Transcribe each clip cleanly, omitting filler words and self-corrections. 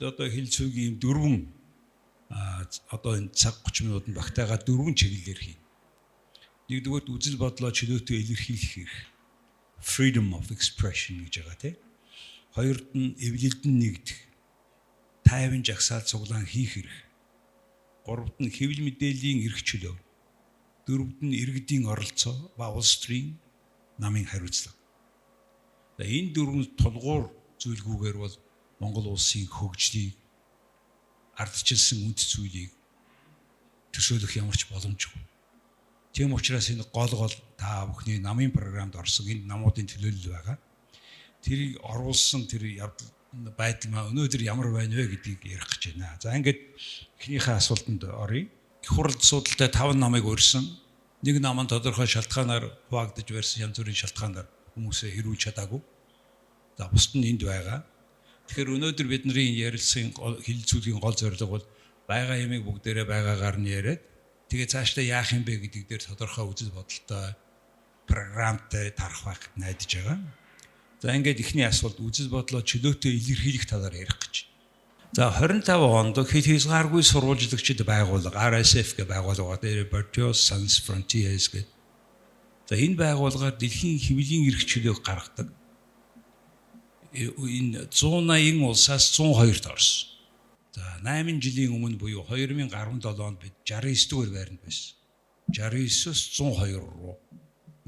одоо хил цугийн дөрвөн одоо энэ цаг 30 минутанд багтаага дөрвөн чиглэлээр хийнэ. Нэгдүгээр үзэл бодлоо чөлөөтэй илэрхийлэх хэрэг. Freedom of expression гэж байгаа тийм. Хоёрд нь эвлэлдэн нэгдэх. Тайван жагсаал цуглаан хийх хэрэг. Гуравт нь хэвлэл мэдээллийн эрх чөлөө. Дөрөвд нь иргэдийн оролцоо ба улс төрийн намын хариуцлага. Энэ дөрвөн тулгуур зүйлгүүгээр бол Монгол улсын хөгжлийг ардчилсан үнд зүйлийг төсөөлөх ямар ч боломжгүй. Тийм учраас энэ гол та бүхний намын програмд орсон энэ намуудын төлөөлөл байгаа. Тэрийг оруулсан тэр байдал маа өнөөдөр ямар байна вэ гэдгийг ярих гэж байна. За ингээд эхнийхээ асуултанд оръё. Их хурл судалтай 5 намыг өрсөн. Нэг нам нь тодорхой шалтгаанаар хуваагдаж барьсан янз бүрийн шалтгаанаар хүмүүсээ хэрүүлж чадаагүй. За бусд нь энд байгаа. Тэгэхээр өнөөдөр бидний ярилцсан хилцүүлгийн гол зорилго бол байгаа ямиг бүгдээрээ байгаагаар нь яриад тэгээ цаашдаа яах юм бэ гэдэг дээр тодорхой үзэл бодолтой програмтай тарах байх найдаж байгаа. За ингээд эхний асуулт үзэл бодлоо чөлөөтэй илэрхийлэх талаар ярих гэж. За 25 онд хэд хязгааргүй сурвалжлагчид байгууллага RSF гэх байгууллага Reporters Sans Frontiers гэх. За энэ байгууллагаар дэлхийн хэвлэлийн эрх чөлөөг гаргадаг. Энэ 180 улсаас 102-т орсон. За 8 жилийн өмнө буюу 2017 онд бид 69 дугаар байранд байсан. 69-с 102 руу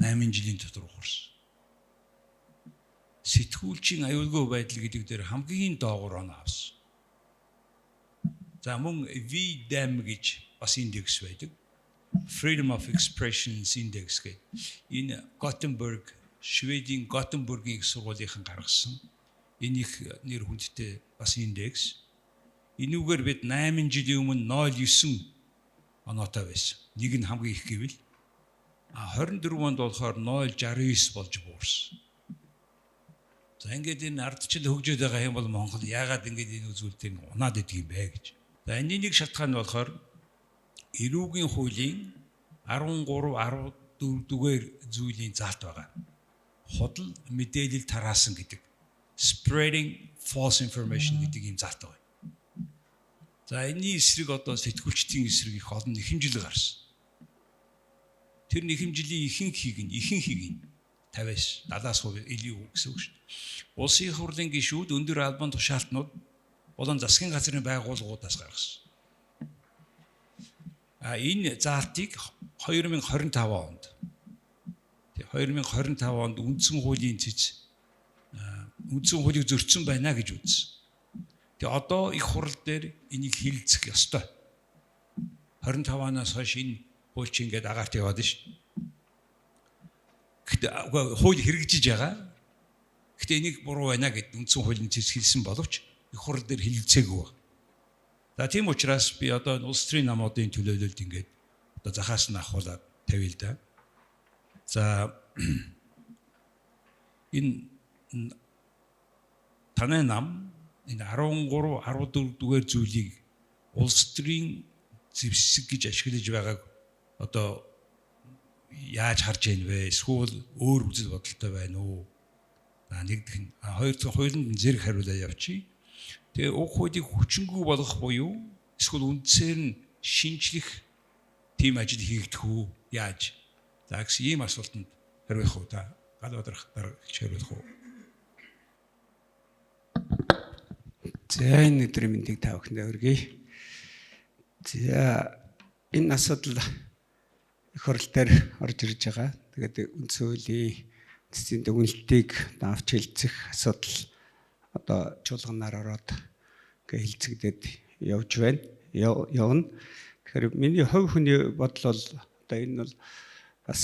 8 жилийн дотор ухарсан. Сэтгүүлчийн аюулгүй байдал гэдэг дээр хамгийн доогуур оноо авсан. За мөн VDAM гэж бас индекс байдаг. Freedom of Expression Index гэх. Энэ Gothenburg, Шведийн Готенбургийн их сургуулийн гаргасан энэ их нэр хүндтэй бас индекс. Энүүгээр бид 8 жилийн өмнө 0.9 оноотой байсан. Нэг нь хамгийн их гэвэл 24 онд болохоор 0.69 болж буурсан. За ингээд энэ ардчил хөгжөөд байгаа юм бол Монгол яагаад ингээд энэ үзүүлэлтийг унаад идэг юм бэ гэж. За энэ нэг шалтгаан нь болохоор эрүүгийн хуулийн 13, 14 дугаар зүйлийн заалт байгаа. Худал мэдээлэл тараасан гэдэг. Spreading false information гэдэг юм заалт байгаа. За энэний эсрэг одоо сэтгүүлчдийн эсрэг их олон нэхэмжил гарсан. Тэр нэхэмжлийн ихэнхийг 50-аас 70% илүү гэсэн үг шүү дээ. Улсын их хурлын гишүүд өндөр албан тушаалтнууд болон засгийн газрын байгууллагуудаас гаргасан. Энэ заалтыг 2025 онд 2025 онд үндсэн хуулийн үндсэн хуулийг зөрчсөн байна гэж үзсэн. Тэгээ одоо их хурл дээр энийг хилцэх ёстой. 25 оноос хойш энэ хууль чинь ингээд агаарт яваад шүү. Гэхдээ хууль хэрэгжиж байгаа. Гэхдээ энийг буруу байна гэд үндсэн хуулийн хэлсэн боловч их хурл дээр хилцээгүй байна. За тийм учраас би одоо улс төрийн намуудын төлөөлөлд ингээд одоо захаас нь ахуулаад тавья л да. За энэ танай нам энэ 13, 14 дугаар зүйлийг улс төрийн зэвсэг гэж ашиглаж байгааг одоо яаж харж байна вэ? Эсвэл өөр үзэл бодолтой байна уу? За нэгдүгээр нь хоёрын зэрэг хариулаа явчих. Тэгээ уг хуулийг хүчингүй болгох буюу эсвэл үндсээр нь шинжлэх тийм ажил хийгдэх үү? Яаж? За гэсэн ийм асуултанд хариулах уу та? Галбадрах дарга хариулах уу? За энэ өдрийн мэндийг та бүхэндээ хүргэе. За энэ асуудал их хурл дээр орж ирж байгаа. Тэгээд үндсэн хуулийн эцсийн дүгнэлтийг авч хэлцэх асуудал одоо чуулганаар ороод ингээ хилцэгдээд явж байна. Явна. Тэгэхээр миний хувь хүний бодол бол одоо энэ бол бас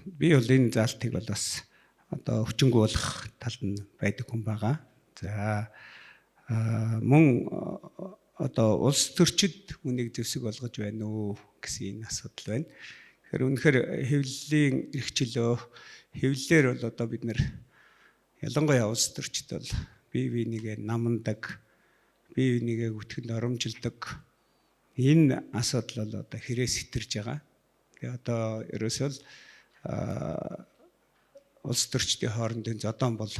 би бол энэ заалтыг бол бас одоо хүчингүй болох талд нь байдаг хүн байгаа. За мөн одоо улс төрчид үнийг зэвсэг болгож байна уу гэсэн энэ асуудал байна. Тэгэхээр үнэхээр хэвлэлийн эрх чөлөө хэвлэлээр бол одоо бид нэр ялангуяа улс төрчид бол бие бинийгээ намдаг, бие бинийгээ үтгэнд оромжилдог энэ асуудал бол одоо хэрэг сэтэрж байгаа. Тэгээ одоо ерөөсөө улс төрчдийн хоорондын зодон бол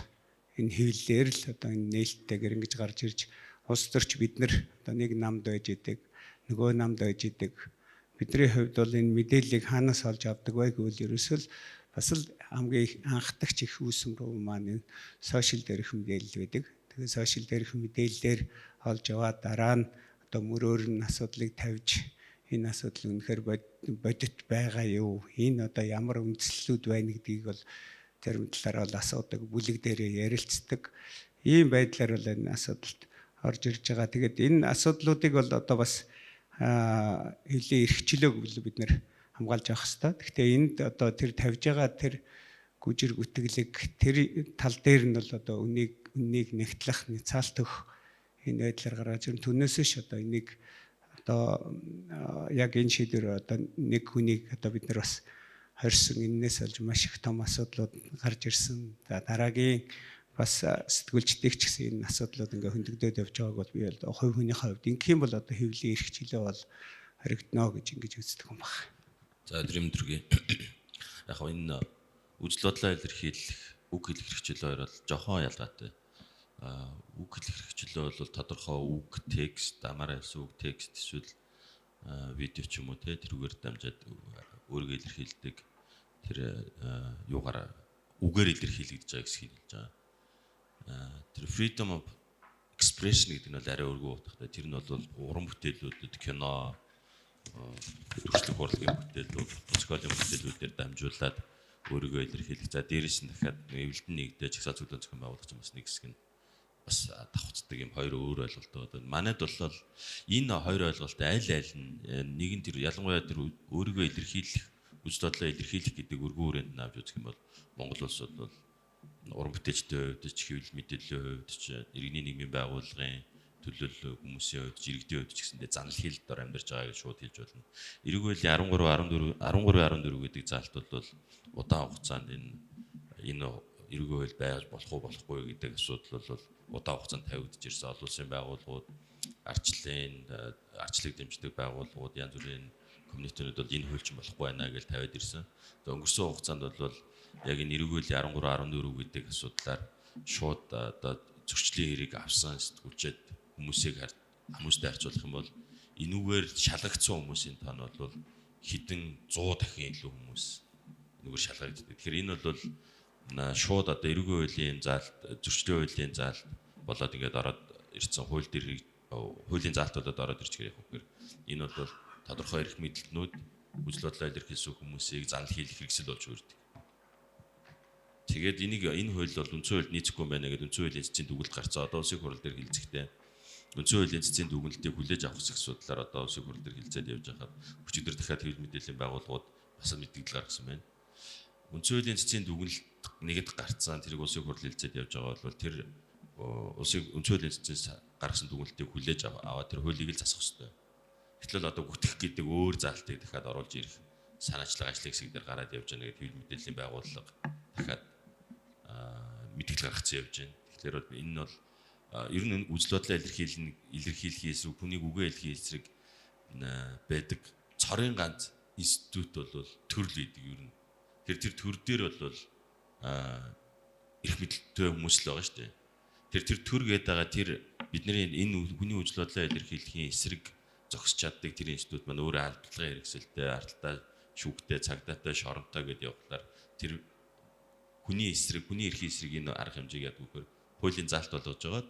энэ хэвлэлээр л одоо энэ нээлттэйгээр ингэж гарч ирж улс төрч бид нар одоо нэг намд байж идэг, нөгөө намд байж идэг. Бидний хувьд бол энэ мэдээллийг хаанаас олж авдаг вэ гэвэл ерөөсөө л бас л хамгийн их анхдагч их үүсэм рүү маань энэ сошиал дээрх мэдээлэл байдаг. Тэгээ сошиал дээрх мэдээллээр олж аваад дараа нь одоо мөрөөр нь асуудлыг тавьж энэ асуудал үнэхээр бодит байгаа юу? Энэ одоо ямар үндслүүд байна гэдгийг бол зарим талаараа бол асуудаг, бүлэг дээрээ ярилцдаг. Ийм байдлаар бол энэ асуудалд орж ирж байгаа. Тэгээд энэ асуудлуудыг бол одоо бас хэвлээ эрхчлөөг бид нэр хамгаалж авах хэрэгтэй. Гэхдээ энд одоо тэр тавьж байгаа тэр гүжир гүтгэлэг тэр тал дээр нь бол одоо үнийг нэгтлэх, цаалт өгөх энэ байдлаар гаргаж ирнэ. Түүнээс ш одоо энийг одоо яг энэ шийдвэр одоо нэг хүнийг одоо бид нар бас хорьсон, энээс олж маш их том асуудлууд гарч ирсэн. За дараагийн бас сэтгүүлчдийг ч гэсэн энэ асуудлууд ингээ хөндөгдөд явж байгааг бол би бол хувь хүний хувьд ингэх юм бол одоо хэвлэлийн эрх чөлөө бол хоригдно гэж ингэж үздэг юм байна. За өдрийн яг энэ үжил бодлоо илэрхийлэх, үг хэлэх эрх чөлөө хоёр бол жоохон ялгаатай. Үг хэлэх эрх чөлөө бол тодорхой үг, текст, амаар хэлсэн үг, текст эсвэл видео ч юм уу тэрүүгээр дамжаад өөрийгөө илэрхийлдэг тэр юугаараа үгээр илэрхийлэгдэж байгаа гэсэн хэлж байгаа. Тэр freedom of expression гэдэг нь бол арай өргөө утгатай. Тэр нь бол уран бүтээлүүд, кино, төрчлөг урлагийн бүтээлүүд, музикийн бүтээлүүдээр дамжуулаад өөрийгөө илэрхийлэх. За дээрээс нь дахиад эвлэлтэн нэгдэж чагсаа зөвлөн зохион байгуулагч бас нэг хэсэг нь бас давхцдаг юм хоёр өөр ойлголт байгаа. Манайд бол энэ хоёр ойлголт аль нь нэг нь тэр ялангуяа тэр өөрийгөө илэрхийлэх, үжил бодлоо илэрхийлэх гэдэг өргөн хүрээнд навж үзэх юм бол Монгол улс бол уран бүтээлчтэй хувьд ч хэвлэл мэдээллийн хувьд ч иргэний нийгмийн байгууллагын төлөөлөл хүмүүсийн хувьд ч иргэдийн хувьд ч гэсэндээ занал хэлэлтээр амьдарч байгаа гэж шууд хэлж болно. Эргүүлийн 13-14 гэдэг заалт бол удаан хугацаанд энэ эргүү хууль байж болох уу болохгүй гэдэг асуудал бол удаан хугацаанд тавигдж ирсэн. Олон улсын байгууллагууд, арчлыг дэмждэг байгууллагууд, янз бүрийн коммунитинууд бол энэ хууль чинь болохгүй байна гэж тавиад ирсэн. Тэгээ өнгөрсөн хугацаанд бол яг энэ эргүүлийн 13-14 гэдэг асуудлаар шууд одоо зөрчлийн хэрэг авсан сэтгүүлчид хүмүүстэй харьцуулах юм бол энүүгээр шалгагдсан хүмүүсийн тоон бол хэдэн 100 дахин илүү хүмүүс энүүгээр шалгагддаг. Тэгэхээр энэ бол шууд одоо эргүү хуулийн заалт, зөрчлийн хуулийн заалт болоод ингээд ороод ирсэн хуулийн заалт болоод ороод ирчихээр явах гэхээр энэ бол тодорхой эрх мэдэлтнүүд үжил бодлоо илэрхийлсэн хүмүүсийг занал хийх хэрэгсэл болж үүрдэг. Тэгээд энэ хууль бол үндсэн хуульд нийцэхгүй юм байна гэдэг үндсэн хуулийн цэцгийн дүгнэлт гарцаа одоо улсын хурал дээр хэлцэхдээ үндсэн хуулийн цэцгийн дүгнэлтийг хүлээж авах асуудлаар одоо улсын хурал дээр хэлцээд явж байхад өчигдөр дахиад хэвлэл мэдээллийн байгууллагууд бас мэдээлэл гаргасан байна. Үндсэн хуулийн цэцгийн дүгнэлт нэгэд гарцсан тэрийг улсын хурал хэлцээд явж байгаа бол тэр улсын үндсэн хуулийн цэцгээс гаргасан дүгнэлтийг хүлээж аваад тэр хуулийг л засах хэрэгтэй. Гэтэл одоо гүтгэх гэдэг өөр заалтыг дахиад оруулж ирэх санаачлаг ажлын хэсэг дээр гараад явж байгаа гэдэг хэвлэл мэдээллийн байгууллага дахиад мэдээлэл гаргацсан явж байна. Тэгэхээр энэ бол ер нь үжил бодлоо илэрхийлэх эсрэг хүнийг үгээ хэлхийн эсрэг байдаг цорын ганц институт бол төрөл гэдэг ер нь. Тэр төр дээр бол эрх мэдэлтэй хүмүүс л байгаа шүү дээ. Тэр төр гэдэг байгаа тэр бидний энэ хүний үжил бодлоо илэрхийлэхийн эсрэг зогсож чаддаг тэр институт маань өөрөө алдлагын хэрэгсэлтэй, ардтаа шүүгтэй, цагдаатай, шоронтой гэдээ явахлаар тэр хүний эрхийн эсрэг энэ арга хэмжээг яд гэхээр хуулийн заалт болгож байгаа.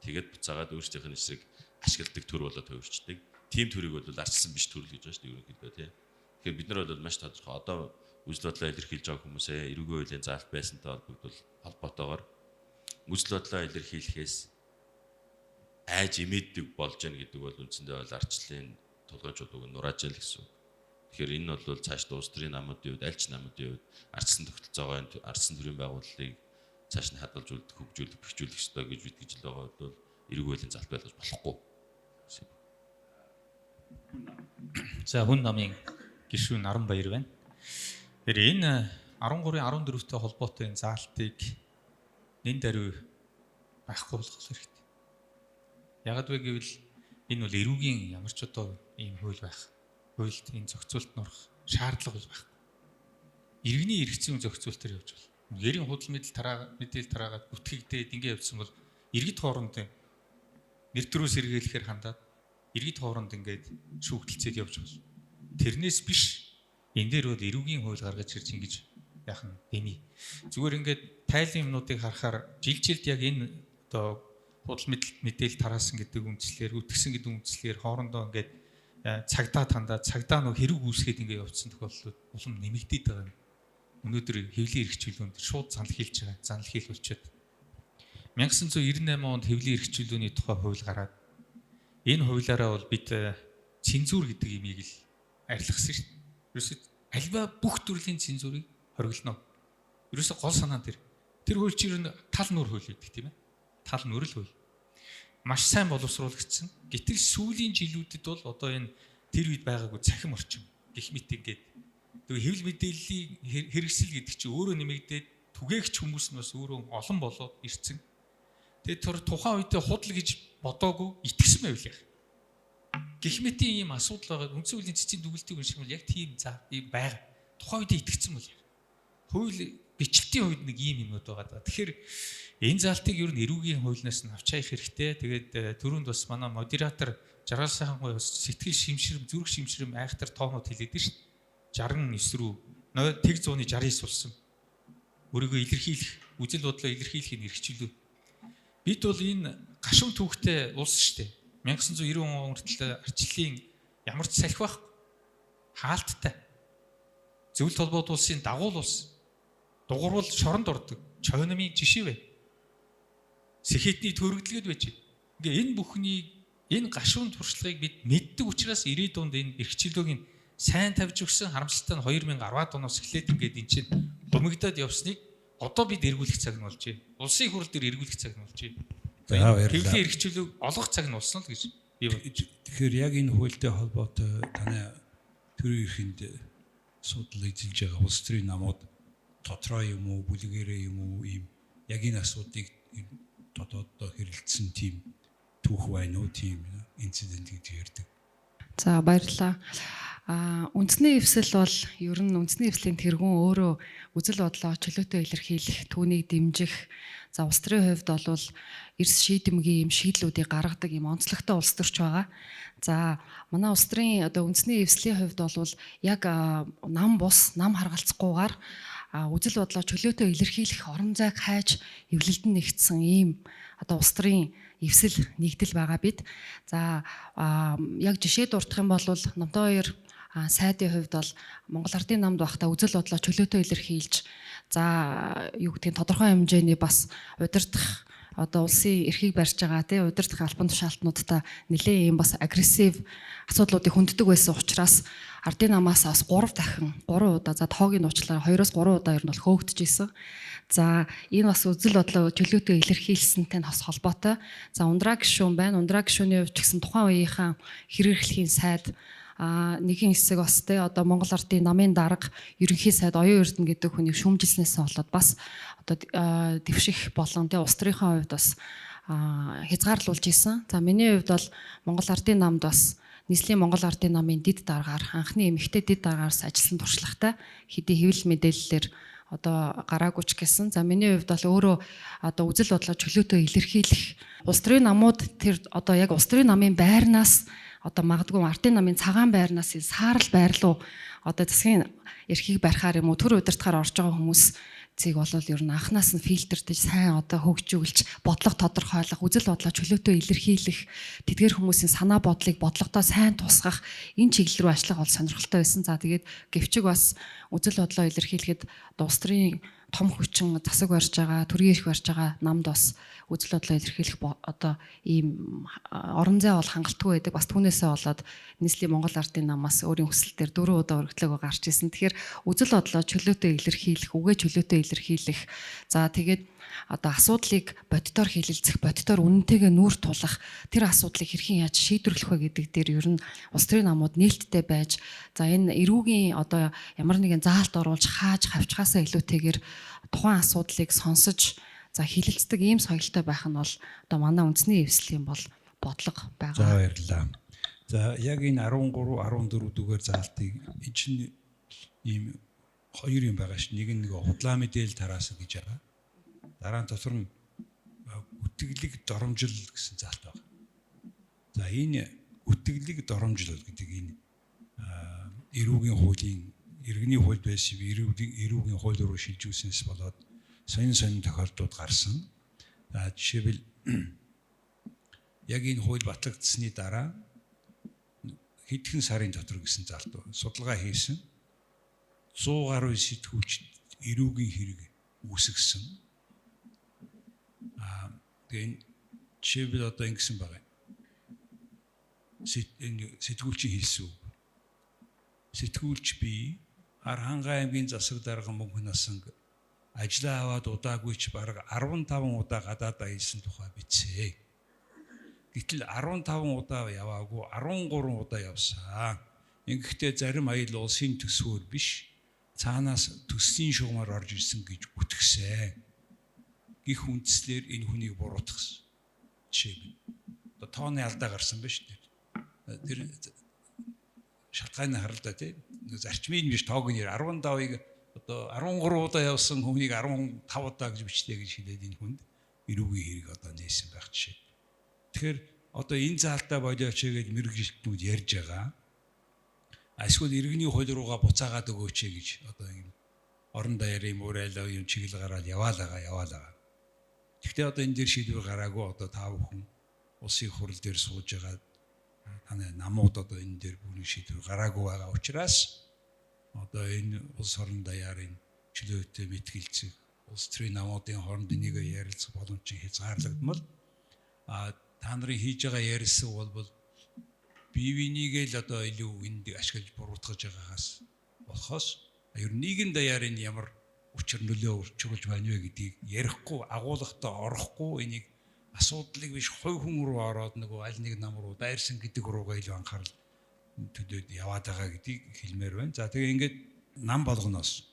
Тэгээд буцаагаад өөрсдийнх нь эсрэг ашигладаг төр болоод хувирчдаг. Тим төрийг бол арчилсан биш төрөл гэж байна шүү дээ ерөнхийдөө тий. Тэгэхээр бид нар бол маш тодорхой одоо үжил бодлоо илэрхийлж байгаа хүмүүсээ эрүүгийн хуулийн заалт байсантай холбоотойгоор үжил бодлоо илэрхийлэхээс айж имэддэг болж гэнэ гэдэг бол үндсэндээ бол арчлалын тулгуурлыг нурааж ял гэсэн. Тэгэхээр энэ бол цааш улс төрийн намуудын хувьд, аль ч намуудын хувьд арчсан тогтолцоогоо арчсан төрийн байгууллагыг цааш нь хадгалж хөгжүүлэх, бэхжүүлэх ёстой гэж бид гэж л байгаа бол эрүүг хуулийн залт байлгаж болохгүй. За хүн намын гишүүн Аранбаяр байна. Тэр энэ 13-14-тэй холбоотой энэ заалтыг нэн даруй байхгүй болгох хэрэгтэй. Ягд вэ гэвэл энэ бол эрүүгийн ямар ч одоо ийм хууль байх. Хуульд энэ зохицуулт нурах шаардлага бол байхгүй. Иргэний эрх зүйн зохицуултаар явж байна. Гэрийн худал мэдээлэл тараагаад гүтгэгдээд ингэ явсан бол иргэд хооронд нэр төрөө сэргийлэхээр хандаад иргэд хооронд ингээд шүүхтэлцээд явж байна. Тэрнээс биш энэ дээр бол эрүүгийн хууль гаргаж ирж ингэж яах нь дэмий. Зүгээр ингээд тайлын юмнуудыг харахаар жилд яг энэ одоо худал мэдээлэл тараасан гэдэг үндслээр үтгсэн гэдэг үндслээр хоорондоо ингээд цагдаа нөө хэрэг үүсгээд ингээд явуулсан тохиолдлууд улам нэмэгдээд байгаа юм. Өнөөдөр хэвлэлийн эрхчлүүлүүнд шууд занал хийлж байгаа. Занал хийлүүлчихэд 1998 онд хэвлэлийн эрхчлүүлүүний тухай хууль гараад энэ хуулиараа бол бид цензур гэдэг имийг л арилгасан шүү дээ. Ерөөсөд альва бүх төрлийн цензурыг хориглоно. Ерөөсөд гол санаа тэр хууль чинь тал нүр хууль гэдэг тийм ээ. Тал нүрэл хууль. Маш сайн боловсруулагдсан. Гэтэл сүүлийн жилүүдэд бол одоо энэ тэр үед байгаагүй цахим орчин гэх мэт ингээд хэвлэл мэдээллийн хэрэгсэл гэдэг чинь өөрөө нэмэгдээд түгээгч хүмүүс нь бас өөрөө олон болоод ирсэн. Тэгээд тухайн үедээ худал гэж бодоогүй итгэсэн байв яах. Гэх мэтийн ийм асуудал байгаа. Үндсэн хуулийн цэцгийн дүгнэлтийг унших юм бол яг тийм ийм байгаа. Тухайн үедээ итгэсэн бол яах. Хууль бичлэгтийн хувьд нэг ийм юмнууд байгаа. Тэгэхээр энэ залтыг ер нь эрүүгийн хуулиас нь авч хаях хэрэгтэй. Тэгээд түрүүнд бас манай модератор Жаргал сайхан гоё сэтгэл шимшрэм, зүрх шимшрэм айхтар тоонууд хэлээд шүү дээ. 69 рүү тэг 169 болсон. Өөрийгөө илэрхийлэх, үжил бодлоо илэрхийлэхийг эрхчлүү. Бид бол энэ гашуун түүхтэй улс шүү дээ. 1990 он хүртэл арчлалын ямар ч салхи байхгүй. Хаалттай. Зөвлөлт холбоот улсын дагуул улс. Дугуйрвал шоронд ордог. Чойномын жишээ бай. Сэхэтний төрөгдлгээд байж. Ингээ энэ бүхнийг энэ гашуун туршлагыг бид мэддэг учраас ирээдүйд энэ эрхчлөөгийн сайн тавьж өгсөн харамсалтай нь 2010-ад оноос эхлээд ингээд эн чинь бумигдаад явсныг одоо бид эргүүлэх цаг нь болжээ. Улсын хурал дээр эргүүлэх цаг нь болжээ. Хэвлэлийн эрхчлөөг олгох цаг нь болсон л гэж. Тэгэхээр яг энэ хуультай холбоотой таны төрийн эрхэнд асуудал эзэлж байгаа улс төрийн намууд дотроо юм уу, бүлгэрээ юм уу ийм яг энэ асуудыг дотооддоо хэрэлдсэн тийм түүх байна уу, тийм инцидент гэж ярьдаг. За баярлалаа. Үндэсний эвсэл бол ер нь үндэсний эвслийн тэргүүн өөрөө үзэл бодлоо чөлөөтэй илэрхийлэх, түүнийг дэмжих. За улс төрийн хувьд бол эрс шийдэмгийн юм шийдлүүдийг гаргадаг юм онцлогтой улс төрч байгаа. За манай улс төрийн одоо үндэсний эвслийн хувьд бол яг нам бус, нам харгалцахгүйгээр үзэл бодлоо чөлөөтэй илэрхийлэх орон зайг хайж эвлэлдэн нэгдсэн ийм одоо улс төрийн эвсэл нэгдэл байгаа бид. За яг жишээ дурдах юм бол Номтой 2 сайдын хувьд бол Монгол Ардын намд байхдаа үзэл бодлоо чөлөөтэй илэрхийлж за юу гэдгийг тодорхой хэмжээний бас удирдах одоо улсын эрхийг барьж байгаа тий удирдах албан тушаалтнуудтай нэлээд юм бас агрессив асуудлуудыг хүнддэг байсан учраас Ардын намаас бас 3 удаа за тоогийн уучлаарай 2-3 удаа ер нь бол хөөгдөж исэн. За энэ бас үзэл бодлоо чөлөөтэй илэрхийлсэнтэй нь бас холбоотой. За ундраа гишүүн байна. Ундраа гишүүний хувьд ч гэсэн тухайн үеийнхэн хэрэглэхийн сайд нэгэн хэсэг бас те одоо Монгол Ардын намын дарга ерөнхий сайд Оюун Эрдэнэ гэдэг хүнийг шүүмжилснээс болоод бас одоо дэвших болон те улс төрийнхөө хувьд бас хязгаарлуулж исэн. За миний хувьд бол Монгол Ардын намд бас нийслэлийн Монгол Ардын намын дид даргаар анхны эмэгтэй дид даргаараас ажилласан туршлагатай хэдий хэвлэл мэдээллээр одоо гараагүй ч гэсэн. За миний хувьд бол өөрөө одоо үзэл бодлоо чөлөөтэй илэрхийлэх улс төрийн намууд тэр одоо яг улс төрийн намын байрнаас одоо магадгүй Ардын намын цагаан байрнаас саарл байр руу одоо засгийн эрхийг барихаар юм уу төр удирдахаар орж байгаа хүмүүс зэг болол ер нь анханаас нь фильтрдэж сайн одоо хөгжүүлж бодлого тодорхойлох үзэл бодлоо чөлөөтэй илэрхийлэх тэдгээр хүмүүсийн санаа бодлыг бодлогодоо сайн тусгах энэ чиглэл рүү ажиллах бол сонирхолтой байсан. За тэгээд гэвчиг бас үзэл бодлоо илэрхийлэхэд улс төрийн том хүчин засаг барьж байгаа, төрийн эрх барьж байгаа намд бас үзэл бодлоо илэрхийлэх одоо ийм орон зай бол хангалтгүй байдаг. Бас түүнээсээ болоод нийслэлийн Монгол Ардын намаас өөрийн хүсэл дээр 4 удаа өргөдлөөгөө гарч ирсэн. Тэгэхээр үзэл бодлоо чөлөөтэй илэрхийлэх, үгээ чөлөөтэй илэрхийлэх. За тэгээд одоо асуудлыг боддоор хилэлцэх, боддоор үнэнтэйгээ нүүр тулах, тэр асуудлыг хэрхэн яаж шийдвэрлэх вэ гэдэг дээр ер нь улс төрийн намууд нээлттэй байж, за энэ эрүүгийн одоо ямар нэгэн заалт оруулж хааж хавчгаасаа илүүтэйгээр тухайн асуудлыг сонсож, за хилэлцдэг ийм соёлтой байх нь бол одоо манай үндэсний эвслийн бол бодлого байгаа. За баярлалаа. За яг энэ 13, 14 дугаар заалтыг энэ чинь ийм хоёр юм байгаа ш. Нэг нь худлаа мэдээлэл тараасан гэж байгаа. Дараа нь дотор нь үтгэлэг доромжил гэсэн заалт байна. За энэ үтгэлийг доромжлол гэдэг энэ эрүүгийн хуулийн иргэний хууль байсан эрүүгийн хууль руу шилжүүлснээс болоод сонин тохиолдлууд гарсан. За жишээлбэл яг энэ хууль батлагдсны дараа хэдхэн сарын дотор гэсэн залт судалгаа хийсэн 100 гаруй сэтгүүлчд эрүүгийн хэрэг үүсгэсэн. Тэгээ жишээлбэл одоо ингэсэн байгаа. Сэтгүүлчийн хэлсэн үг. Сэтгүүлч би Архангай аймгийн засаг дарга мөнх насанг ажлаа аваад удаагүй ч бараг 15 удаа гадаад аялсан тухай бичсэн. Гэтэл 15 удаа яваагүй 13 удаа явсан. Ингэхдээ зарим аял улсын төсвөр биш цаанаас төслийн шугамар орж ирсэн гэж үтгсэн. Гэх үндслээр энэ хүнийг буруутгасан. Жишээ. Одоо тооны алдаа гарсан ба шүү дээ. Тэр шалтгааны харалдаа тийм зарчмын биш тоог нэр 15-ыг одоо 13 удаа явсан хүнийг 15 удаа гэж бичдэг гэж хэлээд энэ хүнд эрүүгийн хэрэг одоо нээсэн байх жишээ. Тэгэхээр одоо энэ заалтаа болооч гэж мэрэгжилтнүүд ярьж байгаа. Эсвэл иргэний хууль руугаа буцаагаад өгөөч гэж одоо юм орон даяарын мөрөөлөө юм чиглэл гараад яваалаа. Гэхдээ одоо энэ дээр шийдвэр гараагүй одоо та бүхэн улсын хурал дээр сууж байгаа таны намууд одоо энэ дээр бүрийн шийдвэр гараагүй байгаа учраас одоо энэ улс орон даяарын чөлөөтэй мэтгэлцэх улс төрийн намуудын хооронд энийг ярилцах боломжийг хязгаарлагдмал та нарын хийж байгаа ярилцсан бол бие л одоо илүү энд ашиглаж буруутгаж байгаагаас болохоос ер нь нийгэм даяарын ямар учир нөлөө үрчүүлж байна вэ гэдгийг ярихгүй агуулгатай орохгүй энийг асуудлыг биш хувь хүн рүү ороод нөгөө аль нэг нам руу дайрсан гэдэг руугаа илүү анхаарал төлөөд яваад байгаа гэдгийг хэлмээр байна. За тэгээ ингээд нам болгоноос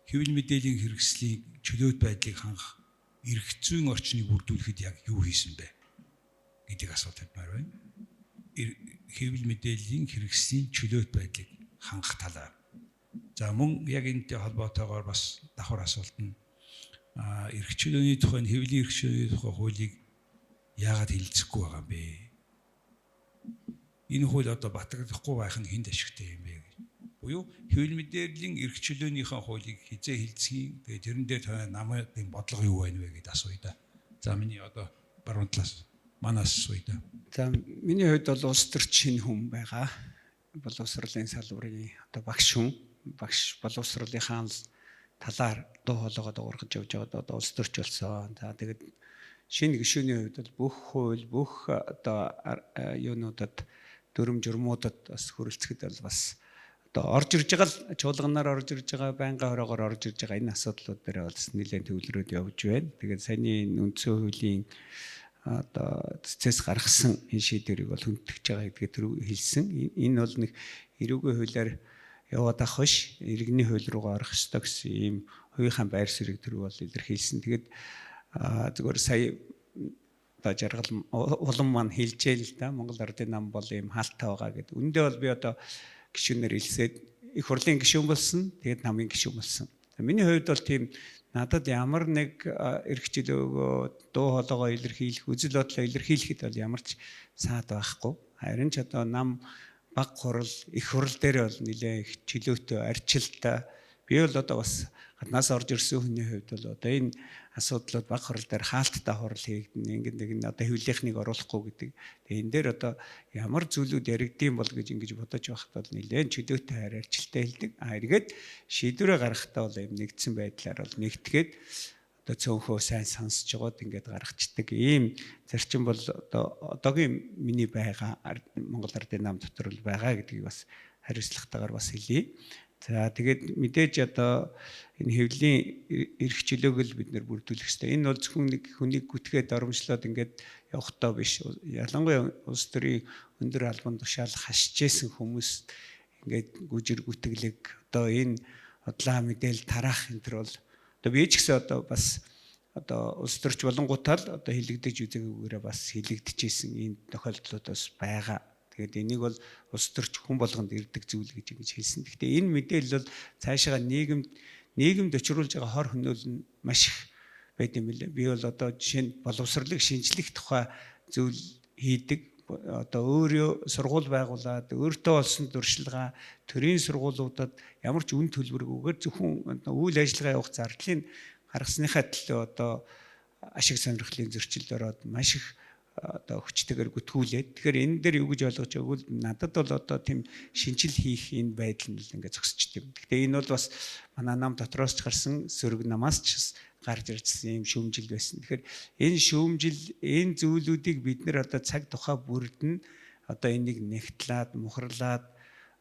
хэвлэл мэдээллийн хэрэгслийн чөлөөт байдлыг хангах эрх зүйн орчныг бүрдүүлэхэд яг юу хийсэн бэ гэдгийг асуулт тавьмаар байна. Хэвлэл мэдээллийн хэрэгслийн чөлөөт байдлыг хангах талаар. За мөн яг энэтэй холбоотойгоор бас давхар асуулт нь эрх чөлөөний тухай хэвлэлийн эрх чөлөөний тухай хуулийг яагаад хэлэлцэхгүй байгаа юм бэ? Энэ хууль одоо батлагдахгүй байх нь хэнд ашигтай юм бэ гэж. Буюу хэвлэл мэдээллийн эрх чөлөөнийхөө хуулийг хизээ хэлцгийг тэгээ тэрэн дээр та намын бодлого юу байна вэ гэдээ асууя да. За миний одоо баруун талаас манаас асууя да. За миний хувьд бол улс төрчин хүн байгаа. Боловсролын салбарын одоо багш хүн. Багш боловсролынхаа талаар дуу хоолойгоо дуургаж явж байгаа одоо улс төрч болсон. За тэгээд шинэ гишүүний хувьд бол бүх хууль бүх одоо юунуудад дүрм журмуудад бас хөрөлцөхөд бол бас одоо орж ирж байгаа л чуулганаар орж ирж байгаа байнгын хороогоор орж ирж байгаа энэ асуудлууд дээр бас нэлээд төвлөрөөд явж байна. Тэгээд саяны үндсэн хуулийн одоо цэцэс гаргасан энэ шийдвэрийг бол хүндэж байгаа гэдгээ тэр хэлсэн. Энэ бол нэг эрүүгийн хуулиар яваад ах биш иргэний хууль руугаа орох ёстой гэсэн ийм хувийнхаа байр суурийг тэр бол илэрхийлсэн. Тэгээд зүгээр сая одоо жаргал улам маань хэлжээ л да Монгол Ардын нам бол ийм хаалттай байгаа гэдэг. Үндэ бол би одоо гишүүнээр хэлсээд их хурлын гишүүн болсон. Тэгээд намын гишүүн болсон. Миний хувьд бол тийм надад ямар нэг эрх чөлөөгөө дуу хоолойгоо илэрхийлэх, үзэл бодлоо илэрхийлэхэд бол ямар ч саад байхгүй. Харин ч одоо нам баг хурал их хурал дээр бол нэлээ их чөлөөтэй арчилтай. Би бол одоо бас гаднаас орж ирсэн хүний хувьд бол одоо энэ асуудлууд баг хурал дээр хаалттай хурал хийгдэн ингэн нэг нь одоо хэвлэлийнхнийг оруулахгүй гэдэг. Тэгээ энэ дээр одоо ямар зүйлүүд яригдсан бол гэж ингэж бодож байхад бол нэлээд чөлөөтэй арчилтай хэлдэг. Эргээд шийдвэрээ гаргахтаа бол юм нэгдсэн байдлаар бол нэгтгээд одоо цөөнхөө сайн сонсож байгаад ингээд гаргацдаг ийм зарчим бол одоо одоогийн миний байгаа Монгол Ардын нам дотор л байгаа гэдгийг бас хариуцлагатайгаар бас хэлье. За тэгээд мэдээж одоо энэ хэвлэлийн эрх чөлөөг л бид нэр бүрдүүлэх хэрэгтэй. Энэ бол зөвхөн нэг хүнийг гүтгээд оромжлоод ингээд явахтаа биш. Ялангуяа улс төрийн өндөр албан тушаал хашижсэн хүмүүс ингээд гүжир гүтгэлэг одоо энэ одлаа мэдээл тараах энэ төр бол одоо би ч гэсэн одоо бас одоо улс төрч болонгуудаа л одоо хилэгдэж үзээгээрээ бас хилэгдэжсэн энэ тохиолдлууд бас байгаа. Тэгээд энийг бол улс төрч хүн болгонд ирдэг зүйл гэж ингэж хэлсэн. Гэхдээ энэ мэдээлэл бол цаашаа нийгэмд очруулж байгаа хор хөнөөл нь маш их байд юм билээ. Би бол одоо жишээ нь боловсролыг шинжлэх тухай зүйл хийдэг одоо өөрөө сургууль байгуулад өөртөө олсон туршилгаа төрийн сургуулиудад ямар ч үн төлбөргүйгээр зөвхөн үйл ажиллагаа явуулах зардлыг гаргасныхаа төлөө одоо ашиг сонирхлын зөрчилд ороод маш их одоо хүчтэйгээр гүтгүүлээд тэгэхээр энэ дээр юу гэж ойлгож байгвал надад бол одоо тийм шинжил хийх энэ байдал нь ингээд зогсчихдээ юм. Гэхдээ энэ бол бас манай нам дотроос ч гарсан сөрөг намаас ч гарч ирсэн юм шүүмжил байсан. Тэгэхээр энэ шүүмжил энэ зүйлүүдийг бид нэр одоо цаг тухай бүрд нь одоо энийг нэгтлээд мухарлаад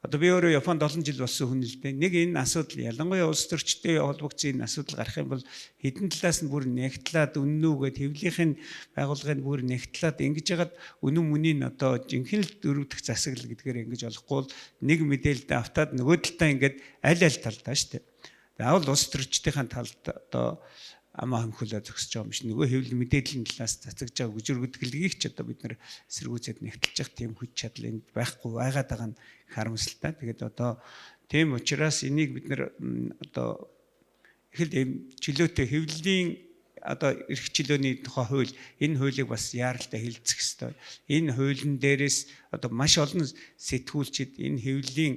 одоо би өөрөө Японд 7 жил болсон хүн л дээ. Нэг энэ асуудал ялангуяа улс төрчтэй холбогдсон энэ асуудал гарах юм бол хэдэн талаас нь бүр нэгтлээд үннүүгээд хэвлийнхэн байгууллагын бүр нэгтлээд ингэж ягаад үнэн мөнийн одоо жинхэнэ л дөрөвдөх засаглал гэдгээр ингэж олохгүй бол нэг мэдээлэлд автаад нөгөө талдаа ингээд аль талдаа шүү дээ. Заавал улс төрчдийн талд одоо амаа хөнхөлөө зогсож байгаа юм шиг нөгөө хэвлэл мэдээллийн талаас цацагж байгаа гүжиргүтгэлгийг ч одоо бид нэр эсэргүүцэд нэгтэлж явах тийм хүч чадал энд байхгүй байгаад байгаа нь харамсалтай. Тэгээд одоо тийм учраас энийг бид нэр одоо их л чөлөөтэй хэвлэлийн одоо эрх чөлөөний тухай хууль энэ хуулийг бас яаралтай хэлцэх ёстой. Энэ хуулийн дээрээс одоо маш олон сэтгүүлчид энэ хэвлэлийн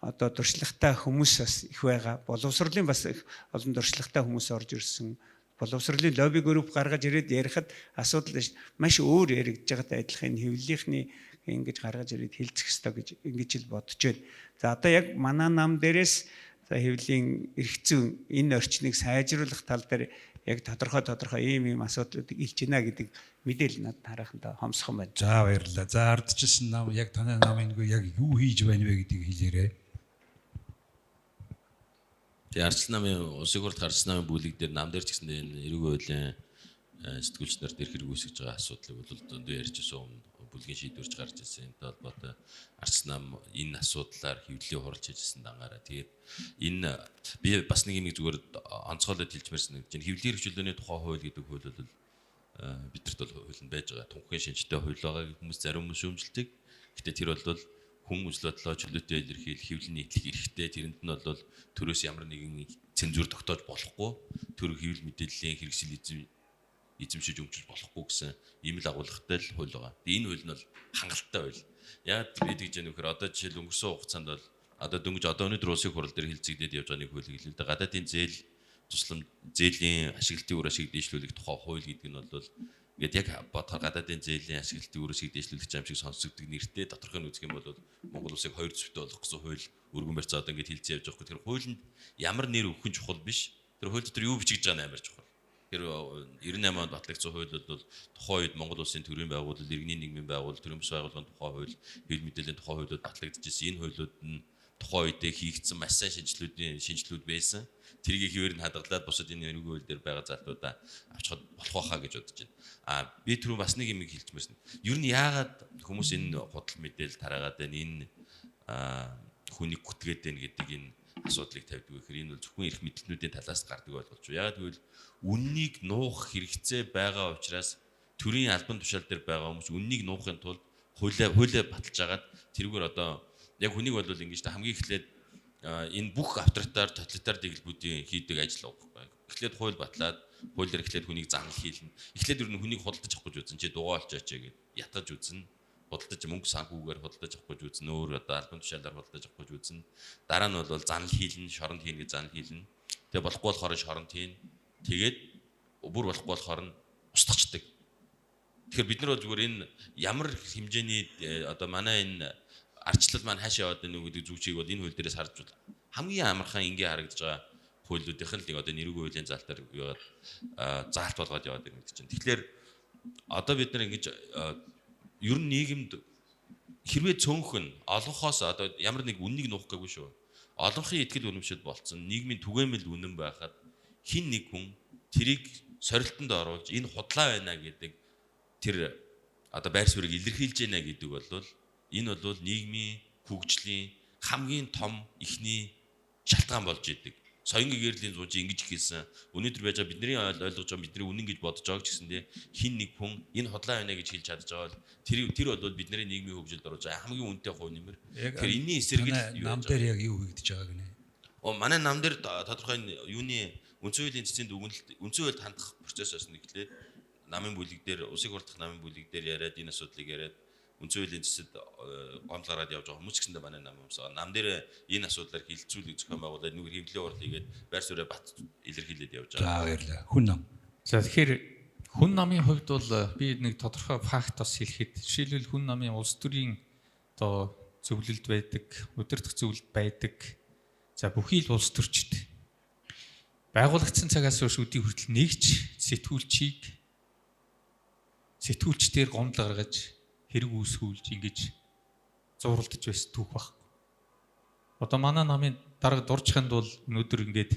одоо дуршлагатай хүмүүс бас их байгаа. Боловсролын бас их олон дуршлагатай хүмүүс орж ирсэн. Боловсролын лобби групп гаргаж ирээд ярихад асуудал маш өөр яригдж байгаатай адилхан хэвлэлийнхний ингэж гаргаж ирээд хэлцэх ёстой гэж ингэж л бодож байна. За одоо яг манай нам дээрээс хэвлэлийн эрх зүйн энэ орчныг сайжруулах тал дээр яг тодорхой ийм асуудлуудыг илж байна гэдэг мэдээлэл надад харахад хомсхон байна. За баярлалаа. За ардчилсан нам яг танай намынгүй яг юу хийж байна вэ гэдгийг хэлээрэй. Тэгээ ардчилсан намын улсын хурлд ардчилсан намын бүлэг дээр нам дээр ч гэсэн энэ эрүүг хуулийн сэтгүүлч нарт эрх хэрэг үүсгэж байгаа асуудлыг бол өндөө ярьж байсан бүлгийн шийдвэрч гарч ирсэн. Энэ толгойд ардчилсан нам энэ асуудлаар хэвлэлийн хуралж хийжсэн дангаараа. Тэгээд энэ би бас нэг юм зүгээр онцгойлоод хэлжмээрсэн гэж байна. Хэвлэлийн хэрэгжүүлэлтийн тухай хууль гэдэг хууль бол бидэрт бол хууль нь байж байгаа. Тунхагийн шинжтэй хууль байгаа хүмүүс зарим хүмүүс шүүмжилдэг. Гэтэ тэр бол хүн үзэл бодлоо чөлөөтэй илэрхийлэх хэвлэлийн нийтлэг эрхтэй тэрэнд нь бол төрөөс ямар нэгэн цензур тогтоож болохгүй. Төр хэвлэл мэдээллийн хэрэгсэл эзэмшиж өмчөж болохгүй гэсэн ийм л агуулгатай л хууль байгаа. Тэгээ энэ хууль нь бол хангалттай хууль. Яг бид гэж яах вэ гэхээр одоо жишээл өнгөрсөн хугацаанд бол одоо дөнгөж одоо өнөөдөр улсын хурал дээр хэлцэгдээд явж байгаа нэг хуулийг хэлээ л дээ. Гадаадын зээл туслам зээлийн ашиглалтын үр ашиг дэвшлүүлэх тухай хууль гэдэг нь бол ингээд яг бодохоор гадаадын зээлийн ашиглалтын үр ашиг дэвшлүүлэх юм шиг сонсогддог нэртэй доторх нь үзэх юм бол Монгол улсыг хоёр зүгтээ болох гэсэн хууль өргөн барьцаа одоо ингээд хэлцээ явж байгаа хэрэг. Тэр хуулинд ямар нэр өгөх нь чухал биш. Тэр хууль дотор юу бичиж байгаа нь амар чухал. Тэр 98 онд батлагдсан хууль бол тухайн үед Монгол улсын төрийн байгууллал, иргэний нийгмийн байгууллал, төрийн бас байгууллагын тухай хууль, хэвлэл мэдээллийн тухай хуулиуд батлагдчихсэн. Энэ хуулиуд нь тухайн үедээ хийгдсэн маш сайн шинжилгүүд байсан. Тэрийг хэвээр нь хадгалаад бусад энэ эрүүг хууль дээр байгаа залтуудаа авчихад болох байхаа гэж бодож байна. Би түрүү бас нэг юм хэлчихмээрсэн. Ер нь яагаад хүмүүс энэ худал мэдээлэл тараагаад байна, энэ хүнийг гүтгээд байна гэдэг энэ асуудлыг тавьдаг гэхээр энэ бол зөвхөн эрх мэдлэлтнүүдийн талаас гардаг ойлголч. Яагаад гэвэл үннийг нуух хэрэгцээ байгаа учраас төрийн албан тушаал дээр байгаа хүмүүс үннийг нуухын тулд хуулиа баталж агаад тэрүүгээр одоо яг хүнийг бол ингэж хамгийн эхлээд энэ бүх авторитар тоталитар дэглэлбүүдийн хийдэг ажил байхгүй. Эхлээд хууль батлаад хууль дээр эхлээд хүнийг занл хийлнэ. Эхлээд ер нь хүнийг худалдаж авах гэж үзэн чи дугаалчаач гэгээд ятгаж үзнэ. Худалдаж мөнгө санхүүгээр худалдаж авах гэж үзнэ. Өөр одоо албан тушаалаар худалдаж авах гэж үзнэ. Дараа нь бол занл хийлнэ, шоронд хийнэ гэж занл хийлнэ. Тэгээ болохгүй болохоор шоронд хийнэ. Тэгээд бүр болохгүй болохоор нь устгачдаг. Тэгэхээр бид нар бол зүгээр энэ ямар хэмжээний одоо манай энэ ардчлал маань хаашаа яваад байна гэдэг зүгчийг бол энэ хууль дээрээс харж байна. Хамгийн амархан ингээ харагдаж байгаа хуулиудын л нэг одоо нэргүй хуулийн залтаар яваад заалт болгоод яваад байна гэж чинь. Тэгэхээр одоо бид нар ингэж ер нь нийгэмд хэрвээ цөөнх нь олонхоос одоо ямар нэг үннийг нуух гээгүй шүү. Олонхын итгэл үнэмшил болцсон нийгмийн түгээмэл үнэн байхад хин нэг хүн тэрийг сорилтонд оруулж энэ худлаа байна гэдэг тэр одоо байр суурийг илэрхийлж байна гэдэг бол энэ бол нийгмийн хөгжлийн хамгийн том ихний шалтгаан болж идэг. Соёнгийн гэрлийн зууж ингэж хэлсэн. Өнөөдөр байж байгаа бидний ойлгож байгаа бидний үнэн гэж бодож байгаа ч гэсэндээ хин нэг хүн энэ хотлоо байна гэж хэлж чадж байгаа бол тэр бол бидний нийгмийн хөгжилд оруулж байгаа хамгийн үнэтэй хувь нэмэр. Тэгэхээр энэний эсрэг нам дээр яг юу хийгдэж байгааг нэ. Манай нам дээр тодорхой юуны үндсэн хуулийн цэцэн дүгнэлт үндсэн хуульд хандах процессоос нэглээд намын бүлэг дээр улсын хурлдах намын бүлэг дээр яриад энэ асуудлыг яриад үндсэн хуулийн зэсэд гомдлгараад явж байгаа хүмүүс гэсэндээ манай нам юмсаа нам дээр энэ асуудлаар хилцүүлэг зохион байгуулаад нүгэр хэвлэлийн урал хийгээд байр суурь бат илэрхийлээд явж байгаа. За баярлалаа. Хүн нам. За тэгэхээр хүн намын хувьд бол би нэг тодорхой факт бас хэлэхэд жишээлбэл хүн намын улс төрийн одоо зөвлөлд байдаг, удирдах зөвлөлд байдаг. За бүхий л улс төрчд байгуулагдсан цагаас хойш өдий хүртэл нэгж сэтгүүлчдээр гомдол гаргаж хэрэг үүсгүүлж ингэж зууралдаж байсан түүх баг. Одоо манай намын дарга дурчханд бол өнөөдөр ингээд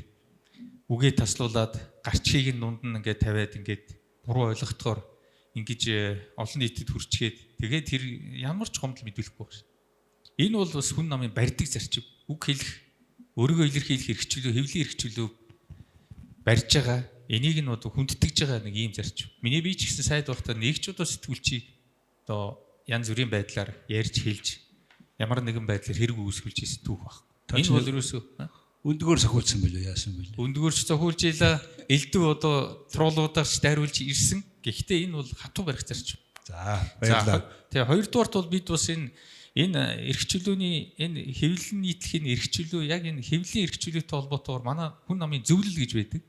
үгээ таслуулаад гарчгийг нь дунд нь ингээд тавиад ингээд буруу ойлгохтоор ингэж олон нийтэд хүрчгээд тэгээд тэр ямар ч гомдол мэдүүлэхгүй байна. Энэ бол бас хүн намын барьдаг зарчим. Үг хэлэх, өөрийгөө илэрхийлэх эрхчлөө, хэвлэлийн эрхчлөө барьж байгаа. Энийг нь одоо хүндэтгэж байгаа нэг ийм зарчим. Миний бие ч гэсэн сайд байхдаа нэгч одоо сэтгүүлчийг одоо янз бүрийн байдлаар ярьж хэлж ямар нэгэн байдлаар хэрэг үүсгүүлж ирсэн түүх баг. Энэ бол ерөөсөө Өндгөр сохиулсан билүү яасан бэлээ. өндгөрч зохиулж ийлаа элдв одоо троллуудаарч дайруулж ирсэн. Гэхдээ энэ бол хатуу барих зарчим. За баярлалаа. Тэгээ хоёрдугаарт бол бид бас энэ эрх чөлөөний энэ хэвлэл нийтлэхийн эрх чөлөө яг энэ хэвлэлийн эрх чөлөөтэй холбоотойгоор манай хүн намын зөвлөл гэж байдаг.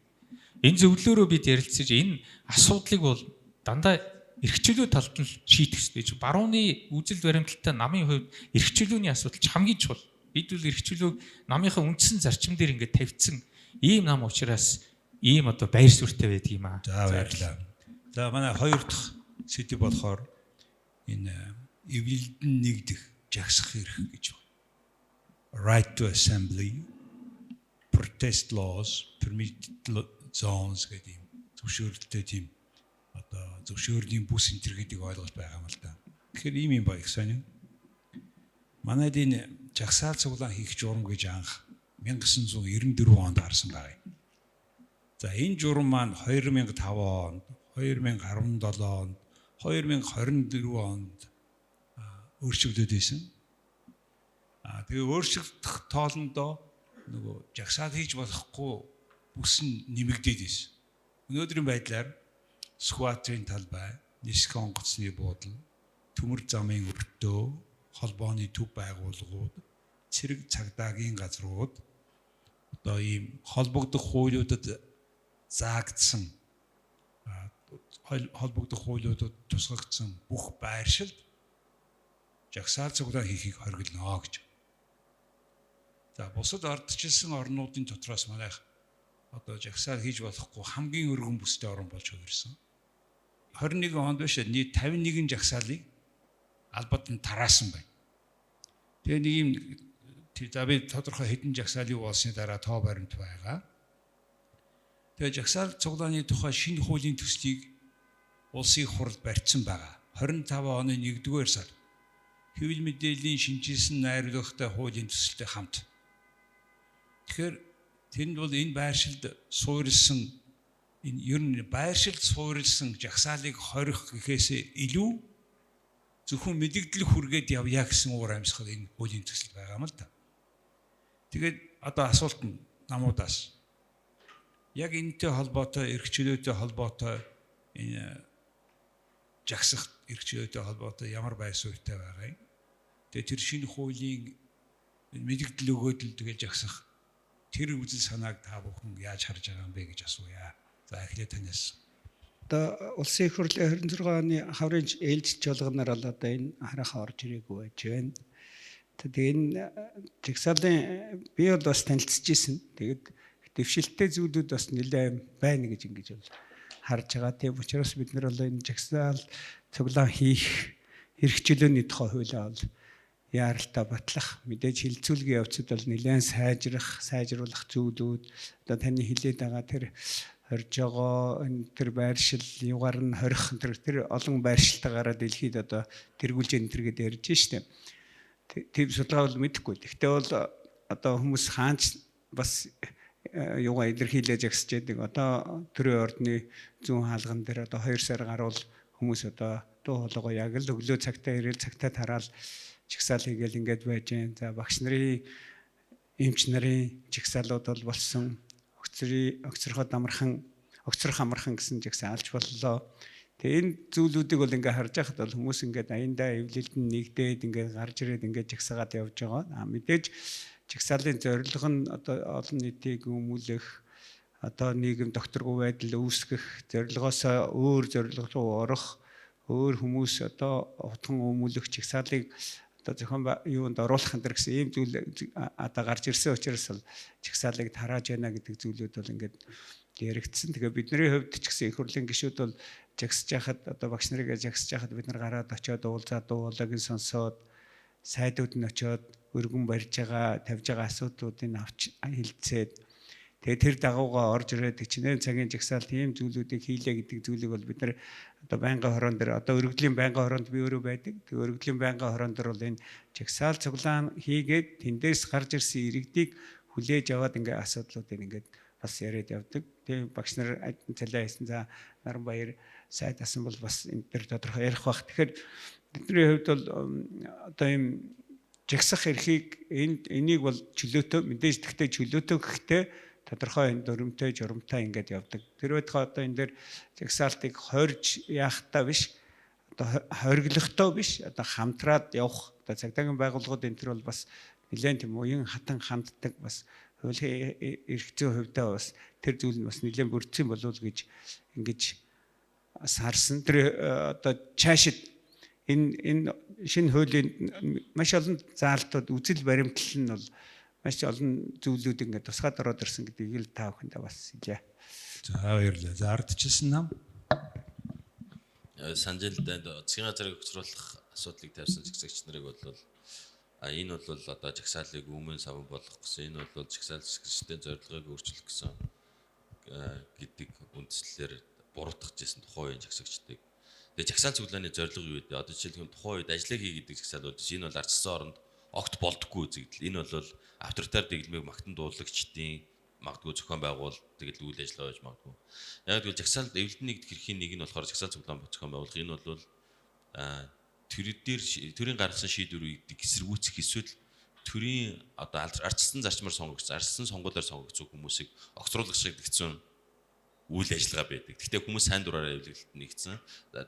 Энэ зөвлөлөөрөө бид ярилцаж энэ асуудлыг бол дандаа эрх чөлөө талд нь шийдэх хэрэгтэй. Барууны үзэл баримталтай намын хувьд эрх чөлөөний асуудал хамгийн чухал. Бид бол эрх чөлөөг намынхаа үндсэн зарчим дээр ингээд тавьчихсан ийм нам учраас ийм одоо байр суурьтай байдаг юм аа. За баярлалаа. За манай хоёр дахь сэдв болохоор энэ эвлэлдэн нэгдэх жагсах эрх гэж байна. Right to assembly, protest laws, permitted zones гэдэг юм. Зөвшөөрлөлттэй тийм одоо зөвшөөрлийн бүс энэ төр гэдгийг ойлгож байгаа юм л да. Тэгэхээр ийм юм баях сонин. Манайд энэ жагсаал цуглаан хийх журам гэж анх 1994 онд гарсан байна. За энэ журам маань 2005 онд, 2017 онд, 2024 онд өөрчлөгдөд байсан. Тэгээ өөрчлөгдөх тоолондоо нөгөө жагсаал хийж болохгүй бүс нь нэмэгдээд байсан. Өнөөдрийн байдлаар Скватрийн талбай, нисэх онгоцны буудал, төмөр замын өртөө, холбооны төв байгууллагууд, цэрэг цагдаагийн газрууд одоо ийм холбогдох хуулиудад заагдсан холбогдох хуулиудад тусгагдсан бүх байршилд жагсаал цуглаан хийхийг хориглоно гэж. За бусад ардчилсан орнуудын дотроос манайх одоо жагсаал хийж болохгүй хамгийн өргөн бүстэй орн болж хувирсан. 21 онд биш нийт 51 жагсаалыг албад нь тараасан байна. Тэгээ нэг юм за би тодорхой хэдэн жагсаалыг болсны дараа тоо баримт байгаа. Тэгээ жагсаал цуглааны тухай шинэ хуулийн төслийг улсын хурал барьсан байгаа. 25 оны 1-р сар хэвлэл мэдээллийн шинжилсэн найруулгатай хуулийн төсөлтэй хамт. Тэгэхээр тэнд бол энэ байршилд суурилсан энэ ер нь байршилд суурилсан жагсаалыг хорих гэхээсээ илүү зөвхөн мэдэгдэл хүргээд явъя гэсэн уур амьсгал энэ хуулийн төсөл байгаа юм л да. Тэгээд одоо асуулт нь намуудаас яг энэтэй холбоотой эрх чөлөөтэй холбоотой энэ жагсах эрх чөлөөтэй холбоотой ямар байр суурьтай байгаа юм. Тэгээд тэр шинэ хуулийн мэдэгдэл өгөөд л тэгээд жагсах тэр үзэл санааг та бүхэн яаж харж байгаа юм бэ гэж асууя. За эхлээд танаас. Одоо улсын их хурлын 26 оны хаврын ээлжид жолгоноор бол одоо энэ хараахан орж ирээгүй байж байна. Тэгээд энэ жагсаалын би бол бас танилцж ирсэн. Тэгээд дэвшилттэй зүйлүүд бас нэлээд байна гэж ингэж бол харж байгаа. Тийм учраас бид нар бол энэ жагсаал цуглаан хийх эрх чөлөөний тухай хуулиа бол яаралтай батлах мэдээж хилцүүлгийн явцад бол нэлээд сайжруулах зүйлүүд одоо таны хэлээд байгаа тэр хорж байгаа тэр байршил югаар нь хорих тэр олон байршилтаагаараа дэлхийд одоо тэргүүлж энэ гэдэг ярьж штеп. Тийм судалгаа бол мэдэхгүй. Гэхдээ бол одоо хүмүүс хаанч бас юугаа илэрхийлж агсч яадаг. Одоо төрийн ордны зүүн хаалган дээр одоо 2 сар гаруул хүмүүс одоо дуу хоолойгоо яг л өглөө цагтаа ирээл цагтаа тараал жагсаал хийгээл ингээд байж гэн. За багш нарын эмч нарын жагсаалууд бол болсон. Огцроход амархан гэсэн жагсаалж боллоо. Тэгээ энэ зүйлүүдийг бол ингээ харж байхад бол хүмүүс ингээ аяндаа эвлэлд нь нэгдээд ингээ гарч ирээд ингээ жагсаагаад явж байгаа. Мэдээж жагсаалын зорилго нь одоо олон нийтийг өмүүлэх, одоо нийгэм докторгүй байдал үүсгэх зорилгоосоо өөр зорилго руу орох, өөр хүмүүс одоо утхан өмүүлэх жагсаалыг одоо зохион юунд оруулах энэ гэсэн ийм зүйл одоо гарч ирсэн учраас л жагсаалыг тарааж байна гэдэг зүйлүүд бол ингээд яригдсан. Тэгээ бидний хувьд ч гэсэн их хурлын гишүүд бол жагсаж яхад одоо багш нарыг жагсаж яхад бид нар гараад очиод уулзаад дуулааг нь сонсоод сайдууд нь очиод өргөн барьж байгаа, тавьж байгаа асуудлуудыг авч хилцээд тэгээ тэр дагуугаа орж ирээд хичнээн цагийн жагсаалт ийм зүйлүүдийг хийлээ гэдэг зүйлийг бол бид нар одоо байнгын хорон дээр одоо өргөдлийн байнгын хоронд би өөрөө байдаг. Тэгээ өргөдлийн байнгын хорон дээр бол энэ жагсаал цуглаан хийгээд тэндээс гарч ирсэн иргэдийг хүлээж аваад ингээ асуудлуудыг ингээд бас яриад явдаг. Тэгээ багш нар цалиа хийсэн за Наранбаяр сайд асан бол бас энэ төр тодорхой ярих бах. Тэгэхээр бидний хувьд бол одоо ийм жагсах эрхийг энийг бол чөлөөтэй мэдээж тэгтээ чөлөөтэй гэхдээ тодорхой энэ дүрмтэй журамтай ингээд явдаг. Тэр байтугай одоо энэ дээр жагсаалтыг хорж яахтаа биш, одоо хориглохдоо биш, одоо хамтраад явах. Одоо цагдаагийн байгууллагууд энэ төр бол бас нэлээд тийм уян хатан ханддаг бас хуулийн эрх зүйн хувьдаа бас тэр зүйл нь бас нэлээд бүрдсэн болов уу гэж ингэж бас харсан. Тэр одоо цаашид энэ шинэ хуулийн маш олон заалтууд үзэл баримтлал нь бол маш олон зүйлүүд ингээд тусгаад ороод ирсэн гэдгийг л та бүхэндээ бас хэлье. За баярлалаа. За ардчилсан нам. Санжилд засгийн газрыг хөксруулах асуудлыг тавьсан зэгцэгч нарыг бол энэ бол одоо жагсаалыг өмнө савн болгох гэсэн, энэ бол жагсаал зэгцэгчдийн зорилгыг өөрчлөх гэсэн гэдэг үндслээр буруутгаж ирсэн тухайн үеийн жагсагчдыг. Тэгээ жагсаал цуглааны зорилго юу вэ? Одоо жишээлбэл тухайн үед ажиллаа хий гэдэг жагсаалууд энэ бол ардчилсан оронд огт болдоггүй үзэгдэл. Энэ бол авторитар дэглэмийг магтан дуулагчдын магадгүй зохион байгуул тэгэл үйл ажиллагаа байж магадгүй. Яг тэгвэл жагсаал эвлэлтийн нэгд хэрхийн нэг нь болохоор жагсаал цуглаан зохион байгуулах. Энэ бол төрийн гаргасан шийдвэрийг эсэргүүцэх эсвэл төрийн одоо ардчилсан зарчмаар сонгогдсон, ардчилсан сонгуулиар сонгогдсон хүмүүсийг огцруулах шиг гэсэн үйл ажиллагаа байдаг. Гэхдээ хүмүүс сайн дураараа эвлэлд нэгдсэн.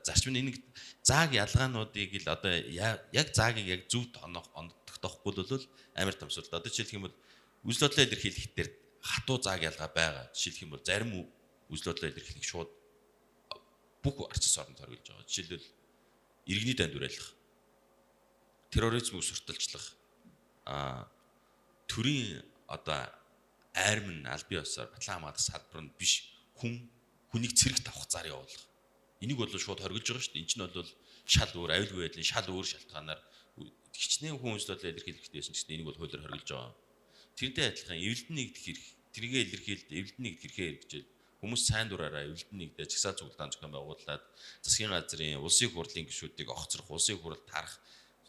Зарчим нь энийг зааг ялгаануудыг л одоо яг заагийг яг зөв ондогдохгүй бол амар томсолт. Одоо жишээлх юм бол үзэл бодлоо илэрхийлэх дээр хатуу зааг ялгаа байгаа. Жишээлх юм бол зарим үзэл бодлоо илэрхийлэх шууд бүх ардчилсан оронд хоригдж байгаа. Жишээлбэл иргэний данд уриалах, терроризмыг сурталчлах, төрийн одоо айрам нь аль бие усаар батлан хамгаалах салбар нь биш хүнийг цэрэгт авах зар явуулах. Энийг бол шууд хоригдж байгаа шүү дээ. Энд чинь бол шал өөр аюулгүй байдлын шал өөр шалтгаанаар хичнээн хүн үзэл бодлоо илэрхийлэхтэй байсан ч энийг бол хуулиар хоригдж байгаа. Тэрнтэй адилхан эвлэлтийн нэгдэх эрх, тэргээ илэрхийлэлт эвлэлтийн нэгдэх эрхээ хэрэгжээд хүмүүс сайн дураараа эвлэлтийн нэгдээ жагсаал цуглаан зохион байгуулад засгийн газрын улсын хурлын гишүүдийг огцрох, улсын хурал тарах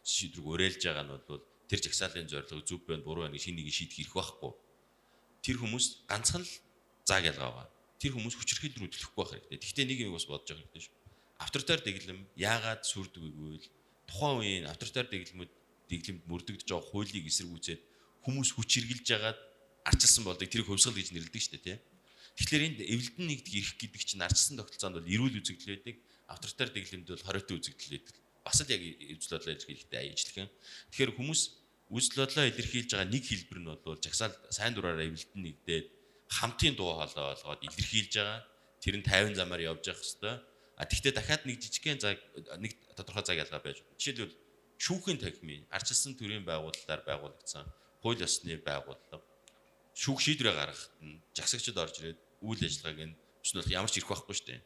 шийдвэрийг уриалж байгаа нь бол тэр жагсаалын зорилго зөв байна, буруу байна гэж хин нэг шийдэх эрх байхгүй. Тэр хүмүүс ганцхан л зааг ялгаа байгаа. Тэр хүмүүс хүчирхийлэл рүү төлөхгүй байх хэрэгтэй. Гэхдээ нэг юм бас бодож байгаа хэрэгтэй шүү. Авторитар дэглэм яагаад сүрдэг вэ гэвэл тухайн үеийн авторитар дэглэмд мөрдөгдөж байгаа хуулийг эсэргүүцээд хүмүүс хүчирхийлж яагаад арчилсан болдог тэрийг хувьсгал гэж нэрлэдэг шүү дээ, тийм. Тэгэхээр энд эвлэлтийн нэгдэх эрх гэдэг чинь арчилсан тогтолцоонд бол эрүүл үзэгдэл байдаг, авторитар дэглэмд бол хориотын үзэгдэл байдаг. Бас л яг үзэл бодлоо илэрхийлэхтэй аяжлах юм. Тэгэхээр хүмүүс үзэл бодлоо илэрхийлж байгаа нэг хэлбэр нь бол жагсаал сайн дураараа эвлэлтийн нэгдээд хамтын дуу хоолой болгоод илэрхийлж байгаа. Тэр нь 50 замаар явж явах хэвээр. Тэгвэл дахиад нэг жижигхэн цаг нэг тодорхой цаг ялгаа байж. Жишээлбэл шүүхийн танхимын арчилсан төрийн байгууллагаар байгуулагдсан хууль ёсны байгууллага шүүх шийдвэрээ гаргахад нь жагсагчид орж ирээд үйл ажиллагааг нь өчнө бол ямар ч ирэх байхгүй шүү дээ.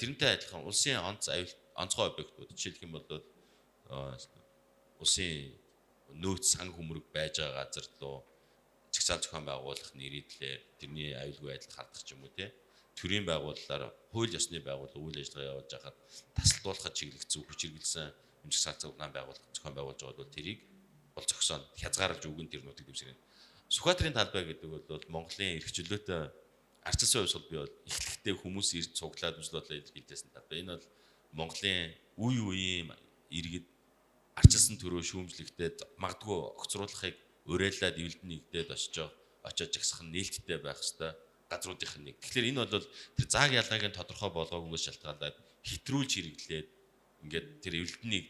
Тэрнтэй адилхан улсын онцгой объектууд жишээлх юм бол улсын нөөц сан хөмрөг байж байгаа газар руу жагсаал зохион байгуулах нэрийдлээр тэрний аюулгүй байдал хардах ч юм уу тийм. Төрийн байгууллагаар хууль ёсны байгууллага үйл ажиллагаа явуулж байхад тасалдуулахад чиглэгдсэн хүчирхийлсэн жагсаал цуглаан байгууллага зохион байгуулж байгаа бол тэрийг бол зогсооно хязгаарлаж үгэн тэрнүүдийг дэвсгэрнэ. Сүхбаатарын талбай гэдэг бол Монголын эрх чөлөөтэй арчилсан хувьсгал бий бол эхлэхдээ хүмүүс ирж цуглаад үзэл бодлоо илэрхийлжсэн талбай. Энэ бол Монголын үеийн иргэд арчилсан төрөө шүүмжлэхдээ магадгүй огцруулахыг уриалаад эвлэлтийн нэгдээд очиж жагсах нь нээлттэй байх хэвээр газруудынх нь нэг. Тэгэхээр энэ бол тэр зааг ялгааг нь тодорхой болгоогүйгээс шалтгаалаад хэтрүүлж хэрэглээд ингээд тэр эвлэлтнийг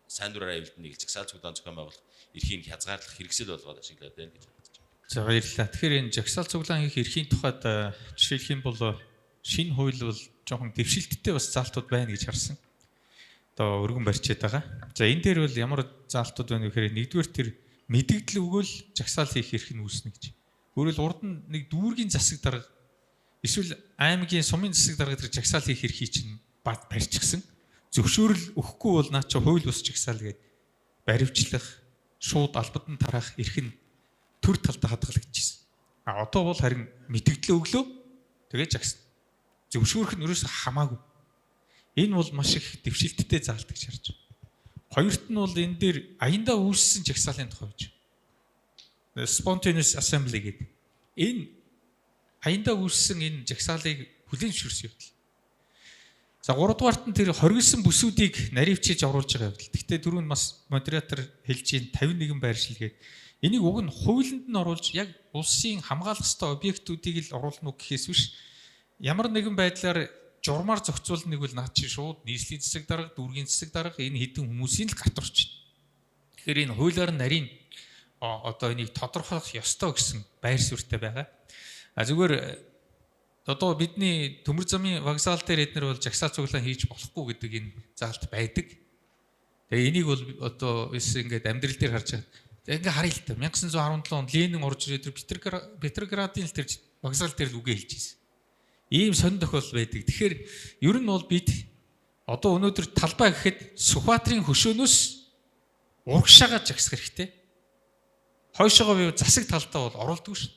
сайн дураараа эвлэлтнийг жагсаал цуглаан зохион байгуулах эрхийг хязгаарлах хэрэгсэл болгоод ашиглаад байна гэж бодож байна. За баярлалаа. Тэгэхээр энэ жагсаал цуглаан хийх эрхийн тухайд жишээлх юм бол шинэ хууль бол жоохон дэвшилттэй бас заалтууд байна гэж харсан. Одоо өргөн барьчаад байгаа. За энэ дээр бол ямар заалтууд байна вэ гэхээр нэгдүгээр тэр мэдэгдэл өгөөл жагсаал хийх эрх нь үүснэ гэж. Өөрөөр урд нь нэг дүүргийн засаг дарга эсвэл аймгийн сумын засаг дарга тэр жагсаал хийх эрхийг чинь барьчихсан. Зөвшөөрөл өгөхгүй бол наа чи хууль бус жагсаал гээд баривчлах, шууд албад нь тараах эрх нь төр талдаа хадгалагдчихсэн. А одоо бол харин мэдэгдлээ өглөө тэгээд жагсна. Зөвшөөрөх нь ерөөсөө хамаагүй. Энэ бол маш их дэвшилттэй заалт гэж харж байна. Хоёрт нь бол энэ дээр аяндаа үүссэн жагсаалын тухай гэж. Spontaneous assembly гэдэг. Энэ аяндаа үүссэн энэ жагсаалыг хүлээн зөвшөөрсөн явдал. За 3 дугаарт нь тэр хоригдсан бүсүүдийг наривчиж оруулж байгаа явдал. Гэхдээ дөрөв нь бас модератор хэлж ийн 51 байршилгээд энийг уг нь хуулинд нь оруулж яг улсын хамгаалах ёстой объектуудыг л оруулна уу гэхээс биш ямар нэгэн байдлаар журмаар зохицуулныг бол наад чи шууд нийслэлийн засаг дарга, дүүргийн засаг дарга энэ хэдэн хүмүүсийн л гатурч байна. Тэгэхээр энэ хуулиар нь нарийн одоо энийг тодорхойлох ёстой гэсэн байр суурьтай байгаа. А зүгээр одоо бидний төмөр замын вокзал дээр эднэр бол жагсаал цуглаан хийж болохгүй гэдэг энэ заалт байдаг. Тэгээ энийг бол одоо ингээд амьдрал дээр харж байгаа. Тэгээ ингээ харъя л та 1917 онд Ленин орж ирээд Петроградын л тэр вокзал дээр л үгээ хэлж ирсэн. Ийм сонин тохиолдол байдаг. Тэгэхээр ер нь бол бид одоо өнөөдөр талбай гэхэд Сүхбаатарын хөшөөнөөс урагшаагаа жагсах хэрэгтэй. Хойшоогоо бий засаг талдаа бол оролддог шүү.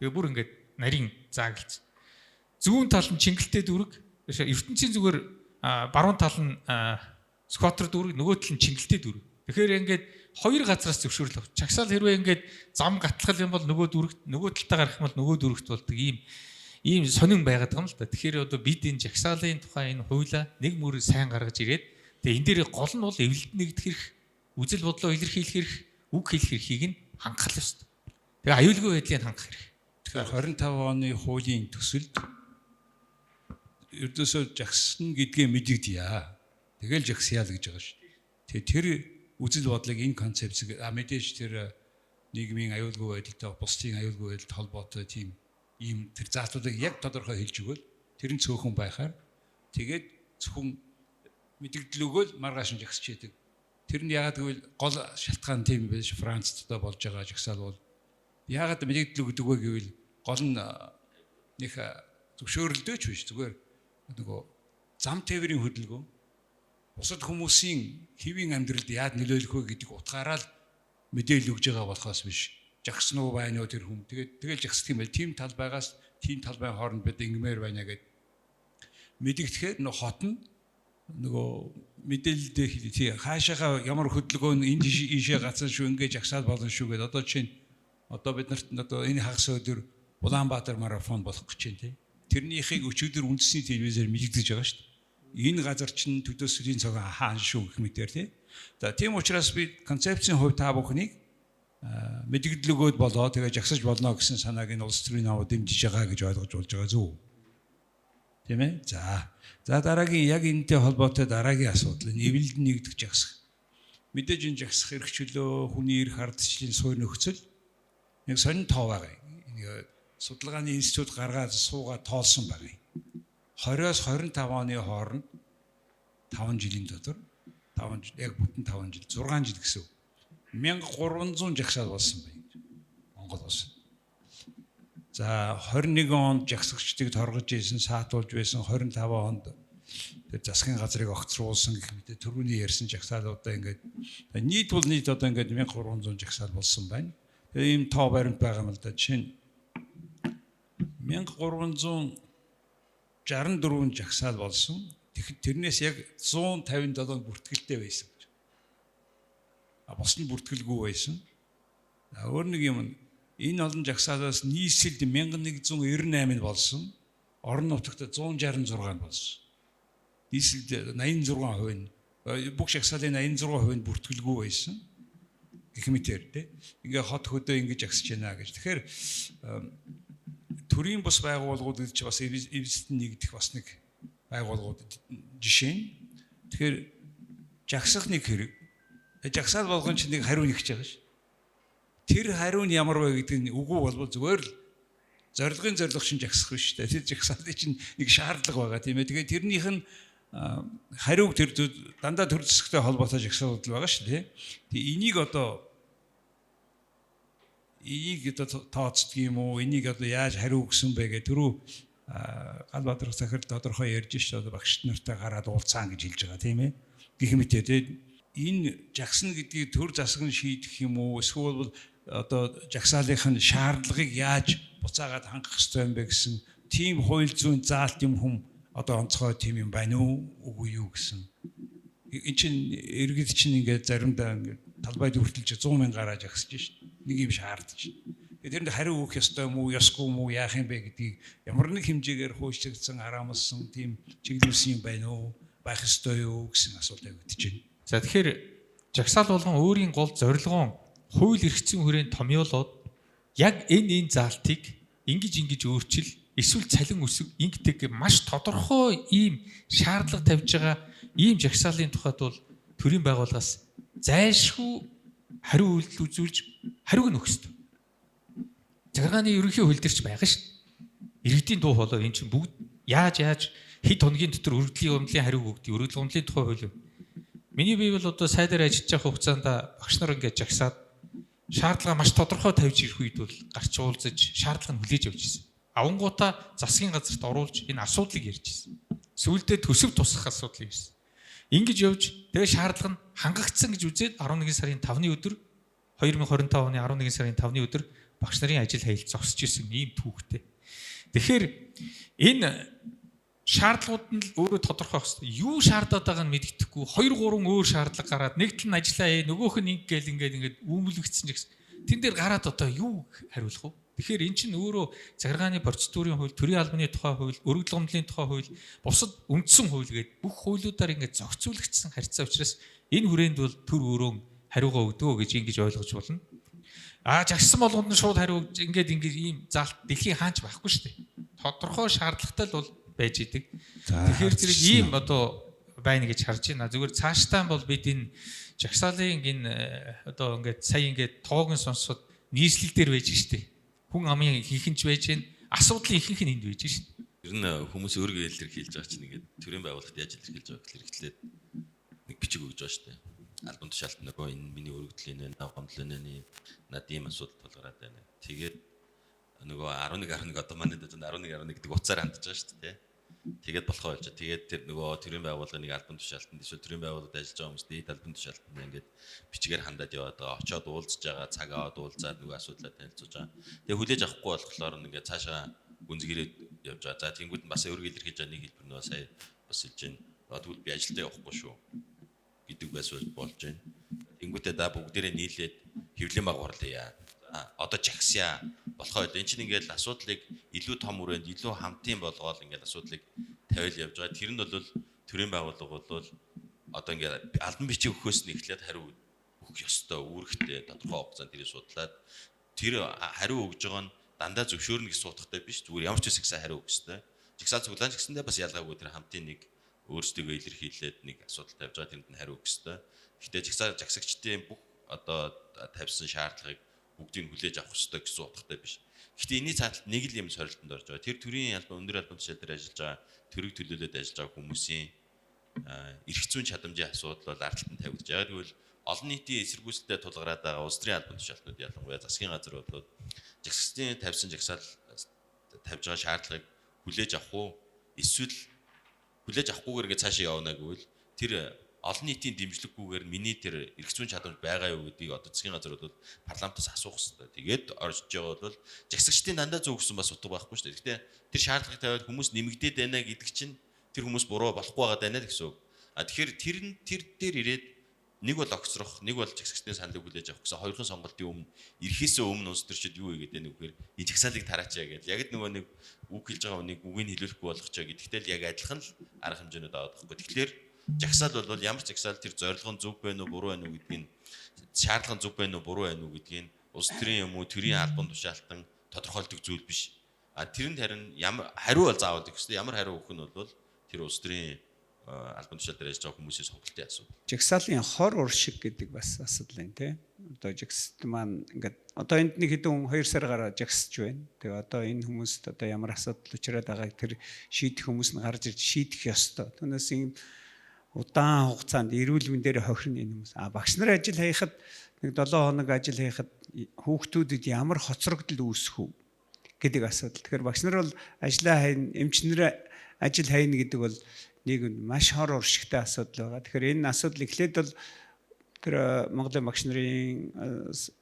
Тэгээ бүр ингээд нарийн зааглалц. Зүүн тал нь Чингэлтэй дүүрэг, ертөнцийн зүгээр баруун тал нь Сүхбаатар дүүрэг, нөгөө тал нь Чингэлтэй дүүрэг. Тэгэхээр ингээд хоёр газраас зөвшөөрөл авах. Чагсаал хэрвээ ингээд зам гатлах юм бол нөгөө дүүрэгт, нөгөө талтаа гарах юм бол нөгөө дүүрэгт болдог ийм сонин байгаад байгаа юм л да. Тэгэхээр одоо бид энэ жагсаалын тухай энэ хуулиа нэг мөр сайн гаргаж ирээд тэгээ энэ дээр гол нь бол эвлэлд нэгдэх хэрэг, үзэл бодлоо илэрхийлэх хэрэг, үг хэлэх эрхийг нь хангах ёстой. Тэгээ аюулгүй байдлыг хангах хэрэг. Тэгэхээр 25 оны хуулийн төсөлд ердөөсөө жагсна гэдгээ мэдэгдъя. Тэгэл жагсъя л гэж байгаа шүү. Тэгээ тэр үзэл бодлыг энэ концепцийг мэдээж тэр нийгмийн аюулгүй байдалтай, бусдын аюулгүй байдалтай холбоотой тийм ийм тэр заалтуудыг яг тодорхой хэлж өгөөл тэр нь цөөхөн байхаар тэгээд зөвхөн мэдэгдэл өгөөл маргааш нь жагсчээдэг. Тэр нь яагаад гэвэл гол шалтгаан тийм байж Францд одоо болж байгаа жагсаал бол яагаад мэдэгдэл өгдөг вэ гэвэл гол нь нэг зөвшөөрөлдөөч биш зүгээр нөгөө зам тээврийн хөдөлгөөн бусад хүмүүсийн хэвийн амьдралд яаж нөлөөлөх вэ гэдэг утгаараа л мэдээлэл өгж байгаа болохоос биш жагсан уу байна уу тэр хүм тэгэл жагсдаг юм байл тийм талбайгаас тийм талбайн хооронд бид ингэмээр байна гэд мэдэгдэхээр нөгөө хот нь нөгөө мэдээлэлдээ тий хаашаага ямар хөдөлгөөн энэ ийшээ гацсан шүү ингээд жагсаал болно шүү гэд одоо чинь одоо бид нарт одоо энэ хагас өдөр Улаанбаатар марафон болох гэж байна тий тэрнийхийг өчигдөр үндэсний телевизээр мэдэгдэж байгаа шүү дээ энэ газар чинь төдөөслийн цаг хаан шүү гэх мэтэр тий за тийм учраас би концепцийн хувь та бүхнийг мэдэгдэл өгөөд болоо тэгээ жагсаж болно гэсэн санааг энэ улс төрийн аваад дэмжиж байгаа гэж ойлгож болж байгаа зү. Тийм ээ. За дараагийн яг энэтэй холбоотой дараагийн асуудал нь эвлэлд нэгдэх жагсах. Мэдээж энэ жагсах эрх чөлөө хүний эрх ардчлалын суурь нөхцөл нэг сонин тоо байгаа. Нэг судалгааны институт гаргаад суугаад тоолсон байгаа. 20-оос 25 оны хооронд 5 жилийн дотор 5 яг бүтэн 5 жил 6 жил гэсэн. 1300 жагсаал болсон байна. Монгол улс. За 21 онд жагсагчдыг торгож ийсэн, саатуулж байсан 25 онд тэр засгийн газрыг огцруулсан гэх мэт түрүүний ярьсан жагсаалуудаа ингээд нийт бол нийт одоо ингээд 1300 жагсаал болсон байна. Тэгээ ийм тоо баримт байгаа юм л да. Жишээ нь 1364 жагсаал болсон. Тэрнээс яг 157 бүртгэлтэй байсан. Бос нь бүртгэлгүй байсан. Өөр нэг юм энэ олон жагсаалаас нийслэлд 1198 болсон. Орон нутагт 166 болсон. Нийслэлд 86% нь бүх жагсаалын 86% нь бүртгэлгүй байсан. Гэх мэтэр тий. Ингээ хот хөдөө ингэж жагсаж байна гэж. Тэгэхээр төрийн бус байгууллагууд гэж бас эвсэлт нэгдэх бас нэг байгууллагууд жишээ нь. Тэгэхээр жагсах нэг хэрэг. Жагсаал болгон чинь нэг хариу нэгж байгаа ш. Тэр хариу нь ямар вэ гэдэг нь үгүй болбол зүгээр л зорилгын зорилго чинь жагсах биш үү? Тэр жагсаалын чинь нэг шаардлага байгаа тийм ээ. Тэгээд тэрнийх нь хариуг тэр дандаа төр зэсгтэй холбоотой жагсаалууд л байгаа шүү дээ. Тэгээ энийг одоо тооцдог юм уу? Энийг одоо яаж хариу өгсөн бэ гэх түрүү Галбаатар захирал тодорхой ярьж шүү дээ. Багшд нартай гараад уулзаан гэж хэлж байгаа тийм ээ. Гэх мэт тэгээд энэ жагсна гэдгийг төр засаг нь шийдэх юм уу? Эсвэл одоо жагсаалынх нь шаардлагыг яаж буцаагаад хангах хэрэгтэй юм бэ гэсэн тийм хууль зүйн заалт юм хүм одоо онцгой тийм юм байна уу үгүй юу гэсэн. Энд чинь иргэд чинь ингээд заримдаа ингээд талбайд хүртэлж 100,000 гараад жагсаж шít. Нэг юм шаардж. Тэрэнд хариу өгөх ёстой юм уу, ёсгүй юм уу, яах юм бэ гэдгийг ямар нэг хэмжээгээр хуульчлагдсан, хараамлсан тийм чиглүүлсэн юм байна уу, байх ёстой юу гэсэн асуулт тавигдаж байна. За тэгэхээр жагсаал болгон өөрийн гол зорилгоо хууль эрх зүйн хүрээнд томьёолоод яг энэ заалтыг ингэж өөрчил эсвэл цалин өсөг ингэдэг маш тодорхой ийм шаардлага тавьж байгаа ийм жагсаалын тухайд бол төрийн байгууллагаас зайлшгүй хариу үйлдэл үзүүлж хариуг нь өгөх ёстой. Захиргааны ерөнхий хууль дээр ч байгаа шүү дээ. Иргэдийн дуу хоолой энэ чинь бүгд яаж хэд хоногийн дотор өргөдлийн гомдлын хариуг өгдөг, өргөдлийн гомдлын тухай хууль. Миний бие бол одоо сайдаар ажиллаж байгаа хугацаанд багш нар ингээд жагсаад шаардлага маш тодорхой тавьж ирэх үед бол гарч уулзаж шаардлага нь хүлээж авч ирсэн. Авангуудаа засгийн газарт оруулж энэ асуудлыг ярьж ирсэн. Сүүлдээ төсөв тусах асуудлыг ирсэн. Ингэж явж тэгээ шаардлага нь хангагдсан гэж үзээд 11 сарын 5-ны өдөр 2025 оны 11 сарын 5-ны өдөр багш нарын ажил хаялт зогсож ирсэн ийм түүхтэй. Тэгэхээр энэ шаардлагууд нь өөрөө тодорхой байх хэрэгтэй. Юу шаардаад байгааг нь мэддэхгүй 2-3 өөр шаардлага гараад нэг тал нь ажиллаа нөгөөх нь ингээд үүмлэгдсэн ч гэсэн тэн дээр гараад одоо юу хариулах вэ? Тэгэхээр эн чинь өөрөө захиргааны процедурын хууль, төрийн албаны тухай хууль, өргөдөл гомдлын тухай хууль, бусад үндсэн хууль гэдэг бүх хуулиудаар ингээд зохицуулагдсан харьцаа учраас энэ хүрээнд бол төр өөрөө хариугаа өгдөө гэж ингэж ойлгож болно. Жагсан болгонд нь шууд хариу ингээд ийм заалт дэлхийн хаанч байхгүй шүү дээ. Тодорхой шаардлагатай л бол байж идэг. Тэгэхээр зэрэг ийм одоо байна гэж харж байна. Зүгээр цаашдаа бол бид энэ жагсаалын энэ одоо ингээд сая ингээд тоог нь сонсоод нийслэл дээр байж штэ. Хүн амын ихэнч байж гэн асуудлын ихэнх нь энд байж штэ. Ер нь хүмүүс өөргөө илэрхийлж байгаа чинь ингээд төрийн байгууллагт яаж илэрхийлж байгаа гэхэл хэрэгтлээд нэг бичиг өгж байгаа штэ. Албан тушаалт нөгөө энэ миний өргөдлийн гомдлын над ийм асуудал тулгараад байна. Тэгээд нөгөө 11 одоо манай дэд 11 гэдэг утсаар хандж байгаа шүү дээ. Тэгээд болохоо болж байгаа. Тэгээд тэр нөгөө төрийн байгууллагын албан тушаалтанд эсвэл төрийн байгууллагад ажиллаж байгаа хүмүүс дээд албан тушаалтанд ингээд бичгээр хандаад яваад байгаа. Очоод уулзж байгаа, цаг аваад уулзаад нөгөө асуудлаа танилцуулж байгаа. Тэгээд хүлээж авахгүй болохоор ингээд цаашаа гүнзгийрээд явж байгаа. За тэнгууд нь бас өөргөө илэрхийлж байгаа нэг хэлбэр нөгөө сая бас хэлж байна. Тэгвэл би ажилдаа явахгүй шүү гэдэг байсвал болж байна. Тэнгүүтээ да бүгдээрээ нийлээд хэвлэлийн баг хурлаа. Одоо жагсъя болохоо энэ чинь ингээд асуудлыг илүү том хүрээнд илүү хамтын болгоод ингээд асуудлыг тавиал явж байгаа. Тэр нь бол төрийн байгууллага бол одоо ингээд албан бичиг өгөхөөс нь эхлээд хариу өгөх ёстой, үүрэгтэй тодорхой хугацаанд тэрийг судлаад тэр хариу өгж байгаа нь дандаа зөвшөөрнө гэж суудахтай биш. Зүгээр ямар ч үсгсэн хариу өгөх ёстой. Жагсаал цуглаан ч гэсэндээ бас ялгаагүй тэр хамтын нэг өөрсдөө илэрхийлээд нэг асуудал тавьж байгаа тэнд нь хариу өгөх ёстой. Гэхдээ жагсагчдын бүх одоо тавьсан шаардлагыг бүгдийг хүлээж авах ёстой гэсэн утгатай биш. Гэхдээ энэний цааталд нэг л юм сорилтонд орж байгаа. Тэр төрийн албан өндөр албан тушаал дээр ажиллаж байгаа, төрөг төлөөлөд ажиллаж байгаа хүмүүсийн эрх зүйн чадамжийн асуудал бол ардталт нь тавигдж байгаа. Тэгвэл олон нийтийн эсэргүүцэлтэд тулгараад байгаа улс төрийн албан тушаалтнууд ялангуяа засгийн газар бол жагсагчдын тавьсан жагсаал тавьж байгаа шаардлагыг хүлээж авах уу? Эсвэл хүлээж авахгүйгээр ингээд цаашаа явна гэвэл тэр олон нийтийн дэмжлэггүйгээр миний тэр эрх зүйн чадамж байгаа юу гэдгийг одоо засгийн газар бол парламентаас асуух хэрэгтэй. Тэгээд орж байгаа бол жагсагчдын дандаа зөв өгсөн бас утга байхгүй шүү дээ. Гэхдээ тэр шаардлагыг тавиад хүмүүс нэмэгдээд байна гэдэг чинь тэр хүмүүс буруу болохгүй байгаа даа гэсэн үг. Тэгэхээр тэр дээр ирээд нэг бол огцрох, нэг бол жагсагчдын саналыг хүлээж авах гэсэн хоёрхан сонголтын өмнө ирэхээсээ өмнө улс төрчид юу хийгээд байна вэ гэхээр энэ жагсаалыг тараачаа гэж яг нөгөө нэг үг хэлж байгаа хүнийг үгийг хэлүүлэхгүй болгочоо гэдэгтэл яг адилхан л арга хэмжээнүүд аваад байхгүй. Тэгэхээр жагсаал бол ямар ч жагсаал тэр зорилго нь зөв байна уу буруу байна уу гэдгийг шаардлага нь зөв байна уу буруу байна уу гэдгийг улс төрийн юм уу төрийн албан тушаалтан тодорхойлдог зүйл биш. Тэрэнд харин ямар хариу бол заавал өгөх ёстой. Ямар хариу өгөх нь бол тэр улс төрийн албан тушаал дээр ажиллаж байгаа хүмүүсийн сонголтын асуудал. Жагсаалын хор уршиг гэдэг бас асуудал байна тий. Одоо жагсд маань ингээд одоо энд нэг хэдэн 2 сар гараа жагсж байна. Тэгээ одоо энэ хүмүүст одоо ямар асуудал учраад байгааг тэр шийдэх хүмүүс нь гарч ирж шийдэх ёстой. Түүнээс ийм удаан хугацаанд эрүүл мэндээр хохирно энэ хүмүүс. Багш нар ажил хийхэд нэг 7 хоног ажил хийхэд хүүхдүүдэд ямар хоцрогдол үүсэх үү гэдэг асуудал. Тэгэхээр багш нар бол ажиллаа хайн, эмчнэр ажил хайна гэдэг бол нэг маш хор уршигтай асуудал байгаа. Тэгэхээр энэ асуудал эхлээд бол тэр Монголын багш нарын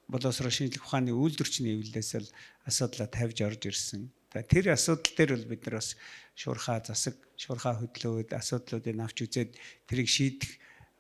боловсрол шинжилгээ ухааны үйлдвэрчний хэвлэлээс л асуудлаа тавьж орж ирсэн. Тэр асуудал дээр бол бид нар бас шуурхаа засаг, шуурхаа хөдлөөд асуудлуудыг авч үзээд тэрийг шийдэх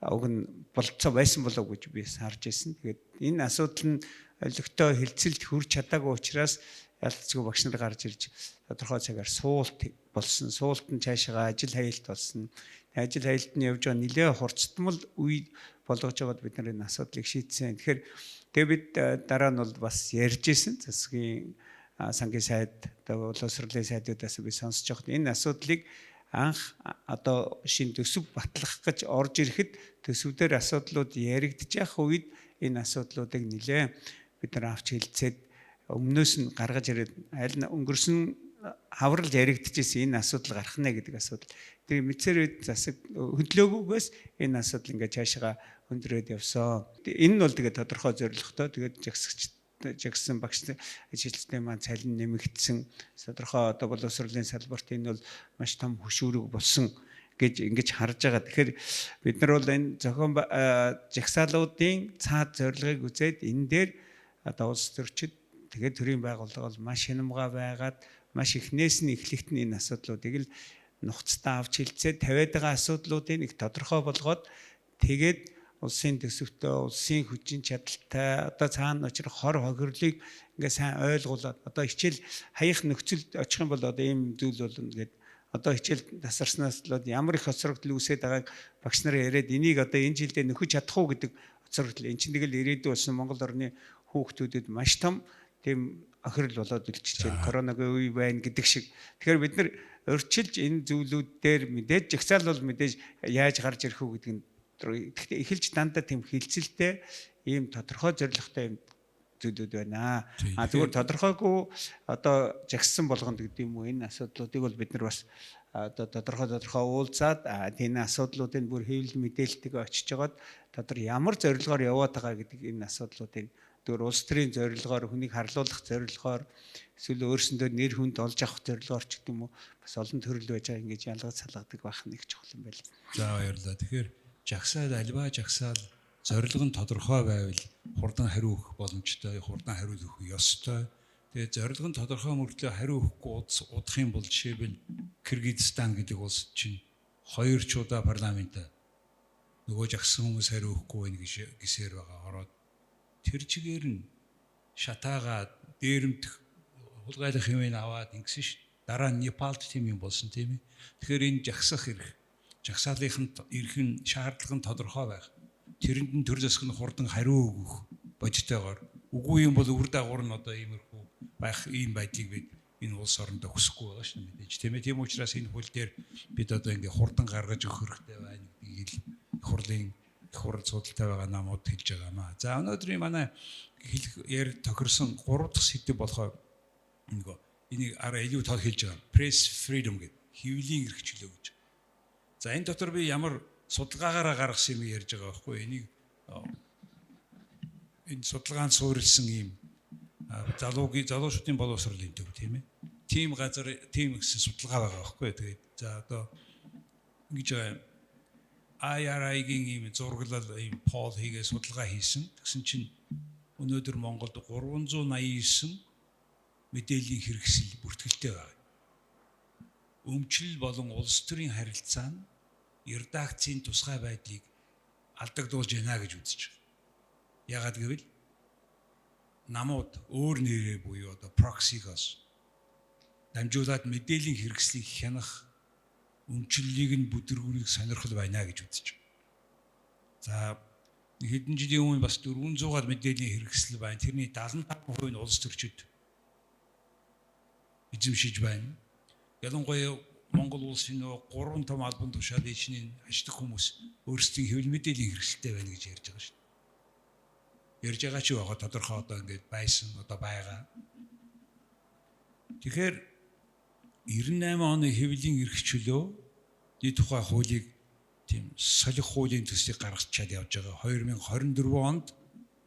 уг нь болцоо байсан болов уу гэж би харж ирсэн. Тэгээд энэ асуудал нь олигтой хилцэлд хүрч чадаагүй учраас ялцгүй багш нар гарч ирж тодорхой цагаар суулт болсон. Суулт нь цаашаа ажил хаялт болсон. Ажил хаялт нь явж байгаа нэлээ хурцтмал үе болгож байгаад бид нар энэ асуудлыг шийдсэн. Тэгэхээр бид дараа нь бол бас ярьж исэн засгийн сангийн сайд, одоо боловсролын сайдуудаас би сонсож байхад энэ асуудлыг анх одоо шин төсөв батлах гэж орж ирэхэд төсөвдөр асуудлууд яригдж явах үед энэ асуудлуудыг нэлээ бид нар авч хэлцээд өмнөөс нь гаргаж ирээд аль нь өнгөрсөн хаврал яригдчихсэн энэ асуудал гарах нэ гэдэг асуудал. Тэгээ мэдсээр засаг хөдлөөгөөс энэ асуудал ингээд цаашаа хөндрөөд явсан. Энэ нь бол тэгээ тодорхой зорилготой. Тэгээд жагссан багш ажилчдын маань цалин нэмэгдсэн. Тодорхой одоо боловсролын салбарт энэ бол маш том хөшүүрэг болсон гэж ингэж харж байгаа. Тэгэхээр бид нар бол энэ зохион жагсаалуудын цаад зорилгыг үзээд энэ дээр одоо улс төрчид тэгээд төрийн байгууллага бол маш хянамга байгаад маш ихнээс нь эхлэхэд нь энэ асуудлуудыг л нухацтай авч хэлцээд тавиад байгаа асуудлуудыг нэг тодорхой болгоод тэгээд улсын төсөвтэй, улсын хүчин чадалтай одоо цаана очир хор хохирлыг ингээ сайн ойлгуулад одоо хичээл хаях нөхцөлд очих юм бол одоо ийм зүйл болно гэдэг одоо хичээл тасарснаас л ямар их хоцрогдол үүсээд байгааг багш нар яриад энийг одоо энэ жилдээ нөхөж чадах уу гэдэг хоцрогдол. Энд чинь тэгэл ирээдүйн болсон Монгол орны хүүхдүүдэд маш том тийм охирол болоод үлчиж байна. Коронавигийн үе байна гэдэг шиг. Тэгэхээр бид нар өрчилж энэ зүйлүүд дээр мэдээж жагсаал бол мэдээж яаж гарч ирэх үү гэдэг нь гэхдээ эхэлж дандаа тийм хилцэлтэй ийм тодорхой зорилготой юм зүйлүүд байна. Зүгээр тодорхойгүй одоо жагссан болгонд гэдэг юм уу энэ асуудлуудыг бол бид нар бас одоо тодорхой уулзаад энэ асуудлуудыг бүр хэвлэл мэдээлэлтэйг очиж жагаад ямар зорилгоор яваад байгаа гэдэг энэ асуудлуудыг зөвхөн улс төрийн зорилгоор хүнийг харлуулах зорилгоор эсвэл өөрсөндөө нэр хүнд олж авах зорилгоор ч гэдэг юм уу бас олон төрөл байж байгаа ингэж ялгаж салгадаг байх нэг чухал юм байл. За баярлалаа. Тэгэхээр жагсаал альва жагсаал зорилго нь тодорхой байвал хурдан хариу өгөх боломжтой, хурдан хариу өгөх ёстой. Тэгээд зорилго нь тодорхой мөртлөө хариу өгөхгүй удах юм бол жишээлбэл Кыргызстан гэдэг улс чинь 2 удаа парламент нөгөө жагсан хүмүүс хариу өгөхгүй байна гэсээр байгаа. Ороод тэр чигээр нь шатаагаад дээрэмдэх хулгайлах юм аваад ингэсэн ш. Дараа нь Непалд тийм юм болсон тийм ээ. Тэгэхээр энэ жагсах хэрэг жагсаалынхын эрх нь шаардлага нь тодорхой байх. Тэрэнд нь төр засаг нь хурдан хариу өгөх бодитойгоор үгүй юм бол үр дагавар нь одоо иймэрхүү байх ийм байдлыг бид энэ улс орондоо хүсэхгүй байгаа шнэ мэдээж тийм ээ. Тийм учраас энэ хөл дээр бид одоо ингээ хурдан гаргаж өгөх хэрэгтэй байна гэдгийг хурл судалтай байгаа намууд хэлж байгаа маа. За өнөөдрийн манай ярь тохирсон 3 дахь сэдэв болохоо нөгөө энийг арай илүү тод хэлж байгаа. Press freedom гэдэг хэвлэлийн эрх чөлөө гэж. За энэ дотор би ямар судалгаагаараа гаргасан юм ярьж байгаа байхгүй энийг энэ судалгаанд суурилсан ийм залуучуудын боловсролын төв тийм ээ. Тим газар тим гэсэн судалгаа байгаа байхгүй. Тэгээд за одоо ингэж IRI-гийн ийм зураглал ийм пол хийгээ судалгаа хийсэн. Тэгсэн чинь өнөөдөр Монголд 389 мэдээллийн хэрэгсэл бүртгэлтэй байна. Өмчлөл болон улс төрийн харилцаа нь редакцийн тусгай байдлыг алдагдуулж байна гэж үзэж байна. Яагаад гэвэл намууд өөр нэрээр буюу одоо проксигоос дамжуулаад мэдээллийн хэрэгслийг хянах өмчлөлийг нь бүдэргүүрийг сонирхол байна гэж үзэж байна. За хэдэн жилийн өмнө бас 400-аад мэдээллийн хэрэгсэл байна. Тэрний 75% нь улс төрчид эзэмшиж байна. Ялангуяа Монгол улсын нөгөө 3 том албан тушаал ичний аждаг хүмүүс өөрсдийн хэвлэл мэдээллийн хэрэгсэлтэй байна гэж ярьж байгаа шүү дээ. Ярьж байгаа ч байгаа тодорхой одоо ингээд байсан одоо байгаа. Тэгэхээр 98 оны хэвлэлийн эрх чөлөө дэд тухай хуулийг тийм солих хуулийн төслийг гаргачаад явж байгаа. 2024 онд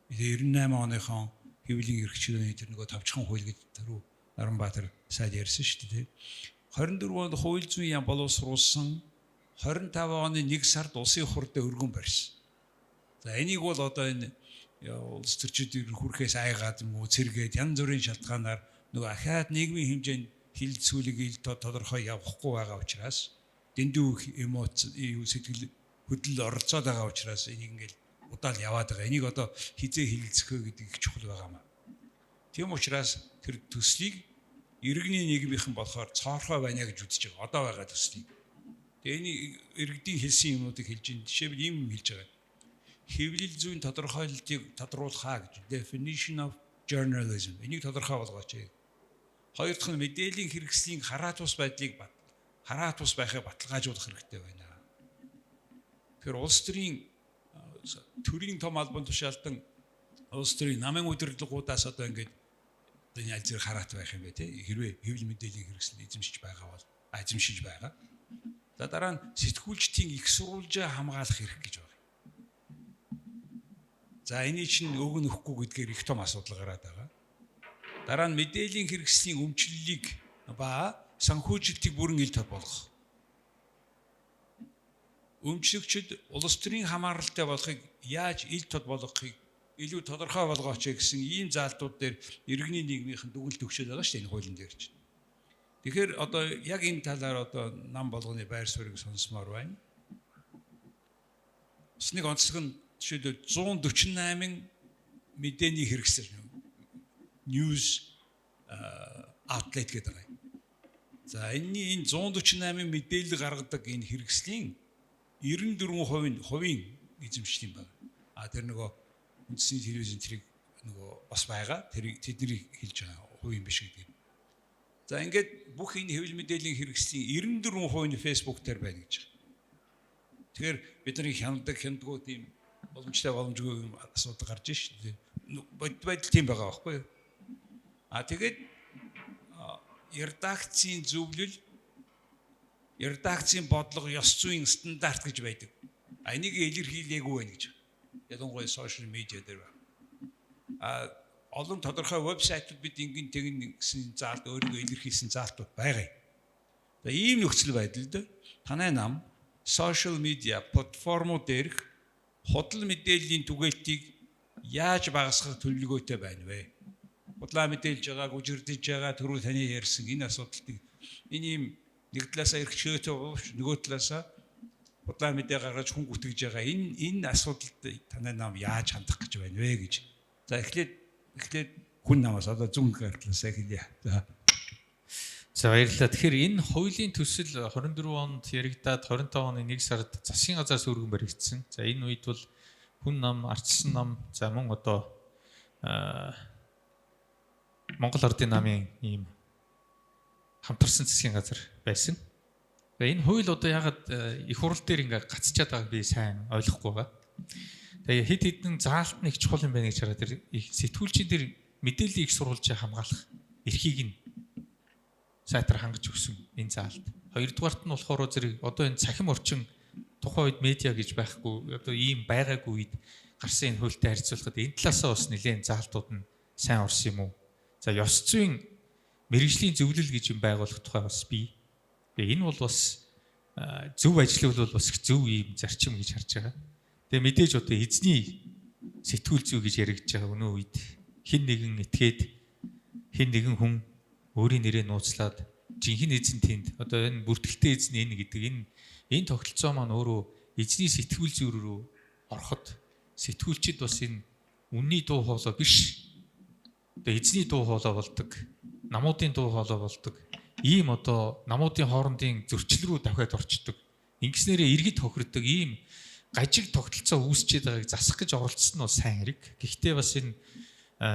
98 оныхон хэвлэлийн эрх чөлөөний тэр нөгөө тавчхан хууль гэдэг тэр Наранбаатар сайд ярьсан шүү дээ. 24 онд хууль зүйн яам боловсруулсан 25 оны 1 сард улсын хурлд өргөн барьсан. За энийг бол одоо энэ улс төрчид хүрхээс айгаад юм уу цэргээд янз бүрийн шалтгаанаар нөгөө ахаад нийгмийн хэмжээнд хил зүйлийг тодорхой явахгүй байгаа учраас дэндүү эмоц сэтгэл хөдлөл оролцоод байгаа учраас энийг ингээл удаал яваад байгаа. Энийг одоо хизээ хилцэхөө гэдэг их чухал байгаамаа. Тийм учраас тэр төслийг иргэний нийгмийнхэн болохоор цоорхой байна гэж үзэж байгаа. Одоо байгаа төслийг. Тэгээ энэ иргэдийн хэлсэн юмнуудыг хэлж ин жишээлбэл ийм юм хэлж байгаа. Хэвлэл зүйн тодорхойлолтыг тодруулахаа гэж definition of journalism энийг тодорхой болгооч. Хоёр дахь нь мэдээллийн хэрэгслийн хараа тус байдлыг хараа тус байхыг баталгаажуулах хэрэгтэй байна. Тэгэхээр улс төрийн том албан тушаалтан улс төрийн намын удирдлагуудаас одоо ингээд энэ аль зэрэг хараат байх юм бэ те хэрвээ хэвлэл мэдээллийн хэрэгсэл эзэмшиж байгаа бол эзэмшиж байгаа. За дараа нь сэтгүүлчдийн их сурвалжаа хамгаалах хэрэг гэж байна. За энэ чинь өг нөхгүй гэдгээр их том асуудал гараад байгаа. Дараа нь мэдээллийн хэрэгслийн өмчлөлийг ба санхүүжилтийг бүрэн ил тод болгох. Өмчлөгчд улс төрийн хамааралтай болохыг яаж ил тод болгохыг илүү тодорхой болгооч гэсэн ийм заалтууд дээр иргэний нийгмийнхэн дүгнэлт өгчөөд байгаа шүү дээ энэ хуулийн дээр чинь. Тэгэхээр одоо яг энэ талаар одоо нам болгоны байр суурийг сонсомоор байна. Бас нэг онцлог нь жишээлбэл 148 мэдээний хэрэгсэл news outlet гэдэг байгаа юм. За энэ 148 мэдээлэл гаргадаг энэ хэрэгслийн 94% хувийн эзэмшил юм байна. Тэр нөгөө үндэсний телевизэн тэрийг нөгөө бас байгаа. Тэднийг хэлж байгаа хувийн биш гэдэг. За ингээд бүх энэ хэвлэл мэдээллийн хэрэгслийн 94% нь Facebook дээр байна гэж байна. Тэгэхээр бидний хяндаггүй тийм боломжгүй асуудал гарч ш. Бодит тийм байгаа байхгүй юу? Тэгээд редакцийн зөвлөл, редакцийн бодлого, ёс зүйн стандарт гэж байдаг. Энийг илэрхийлээгүй байна гэж. Ялангуяа сошиал медиа дээр байна. Олон тодорхой вебсайтууд бид ингэн тэгнэ гэсэн заалт өөрийгөө илэрхийлсэн заалтууд байгаа юм. Тэгээ ийм нөхцөл байдлаар танай нам сошиал медиа платформууд дээрх худал мэдээллийн түгээлтийг яаж багасгах төлөвлөгөөтэй байна вэ? Худлаа мэдээлж байгаа, гүжирдэж байгаа түрүү таны ярьсан энэ асуудлыг энэ юм нэг талаасаа эрх чөлөөтэй боловч нөгөө талаасаа худлаа мэдээ гаргаж хүн гүтгэж байгаа энэ асуудалд танай нам яаж хандах гэж байна вэ гэж. За эхлээд хүн намаас одоо зүүн талаасаа хэлье. За баярлалаа. Тэгэхээр энэ хуулийн төсөл 24 онд яригдаад 25 оны 1 сард засгийн газраас өргөн баригдсан. За энэ үед бол хүн нам, ардчсан нам, за мөн одоо Монгол Ардын намын ийм хамтарсан засгийн газар байсан. Энэ хууль одоо ягаад их хурл дээр ингээ гацчаад байгааг би сайн ойлгохгүй байгаа. Тэгээ хэд хэдэн заалт нь их чухал юм байна гэж хараад тэр сэтгүүлчийн дээр мэдээллийг их сурвалжаа хамгаалах эрхийг нь сайтар хангаж өгсөн энэ заалт. Хоёрдугаарт нь болохоор зэрэг одоо энэ цахим орчин тухайн үед медиа гэж байхгүй одоо ийм байгаагүй үед гарсан энэ хуультай харьцуулахад энэ талаасаа бас нэлээд заалтууд нь сайн орсон юм уу? За ёс зүйн мэргэжлийн зөвлөл гэж юм байгуулах тухай бас бий. Тэгээ энэ бол бас зөв ажиллавал бас их зөв ийм зарчим гэж харж байгаа. Тэгээ мэдээж одоо эзний сэтгүүл зүй гэж яригдж байгаа өнөө үед хэн нэгэн этгээд хэн нэгэн хүн өөрийн нэрээ нууцлаад жинхэнэ эзэн тэнд одоо энэ бүртгэлтэй эзэн энэ гэдэг энэ тогтолцоо маань өөрөө эзний сэтгүүл зүй рүү ороход сэтгүүлчид бас энэ үнний дуу хоолой биш одоо эзний дуу хоолой болдог, намуудын дуу хоолой болдог. Ийм одоо намуудын хоорондын зөрчил рүү давхиад орчдөг. Ингэснээрээ иргэд тохирдог ийм гажиг тогтолцоо үүсчээд байгааг засах гэж оролцсон нь бол сайн хэрэг. Гэхдээ бас энэ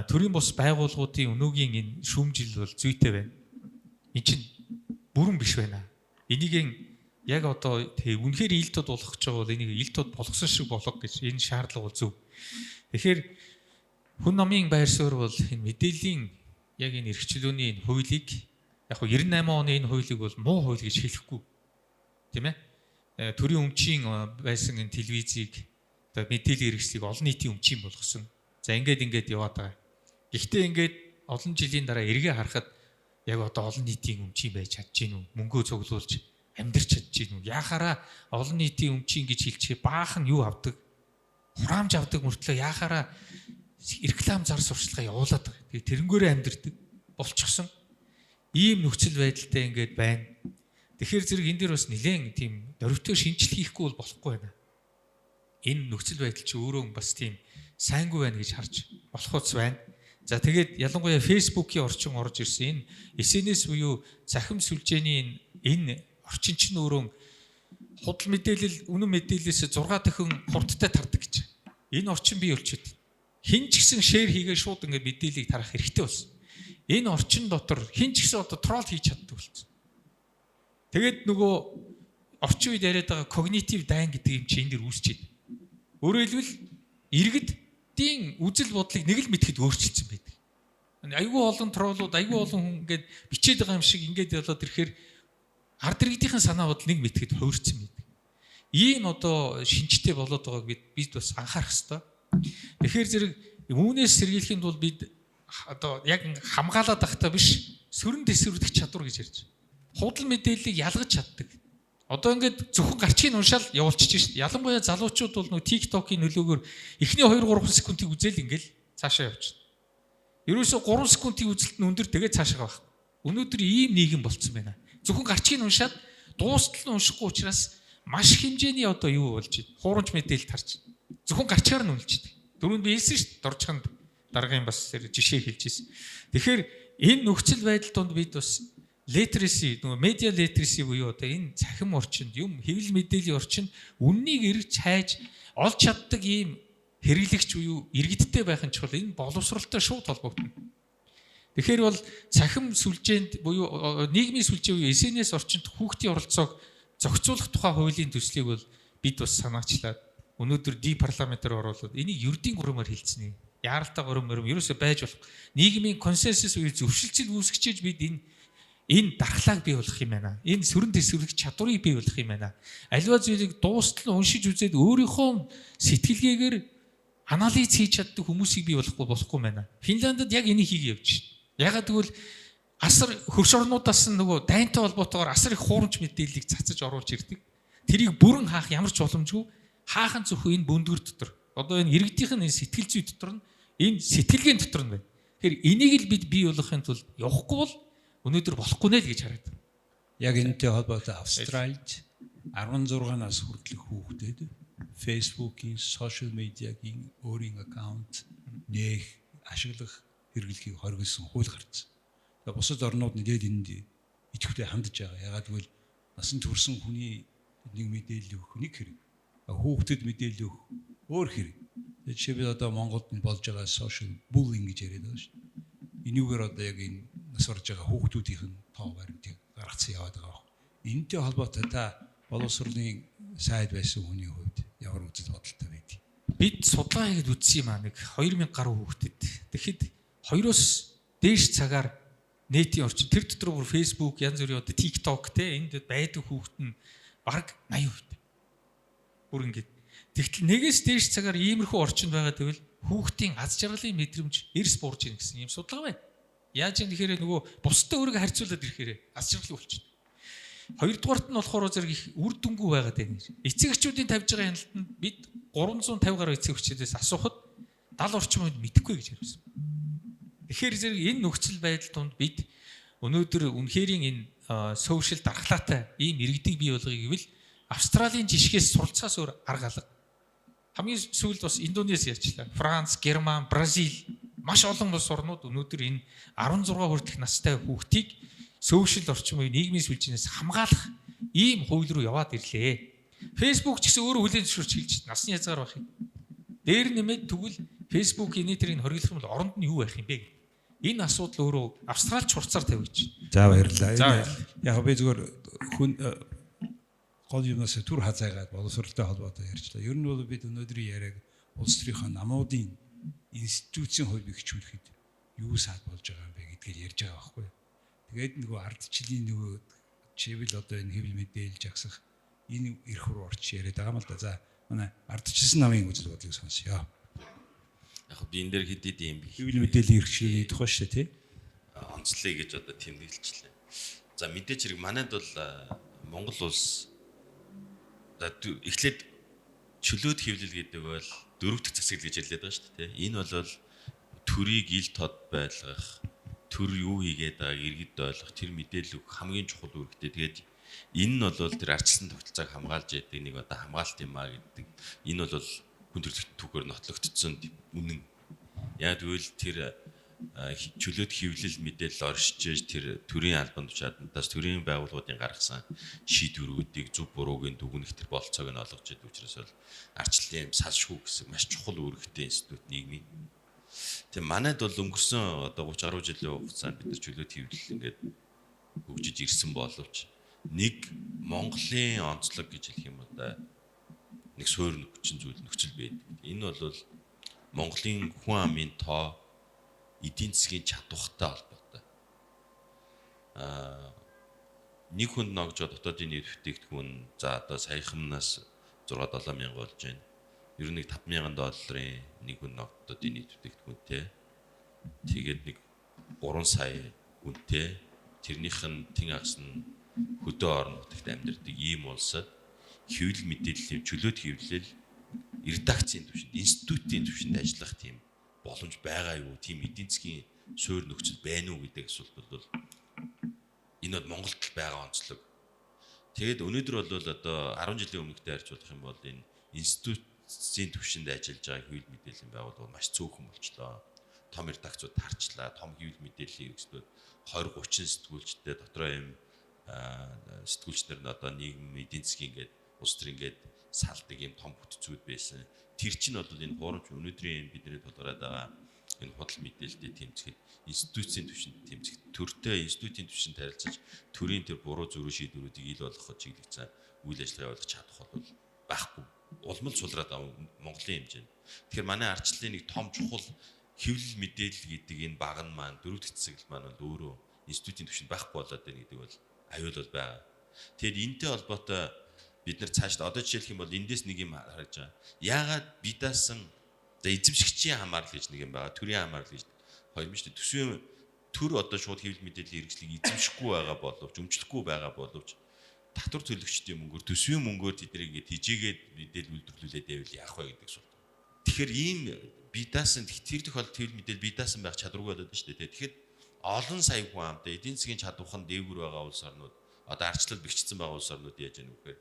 төрийн бус байгууллагуудын өнөөгийн энэ шүүмжил бол зүйтэй байна. Энэ чинь бүрэн биш байна. энийг яг одоо тэг үнэхээр ил тод болгох гэж байгаа бол энийг ил тод болгосон шиг болгох гэж энэ шаардлага бол зөв. Тэгэхээр хүн номын байр суурь бол энэ мэдээллийн яг энэ эрхчлөөний энэ хуулийг яг хөө 98 оны энэ хуулийг бол муу хууль гэж хэлэхгүй. Тийм ээ? Төрийн өмчийн байсан энэ телевизийг одоо мэдээллийн хэрэгслийг олон нийтийн өмчийн болгосон. За ингээд яваад байгаа. Гэхдээ ингээд олон жилийн дараа эргээ харахад яг одоо олон нийтийн өмчийн байж чадж гин үү? Мөнгөө цуглуулж амьдрч чадж гин үү? Яахаараа олон нийтийн өмчийн гэж хэлчихээ баахан юу авдаг? Хураамж авдаг мөртлөө яахаараа реклам зар сурталчилгаа явуулаад байгаа. Тэгээ тэрнгээрээ амьдрдаг болчихсон. Ийм нөхцөл байдалтай ингээд байна. Тэгэхээр зэрэг энэ дээр бас нэлээд тийм дөрвтэй шинжил хийхгүй бол болохгүй байна. Энэ нөхцөл байдал чи өөрөө бас тийм сайнгүй байна гэж харж болох ус байна. За тэгээд ялангуяа Facebook-ийн орчин орж ирсэн энэ SNS буюу захим сүлжээний энэ орчин чинь өөрөө худал мэдээлэл үнэн мэдээлэлээс 6 дахин хурдтай тардаг гэж. Энэ орчин бий болчиход хин ч гэсэн шеэр хийгээ шууд ингээд мэдээллийг тарах хэрэгтэй болсон. Энэ орчин дотор хин ч гэсэн одоо трол хийж чаддаг болсон. Тэгээд нөгөө орчин үед яриад байгаа когнитив дайн гэдэг юм чи энэ дэр үүсчихэд. Өөрөөр хэлбэл иргэдийн үзэл бодлыг нэг л мэдхэд өөрчилсөн байдаг. Айгүй олон троллууд, айгүй олон хүн ингээд бичээд байгаа юм шиг ингээд болоод ирэхээр ард иргэдийн санаа бодол нэг мэдхэд хуурцсан байдаг. Ийм одоо шинжтэй болоод байгааг бид бас анхаарах хэрэгтэй. Тэгэхээр зэрэг үүнээс сэргийлэхэд бол бид одоо яг хамгаалаад байхдаа биш сөрөн дэсвэрлэх чадвар гэж ярьж. Худал мэдээллийг ялгаж чаддаг. Одоо ингээд зөвхөн гарчгийг уншаал явуулчих шээ. Ялангуяа залуучууд бол нөгөө TikTok-ийн нөлөөгөөр эхний 2-3 секундыг үзэл ингээд цаашаа явчихна. Ерөөсөө 3 секундын үзэлт нь өндөр тэгээд цаашаа байх. Өнөөдөр ийм нийгэм болцсон байна. Зөвхөн гарчгийг уншаад дуустал нь уншихгүй учраас маш хэмжээний одоо юу болж байна. Хуурамч мэдээлэл тарж. Зөвхөн гарчгаар нь үнэлж байна. Дөрөнд би хэлсэн шүү дээ. Доржиханд дараагийн бас жишээ хэлж ирсэн. Тэгэхээр энэ нөхцөл байдал донд бид бас literacy, нөгөө media literacy буюу одоо энэ цахим орчинд юм хэвлэл мэдээллийн орчинд үннийг эргэж хайж олж чаддаг ийм хэрэглэгч буюу иргэдтэй байх нь чухал. Энэ боловсролтой шууд холбогдно. Тэгэхээр бол цахим сүлжээнд буюу нийгмийн сүлжээ буюу SNS орчинд хүүхдийн оролцоог зохицуулах тухай хуулийн төслийг бол бид бас санаачлаад өнөөдөр парламентаар оруулаад энийг ердийн гурмаар хэлцэнэ. Яаралтай гурмаар ерөөсөй байж болох нийгмийн консенсус буюу зөвшөлтсөл үүсгэж бид энэ дархлааг бий болгох юм байна. Энэ сөрөн дэсвэрлэх чадварыг бий болгох юм байна. Аливаа зүйлийг дуустал уншиж үзээд өөрийнхөө сэтгэлгээгээр анализ хийж чаддаг хүмүүсийг бий болохгүй байна. Финландд яг энийг хийгээ явж байна. Ягаад гэвэл асар хөрш орнуудаас нөгөө дайнтай холбоотойгоор асар их хуурамч мэдээллийг цацаж оруулж ирдэг. Тэрийг бүрэн хаах ямар ч боломжгүй. Хаахан зөвхөн энэ бөндгөр дотор. Одоо энэ иргэдийнх нь сэтгэл зүй дотор нь энэ сэтгэлгээний дотор нь байна. Тэгэхээр энийг л бид бий болгохын тулд явахгүй бол өнөөдөр болохгүй нэ л гэж хараад байна. Яг энэтэй холбоотой Австралид 16-наас хүртэлх хүүхдэд Facebook-ийн, social media-гийн өөрийн аккаунт нээх, ашиглах хэрэглэхийг хоригдсон хууль гарсан. Тэгээ бусад орнууд нэлээд энд идэвхтэй хандж байгаа. Ягаад гэвэл насанд хүрсэн хүний нэг мэдээлэл өгөх нэг хэрэг. Хүүхдэд мэдээлэл өгөх өөр хэрэг. Тэгээ жишээлбэл одоо Монголд болж байгаа social bullying гэж яриад байгаа шүү дээ. Энийгээр одоо яг энэ нас орж байгаа хүүхдүүдийн тоо баримтыг гаргацсан яваад байгаа. Энэтэй холбоотой та боловсролын сайд байсан хүний хувьд ямар үзэл бодолтой байдгийг бид судалгаа хийгээд үзсэн юм аа нэг 2000 гаруй хүүхдэд. Тэгэхэд 2-оос дээш цагаар нийтийн орчин тэр дотор бүр Facebook, янз бүрийн одоо TikTok те энд байдаг хүүхд нь бараг 80%. Бүр ингэж. Тэгтэл нэгээс дээш цагаар иймэрхүү орчинд байгаа тэгвэл хүүхдийн аз жаргалын мэдрэмж эрс буурж ийн гэсэн юм судалгаа байна. Яаж юм тэгэхээр нөгөө бусдад өөрийгөө харьцуулаад ирэхээр аз жаргал болчихно. Хоёрдугаарт нь болохоор зэрэг их үр дүнгүй байгаад байна. Эцэг эхчүүдийн тавьж байгаа хяналт нь бид 350 гаруй эцэг эхчүүдээс асуухад 70 орчим үед мэдэхгүй гэж ярьсан. Тэгэхээр зэрэг энэ нөхцөл байдал донд бид өнөөдөр үнэхэрийн энэ сошиал дархлаатай ийм иргэдийг бий болгоё гэвэл Австралийн жишгээс суралцахаас өөр арга алга. Хамгийн сүүлд бас Индонез ярьчлаа. Франц, Герман, Бразил маш олон улс орнууд өнөөдөр энэ 16 хүртэлх настай хүүхдийг сошиал орчин буюу нийгмийн сүлжээнээс хамгаалах ийм хууль руу яваад ирлээ. Facebook ч гэсэн өөрөө хүлээн зөвшөөрч хэлж насны хязгаар байх юм. Дээр нэмээд тэгвэл Facebook энэтрийг хориглох юм бол оронд нь юу байх юм бэ? Энэ асуудал өөрөө Австралич хурцаар тавьж байна. За баярлалаа. Яг би зүгээр хүн гол юмнаас түр хазаагаад боловсролтой холбоотой ярьчлаа. Ер нь бол бид өнөөдрийн яриаг улс төрийнхөө намуудын институцийн хувьд хөгжүүлэхэд юу саад болж байгаа юм бэ гэдгийг ярьж байгаа байхгүй. Тэгээд нөгөө ардчлалын нөгөө чивэл одоо энэ хэвлэл мэдээлэл жагсах энэ эрх рүү орч яриад байгаа юм л да. За манай ардчилсан намын үзэл бодлыг сонсъё. Яг би энэ дээр хэд юм бэ? Хэвлэл мэдээллийн эрх чиглэлийн тухай шүү дээ тий. Онцлоё гэж одоо тэмдэглэжлээ. За мэдээж хэрэг манайд бол Монгол улс эхлээд чөлөөт хэвлэл гэдэг бол дөрөв дэх засаг гэж хэлээд байгаа шүү дээ. Энэ бол төрийг ил тод байлгах, төр юу хийгээд байгааг иргэд ойлгох, тэр мэдээлэл өгөх хамгийн чухал үүрэгтэй. Тэгээд энэ нь бол тэр арчилсан тогтолцоог хамгаалж яадаг нэг одоо хамгаалт юм а гэдэг. Энэ бол хүн төрөлхтөн түүхээр нотлогдсон үнэн. Яг тэгвэл тэр чөлөөт хэвлэл мэдээлэл оршиж тэр төрийн албан тушаалтаас төрийн байгууллагуудын гаргасан шийдвэрүүдийг зөв буруугийн дүгнэх тэр болцоог нь олгож идэв учраас бол арчлалын салшгүй гэсэн маш чухал үүрэгтэй институт нийгмийн. Тэгээ манайд бол өнгөрсөн одоо 30 гаруй жилийн хугацаанд бид нар чөлөөт хэвлэл ингээд хөгжиж ирсэн боловч нэг Монголын онцлог гэж хэлэх юм бол нэг суурь нөхцөл байдаг. Энэ бол Монголын хүн амын тоо эдийн засгийн чадвартай холбоотой. Нэг хүнд ногжоо дотоодын нийт бүтээгдэхүүн за одоо саяханаас 6-7 мянга болж байна. Ер нь $5,000 нэг хүн дотоодын нийт бүтээгдэхүүнтэй. Тэгээд нэг 3 сая хүнтэй. Тэрнийх нь тэн агс нь хөдөө орон нутагт амьдардаг ийм улсад хэвлэл мэдээллийн чөлөөт хэвлэл редакцийн түвшинд, институтийн түвшинд ажиллах тийм боломж байгаа юу? Тийм эдийн засгийн суурь нөхцөл байна уу гэдэг асуулт бол энэ бол Монголд байгаа онцлог. Тэгээд өнөөдөр бол одоо 10 жилийн өмнөхтэй харьцуулах юм бол энэ институтийн түвшинд ажиллаж байгаа хэвлэл мэдээллийн байгууллага маш цөөхөн болчлоо. Том редакцууд тарчлаа, том хэвлэл мэдээллийн хэрэгслүүд 20-30 сэтгүүлчтэй дотроо юм сэтгүүлчнэр нь одоо нийгэм эдийн засгийн ингээд улс төр ингээд салдаг юм том бүтцүүд байсан. Тэр чинь бол энэ хуурамч өнөөдрийн бидний тулгараад байгаа энэ худал мэдээлэлтэй тэмцэхэд институцийн түвшинд тэмцэх төртэй институтийн түвшинд харилцаж төрийн тэр буруу зөрүү шийдвэрүүдийг ил болгоход чиглэгдсэн үйл ажиллагаа явуулах чадах бол байхгүй. Улмал сулраад Монголын хэмжээнд. Тэгэхээр манай арчлалын нэг том чухал хэвлэл мэдээлэл гэдэг энэ баг нь маань дөрөв дэх засаглал маань бол өөрөө институтийн түвшинд байхгүй болоод байна гэдэг бол аюул бол байгаа. Тэгэд энэтэй холбоотой бид нар цаашд одоо жишээлх юм бол эндээс нэг юм харж байгаа. Яагаад би даасан эзэмшигчийн хамаарал гэж нэг юм байгаа. Төрийн хамаарал гэж хоёр юм шүү дээ. Төсвийн төр одоо шууд хэвлэл мэдээллийн хэрэгслийг эзэмшихгүй байгаа боловч өмчлөхгүй байгаа боловч татвар төлөгчдийн мөнгөөр төсвийн мөнгөөр тэднийг хижээгээд мэдээлэл үйлдвэрлүүлээд байвал яах вэ гэдэг асуулт. Тэгэхээр ийм би даасан тэр тохиолдолд хэвлэл мэдээлэл би даасан байх чадваргүй болоод байна шүү дээ. Тэгэхээр олон сая хүн амтай эдийн засгийн чадвархан дээгүүр байгаа улс орнууд одоо арчлал бэхжсэн байгаа улс орнууд яаж яах вэ гэхээр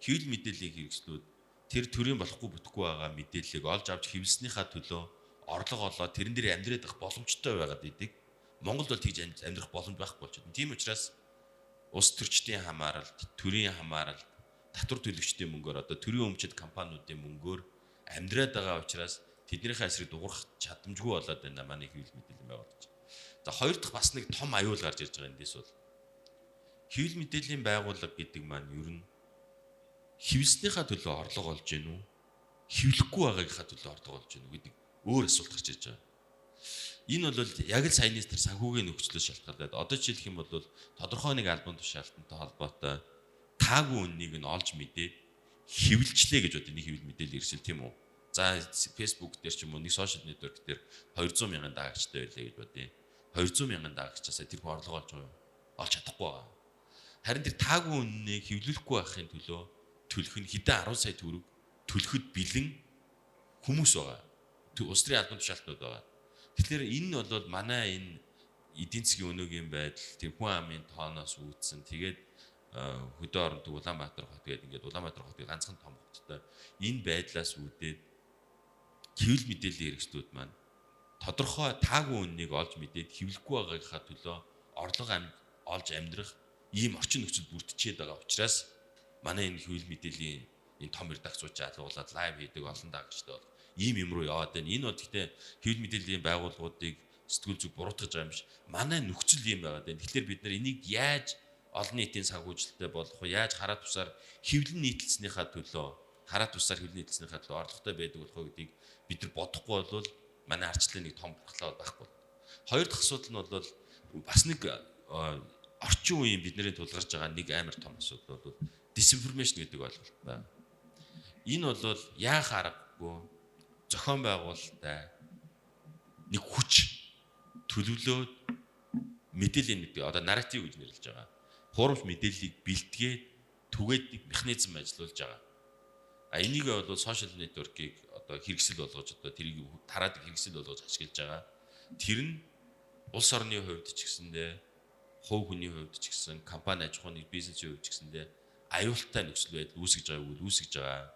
хэвлэл мэдээллийн хэрэгслүүд тэр төрийн болохгүй бүтэхгүй байгаа мэдээллийг олж авч хэвлснийхаа төлөө орлого олоод тэрэн дээр амьдраад байх боломжтой байгаад идэг. Монголд бол тэгж амьдрах боломж байхгүй болчиход. Тийм учраас улс төрчдийн хамааралд, төрийн хамааралд, татвар төлөгчдийн мөнгөөр одоо төрийн өмчит компаниудын мөнгөөр амьдраад байгаа учраас тэднийхээ эсрэг дуурах чадамжгүй болоод байна манай хэвлэл мэдээллийн байгууллагч. За хоёр дахь бас нэг том аюул гарч ирж байгаа эндээс бол хэвлэл мэдээллийн байгууллага гэдэг маань ер нь хэвлснийхаа төлөө орлого олж гин үү? Хэвлэхгүй байгаагийнхаа төлөө орлого олж гин үү гэдэг өөр асуулт гарч ирж байгаа. Энэ бол яг л саяны тэр санхүүгийн нөхцлөөс шалтгаалаад одоо жишээлх юм бол тодорхой нэг албан тушаалтантай холбоотой таагүй үннийг нь олж мэдээд хэвлжлээ гэж бодё нэг хэвлэл мэдээлэл ирсэл тийм үү? За Facebook дээр ч юм уу нэг сошиал нэтворк дээр 200,000 даагчтай байлаа гэж бодъё. 200,000 даагчаасаа тэр хүн орлого олж байгаа юу? Олж чадахгүй байгаа. Харин тэр таагүй үннийг хэвлүүлэхгүй байхын төлөө төлөх нь хэдэн 10 сая төгрөг төлөхөд бэлэн хүмүүс байгаа. Улс төрийн албан тушаалтнууд байгаа. Тэгэхээр энэ нь бол манай энэ эдийн засгийн өнөөгийн байдал тэр хүн амын тооноос үүдсэн. Тэгээд хөдөө орон төв Улаанбаатар хот гэдэг ингээд Улаанбаатар хотыг ганцхан том хоттой энэ байдлаас үүдээд хэвлэл мэдээллийн хэрэгслүүд маань тодорхой таагүй үннийг олж мэдээд хэвлэхгүй байгаагийнхаа төлөө орлого олж амьдрах ийм орчин нөхцөл бүрдчихэд байгаа учраас манай энэ хэвлэл мэдээллийн энэ том редакцууд залгуулад лайв хийдэг олон даагчтай бол ийм юм руу яваад байна. Энэ бол гэхдээ хэвлэл мэдээллийн байгууллагуудыг сэтгүүл зүг буруутгаж байгаа юм биш. Манай нөхцөл ийм байгаад байна. Тэгэхээр бид нар энийг яаж олон нийтийн санхүүжилттэй болох уу? Яаж хараа тусаар хэвлэн нийтлснийхаа төлөө орлоготой байдаг болох уу гэдгийг бид нар бодохгүй бол манай арчлалын нэг том багтлаа байхгүй. Хоёр дахь асуудал нь бол бас нэг орчин үеийн бидний тулгарч байгаа нэг амар том асуудал бол disinformation гэдэг ойлголт байна. Энэ бол яах аргагүй зохион байгуулалттай нэг хүч төлөвлөөд мэдээлэл одоо нарратив гэж нэрлэж байгаа. Хуурамч мэдээллийг бэлтгээд түгээд нэг механизм ажиллуулж байгаа. Энийг бол сошиал нэтворкийг одоо хэрэгсэл болгож одоо тэрийг тараад хэрэгсэл болгож ашиглаж байгаа. Тэр нь улс орны хувьд ч гэсэндээ хувь хүний хувьд ч гэсэн компани аж ахуйн бизнесийн хувьд ч гэсэндээ аюултай нөхцөл байдал үүсгэж байгаа.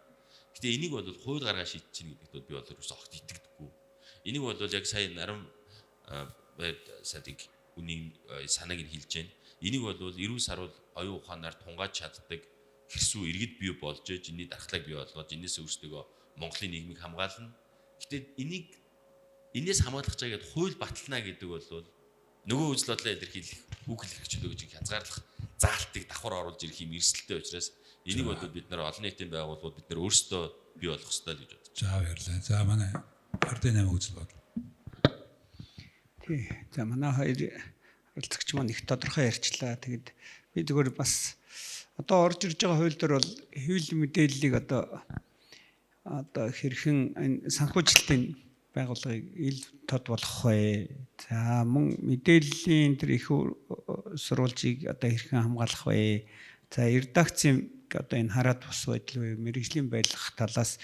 Гэтэ энийг бол хууль гаргаа шийдчихнэ гэдэгт би бол ерөөсөө огт итгэдэггүй. Энийг бол яг сая нарам садыг үний санааг нь хэлж байна. Энийг бол 90 сар бол оюун ухаанаар тунгааж чаддаг хэрсүү иргэд бий болж ээж энэний дархлааг бий болгоод энэс өөрсдөө Монголын нийгмийг хамгаална. Гэтэ энэс хамгаалах чагаад хууль батална гэдэг бол нөгөө үзэл бодлоо илэрхийлэх үг хэлэх чөлөө гэж хязгаарлах заалтыг давхар оруулж ирэх юм эрсдэлтэй учраас энийг бол бид нар олон нийтийн байгууллагууд бид нар өөрсдөө бий болгох ёстой гэж бодож байна. За баярлалаа. За манай ардын 8 үзэл бодол. Тий. За манай хоёр оролцогч маань их тодорхой ярьчлаа. Тэгэд би зүгээр бас одоо орж ирж байгаа хууль дээр бол хэвлэл мэдээллийг одоо хэрхэн энэ санхүүжилтийн байгууллагыг ил тод болгох вэ? За мөн мэдээллийн тэр их сурвалжийг одоо хэрхэн хамгаалах вэ? За редакцийн одоо энэ хараад бус байдал вэ? Мэргэжлийн байлгах талаас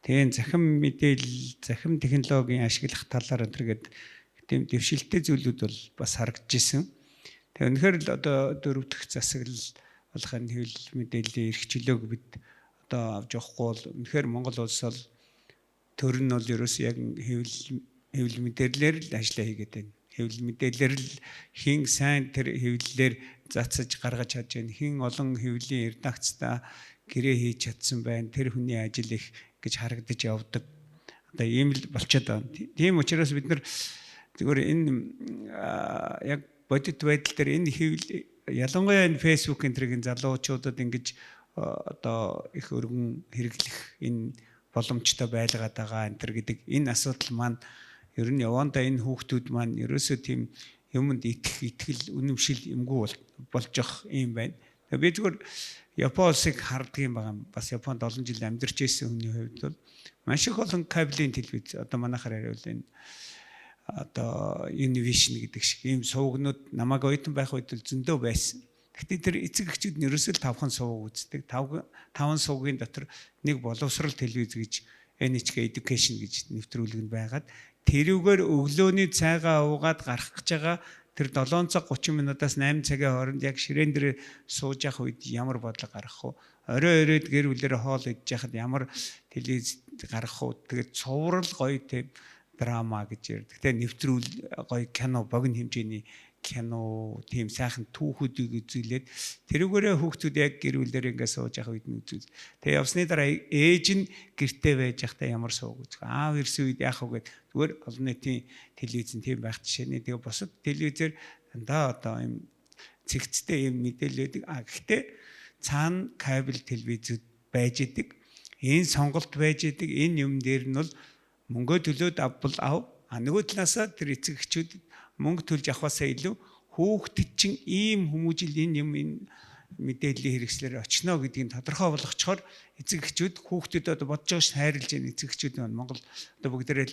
тийм захин мэдээлэл, захин технологийн ашиглах талаар энтергээд тийм дэвшилттэй зүйлүүд бол бас харагдж исэн. Тэгээ үнэхээр л одоо дөрөв дэх засаглал болох энэ хэвлэл мэдээллийн эрх чөлөөг бид одоо авч явахгүй бол үнэхээр Монгол улс бол төр нь бол ерөөс яг хэвлэл мэдээллээр л ажиллаа хийгээд байна. Хэвлэл мэдээллээр л хин сайн тэр хэвлэлээр зацаж гаргаж чадж байна. Хин олон хэвлэлийн редакцтай гэрээ хийж чадсан байна. Тэр хүний ажил их гэж харагдаж явдаг. Одоо ийм л болчиход байна. Тийм учраас бид нар зүгээр энэ яг бодит байдал дээр энэ хэвлэл ялангуяа энэ Facebook энтрийн залуучуудад ингэж одоо их өргөн хэрэглэх энэ боломжтой байлгаад байгаа энэ гэдэг энэ асуудал маань ер нь явандаа энэ хүүхдүүд маань ерөөсөө тийм юмд итгэл үнэмшил юмгүй болж явах юм байна. Тэгээ би зүгээр Япон улсыг харддаг юм байгаа. Бас Японд олон жил амьдарч ирсэн хүний хувьд бол маш их олон кабелийн телевиз одоо манайхаар хариул энэ одоо Univision гэдэг шиг ийм сувгнууд намайг оюутан байх үед л зөндөө байсан. Гэхдээ тэр эцэг эхчүүд нь ерөөсөө 5 сувг үздэг. 5 сувгийн дотор нэг боловсрал телевиз гэж NHK Education гэж нэвтрүүлэг нь байгаад тэрүүгээр өглөөний цайгаа уугаад гарах гэж байгаа тэр 7 цаг 30 минутаас 8 цагийн хооронд яг ширээн дээр сууж явах үед ямар бодлого гарах вэ? Орой оройд гэр бүлэрээ хоол идэж яхад ямар телевиз гарах вэ? Тэгээд цуврал гоё тийм драма гэж ярьдаг. Тэгээ нэвтрүүл гоё кино богино хэмжээний кино тийм сайхан түүхүүдийг үзүүлээд тэрүүгээрээ хүүхдүүд яг гэр бүлээр ингээд сууж явах үед нь үзүүл. Тэгээ явсны дараа ээж нь гэртээ байж байхдаа ямар сууг үзэх. Аав ирсэн үед яах вэ гэд зүгээр олон нийтийн телевизэн тийм байх жишээний. Тэгээ бусад телевизээр дандаа одоо юм цэгцтэй юм мэдээлэлүүд гэхдээ цаана кабель телевизүүд байж идэг. Энэ сонголт байж идэг. Энэ юм дээр нь бол мөнгө төлөөд авбал ав. Нөгөө талаасаа тэр эцэг эхчүүд мөнгө төлж авахаасаа илүү хүүхдэд чинь ийм хүмүүжил энэ юм энэ мэдээллийн хэрэгслээр очно гэдгийг тодорхой болгочхоор эцэг эхчүүд хүүхдэд одоо бодож байгаа ш хайрлж байгаа эцэг эхчүүд маань Монгол одоо бүгдээрээ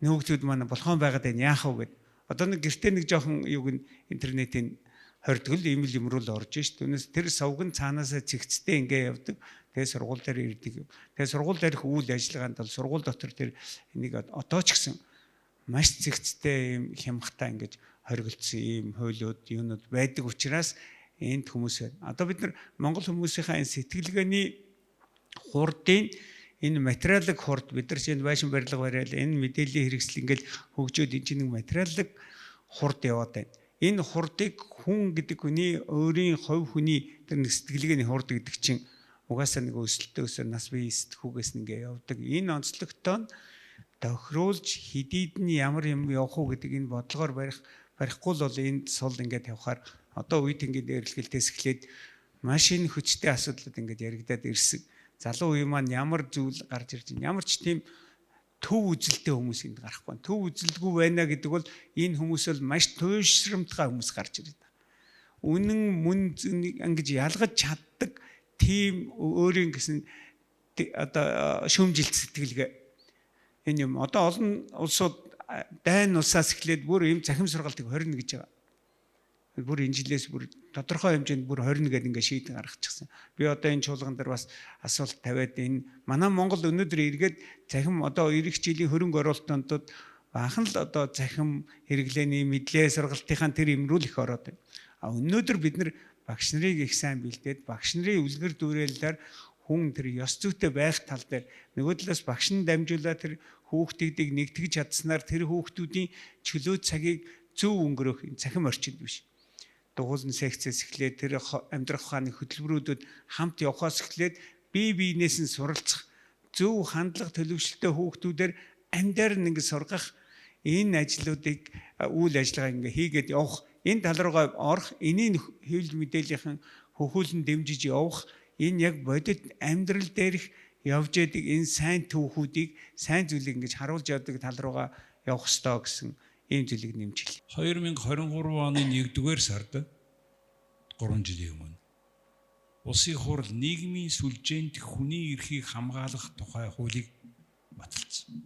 нөхөдүүд маань болгоон байгаад байна яах вэ гэд. Одоо нэг гэртээ нэг жоохон юуг интернетийн хордгол ийм л юмруу л орж ш. Түүнээс тэр сувг нь цаанаасаа цэгцтэй ингээ явдаг. Тэгээ сургууль дээр ирдэг. Тэгээ сургууль дээрх үйл ажиллагаанд бол сургууль дотор тэр энийг одоо ч гэсэн маш цэгцтэй юм хямхтай ингэж хоригдсон ийм хуйлууд юунууд байдаг учраас энд хүмүүс байна. Одоо бид нар Монгол хүмүүсийнхаа энэ сэтгэлгээний хурдын энэ материалын хурд бид нар чинь байшин барилга бариад энэ мэдээллийн хэрэгсэл ингээл хөгжөөд энэ чинь нэг материалын хурд яваад байна. Энэ хурдыг хүн гэдэг хүний өөрийн хувь хүний тэр сэтгэлгээний хурд гэдэг чинь угаасаа нэг өсөлтөө өсөр нас бие сэтгүүгээс ингээ явдаг. Энэ онцлогтой нь тохируулж хэдийд нь ямар юм явах уу гэдэг энэ бодлогоор барихгүй л бол энд сул ингээд явахаар Одоо үе тэнгийн дээрлгэлтээс эхлээд машин хүчтэй асуудлууд ингээд яригадаад ирсэн. Залуу үе маань ямар зүйл гарч ирж байна. Ямар ч тийм төв үзэлтэй хүмүүс энд гарахгүй. Төв үзэлгүй байна гэдэг бол энэ хүмүүс бол маш туйшрамтгай хүмүүс гарч ирээд байна. Үнэн мөн ингэж ялгаж чаддаг тийм өөрийн гэсэн одоо шүүмжилт сэтгэлгээ энэ юм. Одоо олон улсууд дайн усаас эхлээд бүр ийм захим сургалтыг 21 гэж байгаа. Бүр энэ жилээс бүр тодорхой хэмжээнд бүр 21 гэдэг ингээд шийдэн гаргачихсан. Би одоо энэ чуулган дээр бас асуулт тавиад энэ манай Монгол өнөөдөр эргээд захим одоо эх жилийн хөрөнгө оруулалтууд баахан л одоо захим хэрэглээний мэдлээ сургалтынхаа тэр имрүүл их ороод байна. А өнөөдөр бид нар багш нарыг их сайн бэлдээд багш нарын үлгэр дуурайлалаар хүн тэр ёс зүйтэй байх тал дээр нөгөө талаас багш нь дамжуулаад тэр хүүхдүүдийг нэгтгэж чадсанаар тэр хүүхдүүдийн чөлөө цагийг зөв өнгөрөөх энэ цахим орчинд биш. Дугуулны секцээс эхлээд тэр амьдрах ухааны хөтөлбөрүүдэд хамт явахаас эхлээд бие биенээс нь суралцах зөв хандлага төлөвшлөлтөй хүүхдүүдээр амьдаар нэг сургах энэ ажлуудыг үйл ажиллагаа ингээ хийгээд явах энэ тал руугаа орох энэний хэвлэл мэдээллийн хөхүүлэн дэмжиж явах энэ яг бодит амьдрал дээрх явж яадаг энэ сайн түүхүүдийг сайн зүйлийг ингэж харуулж явдаг тал руугаа явах ёстой гэсэн ийм зүйлийг нэмжил. 2023 оны 1-р сард 3 жилийн өмнө Улсын хурал нийгмийн сүлжээнд хүний эрхийг хамгаалах тухай хуулийг баталсан.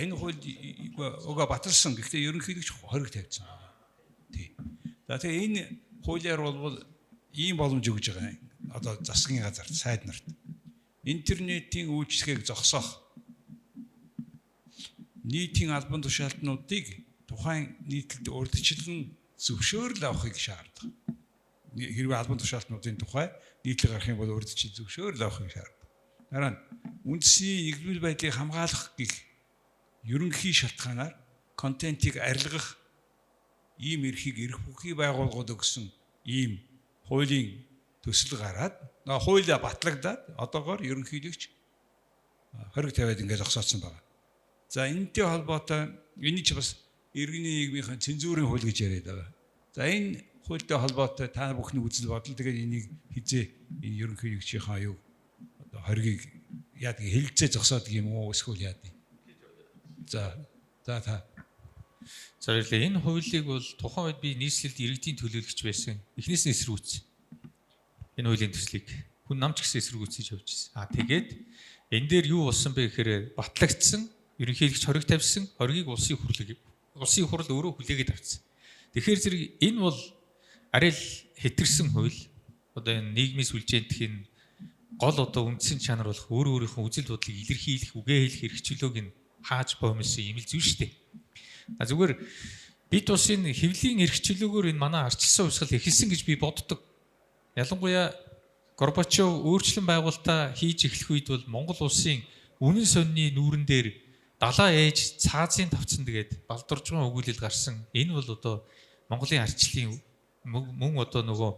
Энэ хууль уга баталсан. Гэхдээ ерөнхийдөө хориг тавьсан. Тий. За тэгээ энэ хуулиар бол ийм боломж өгж байгаа. Одоо засгийн газар сайд нарт интернетийн үйлчлэгийг зогсоох, нийтийн албан тушаалтнуудыг тухайн нийтлэлд урьдчилан зөвшөөрөл авахыг шаарддаг. Хэрвээ албан тушаалтнуудын тухай нийтлэг гарах юм бол урьдчил зөвшөөрөл авахыг шаарддаг. Дараа нь үндэсний нийгмийн байдлыг хамгаалах гэх ерөнхий шалтгаанаар контентийг арилгах ийм эрхийг эрх бүхий байгууллагууд өгсөн ийм хуулийн төсөл гараад хуулиа батлагдаад одоогоор ерөнхийдөө хориг тавиад ингээд зогсооцсон байна. За энэтэй холбоотой энэ ч бас иргэний нийгмийн цензурын хууль гэж яриад байгаа. За энэ хуультай холбоотой та бүхний үзэл бодол тэгээд энийг хизээ энэ ерөнхийлөгчийнхаа юу одоо хоригийг яадаг хэлцээ зогсоодог юм уу эсвэл яадаг. За та. За баярлалаа. Энэ хуулийг бол тухайн үед би нийслэлд иргэдийн төлөөлөгч байсан. Эхнээс нь эсэргүүцсэн. Энэ хуулийн төслийг хүн намч гэсэн эсэргүүцэж явж ирсэн. Тэгээд энэ дээр юу болсон бэ гэхээр батлагдсан, ерөнхийлөгч хориг тавьсан, хоригийг улсын хурал өөрөө хүлээгээд авчихсан. Тэгэхээр зэрэг энэ бол арай л хэтэрсэн хууль. Одоо энэ нийгмийн сүлжээндх нь гол одоо үндсэн чанар болох өөрийнхөө үзэл бодлыг илэрхийлэх, үгээ хэлэх эрхчлөөг нь хааж боомсон юм л зүйл шүү дээ. Зүгээр бид бас энэ хэвлийн эрхчлөөгөөр энэ манай арчилсан хувьсгал эхэлсэн гэж би боддог. Ялангуяа Горбачов өөрчлөн байгуулалтаа хийж эхлэх үед бол Монгол улсын үнэн сонины нүүрэн дээр далаа ээж цаазын тавцсан тэгээд балдуржгын өгүүлэл гарсан. Энэ бол одоо Монголын арчлалын мөн одоо нөгөө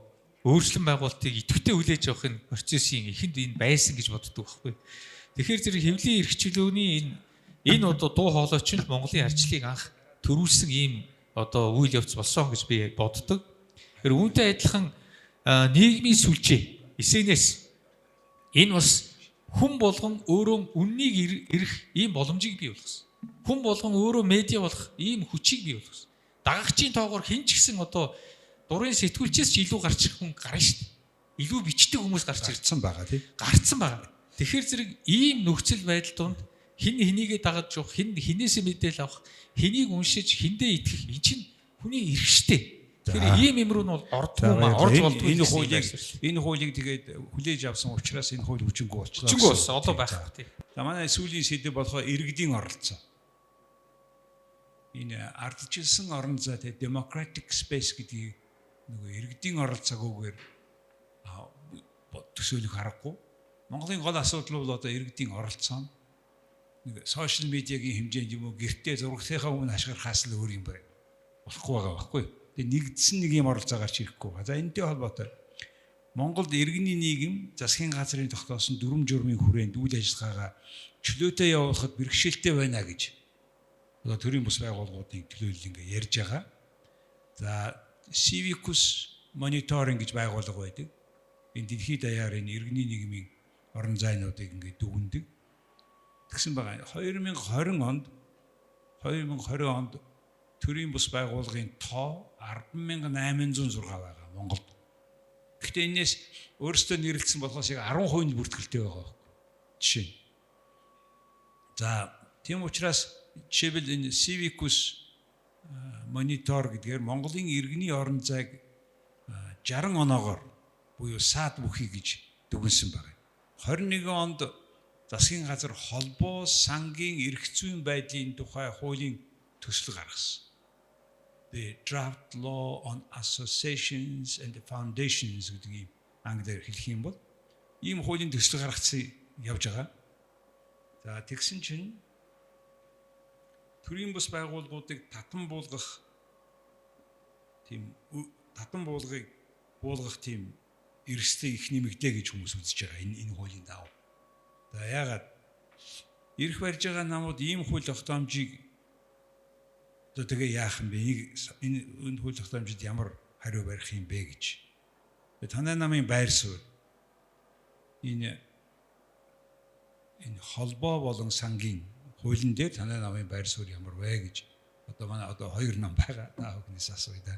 өөрчлөн байгуулалтыг идэвхтэй хүлээж авахын процессын эхэнд энэ байсан гэж боддог байхгүй. Тэгэхээр зэрэг хэвлийн эрхчлөөний энэ одоо дуу хоолойч нь Монголын арчлалыг анх төрүүлсэн ийм одоо үйл явц болсон гэж би боддог. Тэр үүнтэй адилхан нийгмийн сүлжээ эсэнэс энэ бас хүн болгон өөрөө үннийг ирэх ийм боломжийг бий болгосон. Хүн болгон өөрөө медиа болох ийм хүчийг бий болгосон. Дагагчийн тоогоор хэн ч гэсэн одоо дурын сэтгүүлчээс ч илүү гарчих хүн гарна шүү дээ. Илүү бичдэг хүмүүс гарч ирсэн байгаа тий. Гарцсан байгаа. Тэгэхээр зэрэг ийм нөхцөл байдал донд хин хэнийгээ дагаж явах, хинээсээ мэдээлэл авах, хэнийг уншиж, хиндээ итгэх энэ чинь хүний эрх шүү дээ. Тэгэхээр ийм юм руу нь бол ордгүй маа орж болдгүй энэ хуулийг тэгээд хүлээж авсан учраас энэ хууль хүчингү болчихлоо. Хүчингү болсон одоо байхгүй тий. За манай сүүлийн сэдэв болохоо иргэдийн оролцоо. Энэ ардчилсан орон зай тий democratic space гэдгийг нөгөө иргэдийн оролцоогүйгээр төсөөлөх аргагүй. Монголын гол асуудал бол одоо иргэдийн оролцоо. Нэг сошиал медиагийн хэмжээнд юм уу гэртээ зурагтынхаа өмнө хашгирахаас л өөр юм байна. Болохгүй байгаа байхгүй. Тэгээ нэгдсэн нэг юм оролцоо гарч ирэхгүй. За энэтэй холбоотой Монголд иргэний нийгэм засгийн газрын тогтоосон дүрм журмын хүрээнд үйл ажиллагаагаа чөлөөтэй явуулахад бэрхшээлтэй байна гэж одоо төрийн бус байгууллагуудын төлөөлөл ингээ ярьж байгаа. За Civicus Monitoring гэж байгууллага байдаг. Энэ дэлхийд даяар энэ иргэний нийгмийн орон зайнуудыг ингээд дүгнэдэг. Тэгсэн байгаа. 2020 онд төрийн бус байгууллагын тоо 10,806 байгаа Монголд. Гэхдээ энэс өөрөөсөө нэрлэлсэн болохоос яг 10% бүртгэлтэй байгаа. Жишээ. За тийм учраас жишээлбэл энэ Civicus Monitor гэдгээр Монголын иргэний орон зайг 60 оноогоор буюу саад бүхий гэж дүгнсэн байна. 21 онд засгийн газар холбоо сангийн эрх зүйн байдлын тухай хуулийн төсөл гаргасан. The Draft Law on Associations and Foundations гэдэг англиар хэлэх юм бол ийм хуулийн төсөл гаргацсан явж байгаа. За тэгсэн чинь төрийн бус байгууллагуудыг татан буулгах тийм тийм эрсдэл их нэмэгдээ гэж хүмүүс үзэж байгаа энэ хуулийн дагуу. За яагаад ирэх барьж байгаа намууд ийм хууль тогтоомжийг одоо тэгээ яах юм бэ? Энэ хууль тогтоомжид ямар хариу барих юм бэ гэж. Танай намын байр суурь энэ холбоо болон сангийн хуулийн дээр танай намын байр суурь ямар вэ гэж одоо манай одоо 2 нам байгаа. Та бүхнээс асууя да.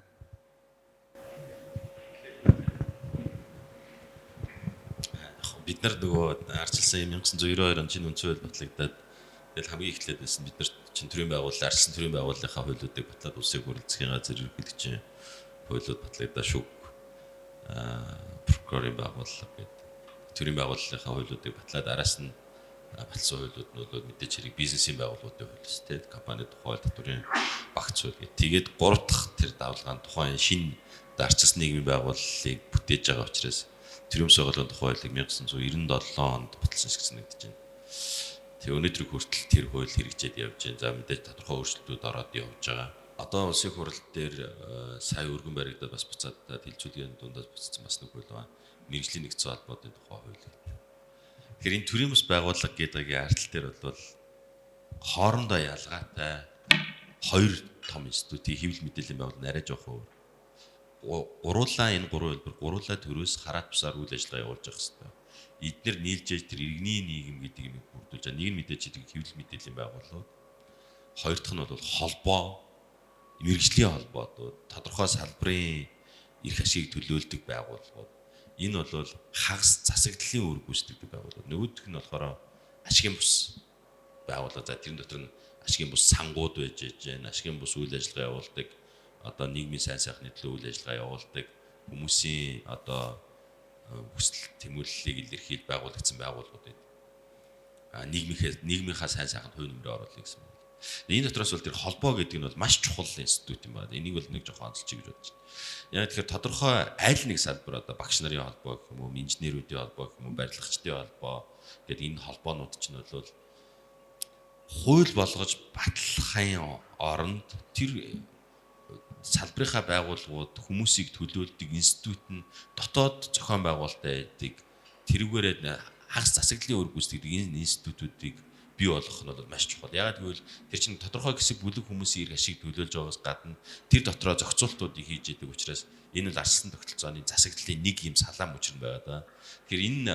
Бид нар нөгөө арчилсан 1992 онд чинь үндсэн хууль батлагдаад тэгэл хамгийн эхлээд байсан бид нар чинь төрийн байгууллага арчилсан төрийн байгууллагынхаа хуулиудыг батлаад улсын хурлцгийн газар ерөнхийлөгчийн хуулиуд батлагдаа шүүх прокурорын байгууллага гэдэг төрийн байгууллагынхаа хуулиудыг батлаад араас нь батлсан хуулиуд нь бол мэдээж хэрэг бизнесийн байгууллагуудын хуулиус те компани тухай татврын багц хууль гэдэг. Тэгээд 3 дахь тэр давлгаан тухайн шинэ арчилсан нийгмийн байгууллагыг бүтээж байгаа учраас төрийн байгууллагын тухай хуулийг 1997 онд баталсан гэсэн нэгдэж байна. Тэгээ өнөөдрийг хүртэл тэр хууль хэрэгжээд явж байна. За мэдээж тодорхой өөрчлөлтүүд ороод явж байгаа. Одоо улсын хурал дээр сая өргөн баригдаад бас буцаад хилжүүлгийн дундаас буцсан бас нэг хууль байна. Мэргэжлийн нэгдсэн холбооны тухай хууль. Тэгэхээр энэ төрийн бас байгууллага гэдгийн ардтал дээр бол хоорондоо ялгаатай хоёр том институтийн хэвлэл мэдээллийн байгууллага арай жоох өөр. Гуруулаа энэ гурван хэлбэр гуруулаа төрөөс хараат тусаар үйл ажиллагаа явуулж явах хэрэгтэй. Эдгээр нийлж тэр иргэний нийгэм гэдэг юм бүрдүүлж байгаа. Нэг нь мэдээж хэвлэл мэдээллийн байгууллагууд. Хоёр дахь нь бол холбоо, мэргэжлийн холбоодууд, тодорхой салбарын эрх ашиг төлөөлдөг байгууллагууд. Энэ бол хагас засаглалын үр гүйцэтгэдэг байгууллагууд. Нөгөөх нь болохоор ашигын бус байгууллага. За тэрэн дотор нь ашигын бус сангууд байж байна. Ашигын бус үйл ажиллагаа явуулдаг. Одоо нийгмийн сайн сайхны төлөө үйл ажиллагаа явуулдаг хүмүүсийн одоо хүсэл тэмүүллийг илэрхийлж байгуулагдсан байгууллагууд байдаг. Нийгмийнхаа сайн сайханд хувь нэмрээ оруулах гэсэн байна. Энэ дотроос бол тэр холбоо гэдэг нь бол маш чухал институт юм байна. Энийг бол нэг жоохон онцолчих гэж бодож байна. Яг тэгэхээр тодорхой аль нэг салбар одоо багш нарын холбоо гэх юм уу, инженерүүдийн холбоо гэх юм уу, барилгачдын холбоо гэдэг энэ холбоонууд чинь бол хууль болгож батлахын оронд тэр салбарынхаа байгууллагууд хүмүүсийг төлөөлдөг институт нь дотоод зохион байгуулалттай байдаг. Тэрүүгээрээ хагас засаглалын үр гүйцэтгэдэг энэ институтуудыг бий болгох нь бол маш чухал. Яагаад гэвэл тэр чинь тодорхой хэсэг бүлэг хүмүүсийн эрх ашиг төлөөлж байгаагаас гадна тэр дотроо зохицуултуудыг хийж идэг учраас энэ бол арчилсан тогтолцооны засаглалын нэг юм салаам учир нь байгаа да. Тэгэхээр энэ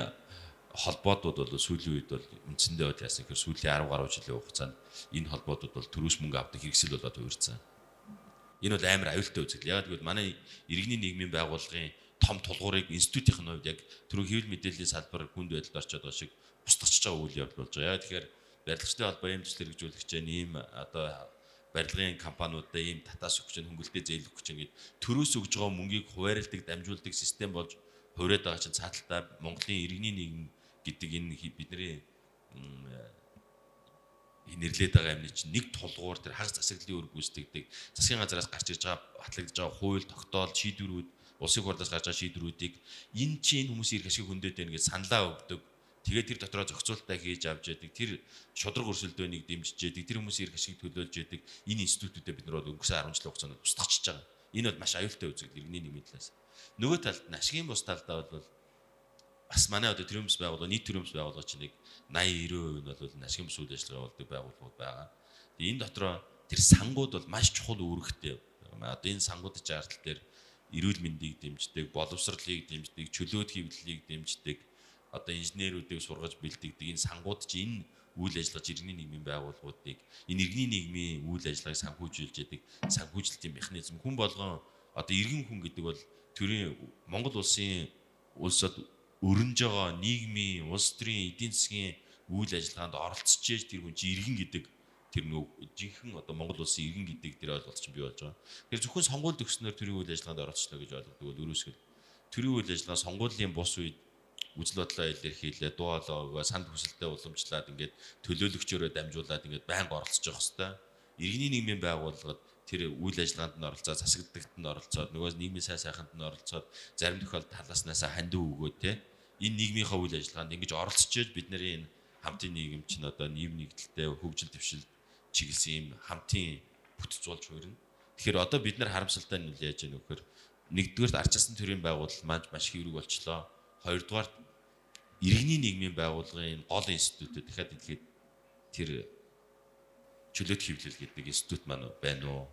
холбоодууд бол сүүлийн үед бол үндсэндээ бол яасан гэхээр сүүлийн 10 гаруй жилийн хугацаанд энэ холбоодууд бол төрөөс мөнгө авдаг хэрэгсэл болоод хувирсан. Энэ бол амар аюултай үзэгдэл. Яагаад гэвэл манай иргэний нийгмийн байгууллагын том тулгуурыг институтийн хувьд яг түрүү хэвлэл мэдээллийн салбар хүнд байдалд орчод байгаа шиг устгachж байгаа үйл явдал болж байгаа. Яагаад тэгэхээр барилгачдын холбоо ийм төсөл хэрэгжүүлэгч ийм одоо барилгын компаниудаа ийм татаас өгч, хөнгөлтэй зээл өгч ингээд төрөөс өгж байгаа мөнгийг хуваарлдаг, дамжуулдаг систем болж хувираад байгаа чинь цааталтаа Монголын иргэний нийгэм гэдэг энэ бидний нэрлээд байгаа юмны чинь нэг тулгуур тэр хагас засаглалын үр гүйцэтгэдэг засгийн газараас гарч ирж байгаа батлагдж байгаа хууль, тогтоол, шийдвэрүүд, улсын хурлаас гарч байгаа шийдвэрүүдийг энэ чинь хүмүүсийн эрх ашиг хөндөд байна гэж саналаа өгдөг. Тэгээд тэр дотроо зохицуулалтаа хийж авч яадаг, тэр шудраг өрсөлдөөнийг дэмжиж яадаг, тэр хүмүүсийн эрх ашиг төлөөлж яадаг энэ институтуудад бид нар өнгөрсөн 10 жилийн хугацаанд устгachж байгаа. Энэ бол маш аюултай үзэгдэл иргэний нийгмийн талаас. Нөгөө талд нь ашигын бус талдаа бол бас манай одоо төрийн бус байгууллага, нийт төрийн бус байгууллага чинь нэг 80-90% нь бол ашигын бус үйл ажиллагаа болдог байгууллагууд байгаа. Тэгээ энэ дотроо тэр сангууд бол маш чухал үүрэгтэй. Одоо энэ сангуудын ардтал дээр эрүүл мэндийг дэмждэг, боловсролыг дэмждэг, чөлөөт хэвлэлийг дэмждэг, одоо инженерүүдийг сургаж бэлтгэдэг энэ сангууд чинь энэ үйл ажиллагаач иргэний нийгмийн байгууллагуудыг энэ иргэний нийгмийн үйл ажиллагааг санхүүжүүлж яадаг санхүүжилтийн механизм хүн болгон одоо иргэн хүн гэдэг бол төрийн Монгол улсын улсад өрнөж байгаа нийгмийн улс төрийн эдийн засгийн үйл ажиллагаанд оролцож яж тэр хүн чинь иргэн гэдэг тэр нөгөө жинхэнэ одоо Монгол улсын иргэн гэдэг тэр ойлголт чинь бий болж байгаа. Тэгэхээр зөвхөн сонгуульд өгснөөр төрийн үйл ажиллагаанд оролцлоо гэж ойлгодог бол өрөөсгөл төрийн үйл ажиллагаа сонгуулийн бус үед үзэл бодлоо илэрхийлээ, дуу хоолойгоо санд хүсэлтэд уламжлаад ингээд төлөөлөгчөөрөө дамжуулаад ингээд байнга оролцож явах хэвээр. Иргэний нийгмийн байгууллагад тэр үйл ажиллагаанд нь оролцоод, засагдагт нь оролцоод, нөгөөс нийгмийн сайн сайханд нь оролцоод, зарим тохиолдолд талааснасаа хандив өгөөд те энэ нийгмийнхаа үйл ажиллагаанд ингэж оролцож яж бидний энэ хамтын нийгэм чинь одоо нийгэм нэгдэлтэй хөгжил дэвшил чиглэсэн юм хамтын бүтц болж хуурна. Тэгэхээр одоо бид нар харамсалтай нь үл яаж яах вэ гэхээр нэгдүгээр арчилсан төрийн байгууллага маань маш хэврэг болчлоо. Хоёрдугаар иргэний нийгмийн байгууллагын гол институтүүд дахиад хэлэхэд тэр чөлөөт хэвлэл гэдэг институт маань байна уу?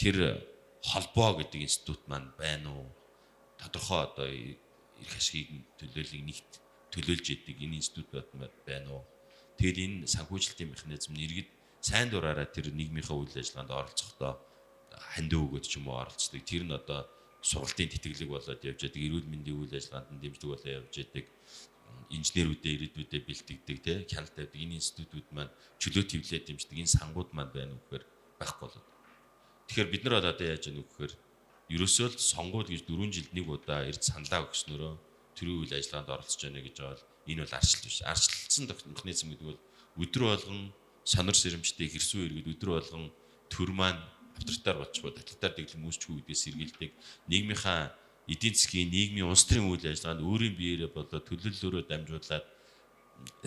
Тэр холбоо гэдэг институт маань байна уу? Тодорхой одоо эрх ашигын төлөөллийг нэгт төлөөлж яадаг энэ институтууд байна уу? Тэгэд энэ санхүүжилтийн механизм иргэд сайн дураараа тэр нийгмийнхаа үйл ажиллагаанд оролцохдоо хандив өгөөд ч юм уу оролцдог. Тэр нь одоо сургалтын тэтгэлэг болоод явж байдаг, эрүүл мэндийн үйл ажиллагаанд нь дэмждэг болоод явж байдаг, инженерүүдээ ирээдүйдээ бэлтгэдэг, те хяналт тавьдаг энэ институтууд маань чөлөөт хэвлэлээ дэмждэг энэ сангууд маань байна уу гэхээр байхгүй болоод. Тэгэхээр бид нар одоо яаж яах вэ гэхээр ерөөсөө л сонгуул гэж 4 жилд нэг удаа ирж саналаа өгснөөрөө төрийн үйл ажиллагаанд оролцож байна гэж бол энэ бол арчилт биш. Арчилсан механизм гэдэг бол өдөр болгон сонор сэрэмжтэй хэрсүү иргэд өдөр болгон төр маань авторитар болчихгоо тоталитар дэглэм үүсчихүү гэдгээс сэргийлдэг нийгмийнхаа эдийн засгийн нийгмийн улс төрийн үйл ажиллагаанд өөрийн биеэрээ болоо төлөөллөөрөө дамжуулаад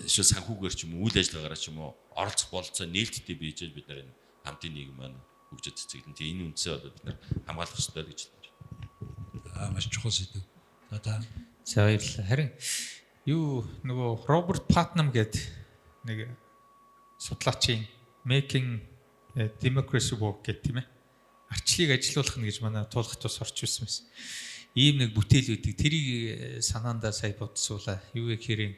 эсвэл санхүүгээр ч юм уу үйл ажиллагаараа ч юм уу оролцох бололцоо нээлттэй бийж бид нар энэ хамтын нийгэм маань хөгжиж цэцэгдэн. Тэгээ энэ үндсээ бол бид нар хамгаалах ёстой гэж байна. Маш чухал сэдв. Одоо За баярлалаа. Харин юу нөгөө Роберт Патнам гэдэг нэг судлаачийн Making Democracy Work гэх тийм ээ. Арчлыг ажилуулах нь гэж манай туулахт бас орж ирсэн байсан. Ийм нэг бүтээл үүдэг. Тэрийг санаандаа сая бодсуулаа. Юу гэхээр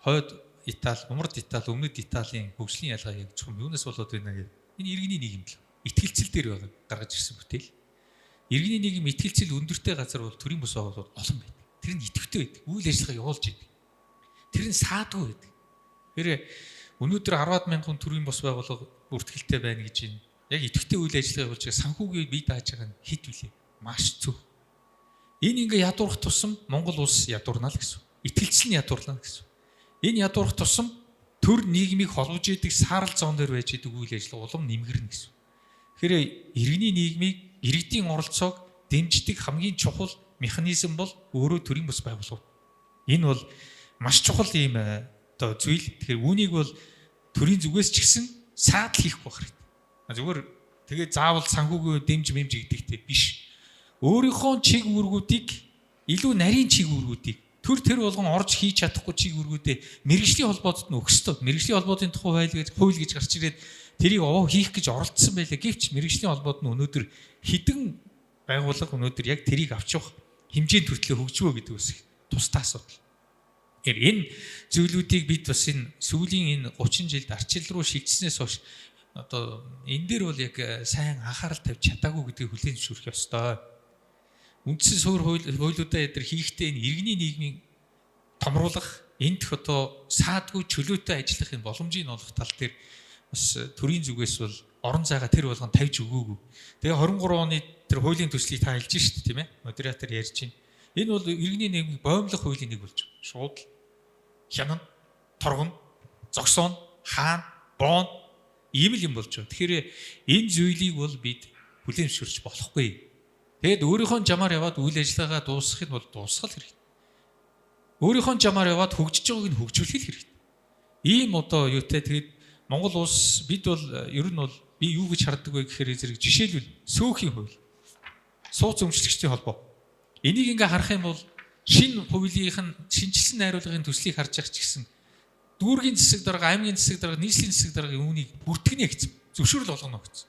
хойд Итали, Умард Итали, Өмнөд Италийн хөгжлийн ялгаа яг чухам юунаас болоод байна гэдэг. Энэ иргэний нийгэм л. Итгэлцэл дээр гаргаж ирсэн бүтээл. Иргэний нийгэм итгэлцэл өндөртэй газар бол төрийн бус байгууллагууд олон байдаг. Тэр нь идэвхтэй байдаг. Үйл ажиллагаа явуулж байдаг. Тэр нь саадгүй байдаг. Тэр өнөөдөр 10 мянган төрийн бус байгууллага бүртгэлтэй байна гэж байна. Яг идэвхтэй үйл ажиллагаа явуулж байгаа санхүүгийн бие дааж байгаа нь хэд вүлээ? Маш зөв. Энэ ингээ ядуурах тусам Монгол улс ядуурна л гэсэн. Итгэлцэл нь ядуурлаа гэсэн. Энэ ядуурах тусам төр нийгмийг холбож идэг саарл зоон дээр байж идэг үйл ажиллагаа улам нэмгэрнэ гэсэн. Тэгэхээр иргэний нийгмийг иргэдийн оролцоог дэмждэг хамгийн чухал механизм бол өөрөө төрийн бус байгууллага. Энэ бол маш чухал ийм одоо зүйл. Тэгэхээр үүнийг бол төрийн зүгээс ч гэсэн саадл хийхгүй байх хэрэгтэй. Зүгээр тэгээ заавал санхүүгийн дэмж мэмж гэдэгтэй биш. Өөрийнхөө чиг үүргүүдийг илүү нарийн чиг үүргүүдийг тэр болгон орж хийж чадахгүй чиг үүргүүдээ мэргэжлийн холбоодод нь өгөх ёстой. Мэргэжлийн холбоодын тухай хууль гэж гарч ирээд тэрийг хийх гэж оролдсон байлаа. Гэвч мэргэжлийн холбоод нь өнөөдөр хідэн байгууллага өнөөдөр яг тэрийг авч явах хэмжээнд хүртлээр хөгжвөө гэдэг үс тусдаа асуудал. Энэ зүйлүүдийг бид бас энэ сүүлийн энэ 30 жилд арчил руу шилжснээс хойш одоо энэ дээр бол яг сайн анхаарал тавьж чадаагүй гэдгийг хүлээн зөвшөөрөх ёстой. Үндсэн суурь хуулиудаа эдэр хийхдээ энэ иргэний нийгмийн томруулах энд дэх одоо саадгүй чөлөөтэй ажиллахын боломжийг олох тал дээр бас төрийн зүгээс бол орон зайгаа тэр болгон тавьж өгөөгүй. Тэгээ 23 оны тэр хуулийн төслийг та хэлж шít тийм ээ. Модератор ярьж байна. Энэ бол иргэний нийгмийг боомлох хуулийн нэг болж байна. Шууд хянан, торгон, зогсоон, хаан, боон ийм л юм болж байна. Тэгэхээр энэ зүйлийг бол бид хүлээн зөвшөөрч болохгүй. Тэгэд өөрийнхөө жамаар яваад үйл ажиллагаа дуусгахыг бол дуусгал хэрэгтэй. Өөрийнхөө жамаар яваад хөгжиж байгааг нь хөгжүүлэх хэрэгтэй. Ийм одоо юутай тэгэд Монгол улс бид бол ер нь бол би юу гэж харддаг вэ гэхээр зэрэг жишээлбэл сөөхийн хууль. Сууц өмчлөгчдийн холбоо. Энийг ингээ харах юм бол шинэ хуулийнх нь шинжилсэн найруулгын төслийг харж байгаа ч гэсэн дүүргийн засаг дарга, аймгийн засаг дарга, нийслэлийн засаг даргагийн үүнийг бүртгэнэ гэсэн зөвшөөрөл болгоно гэсэн.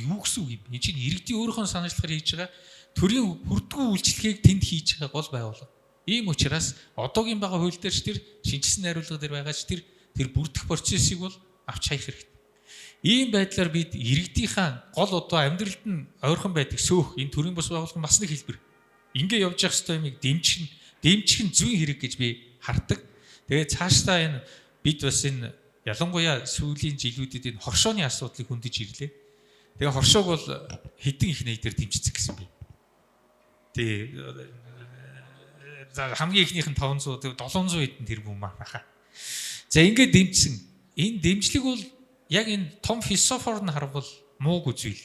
Юу гэсэн үг юм? Энэ чинь иргэдийн өөрийнхөө санаачлахаар хийж байгаа төрийн хүрдгүү үйлчлэгийг тэнд хийж байгаа гол байгууллага. Ийм учраас одоогийн байгаа хууль дээр ч тэр шинжилсэн найруулга дээр байгаа ч тэр бүрдэх процессыг бол авч хаях хэрэгтэй. Ийм байдлаар бид иргэдийнхаа гол одоо амьдралд нь ойрхон байдаг сөөх энэ төрийн бус байгууллагын бас нэг хэлбэр. Ингээ явж явах ёстой юмыг дэмжих нь зүйн хэрэг гэж би хардаг. Тэгээд цаашдаа энэ бид бас энэ ялангуяа сүүлийн жилүүдэд энэ хоршооны асуудлыг хөндөж ирлээ. Тэгээ хоршоог бол хэдэн их нийтээр дэмжицэх гэсэн би. Тэгээ хамгийн ихнийх нь 500 700 хэдэн тэрбум баха. За ингээд дэмжсэн. Энэ дэмжлэг бол яг энэ том философор нь харвал мууг үзвэл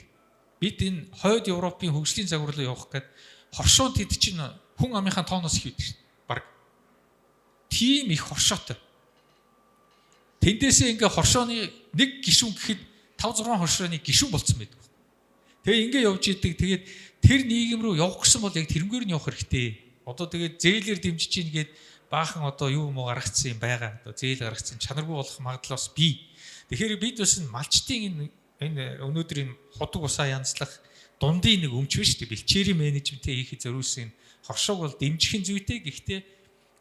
бид энэ хойд Европын хөгжлийн загварлуу явах гээд хоршоо тэд чинь хүн амынхаа тооноос их байдаг шин. Бараг. Тийм их хоршоотой. Тэндээсээ ингээ хоршооны нэг гишүүн гэхэд 5-6 хоршооны гишүүн болцсон байдаг. Тэгээ ингээ явж идэг. Тэгээд тэр нийгэм рүү явах гэсэн бол яг тэрнгээр нь явах хэрэгтэй. Одоо тэгээд зээлээр дэмжиж гин гээд баахан одоо юу муу гаргацсан юм байгаа. Одоо зээл гаргацсан чанаргүй болох магадлалаас бий. Тэгэхээр бид бас малчтын энэ өнөөдрийн худаг усаа янзлах дундын нэг өмч биш үү? Бэлчээрийн менежментээ хийхэд зориулсан хоршоог бол дэмжихийн зүйтэй. Гэхдээ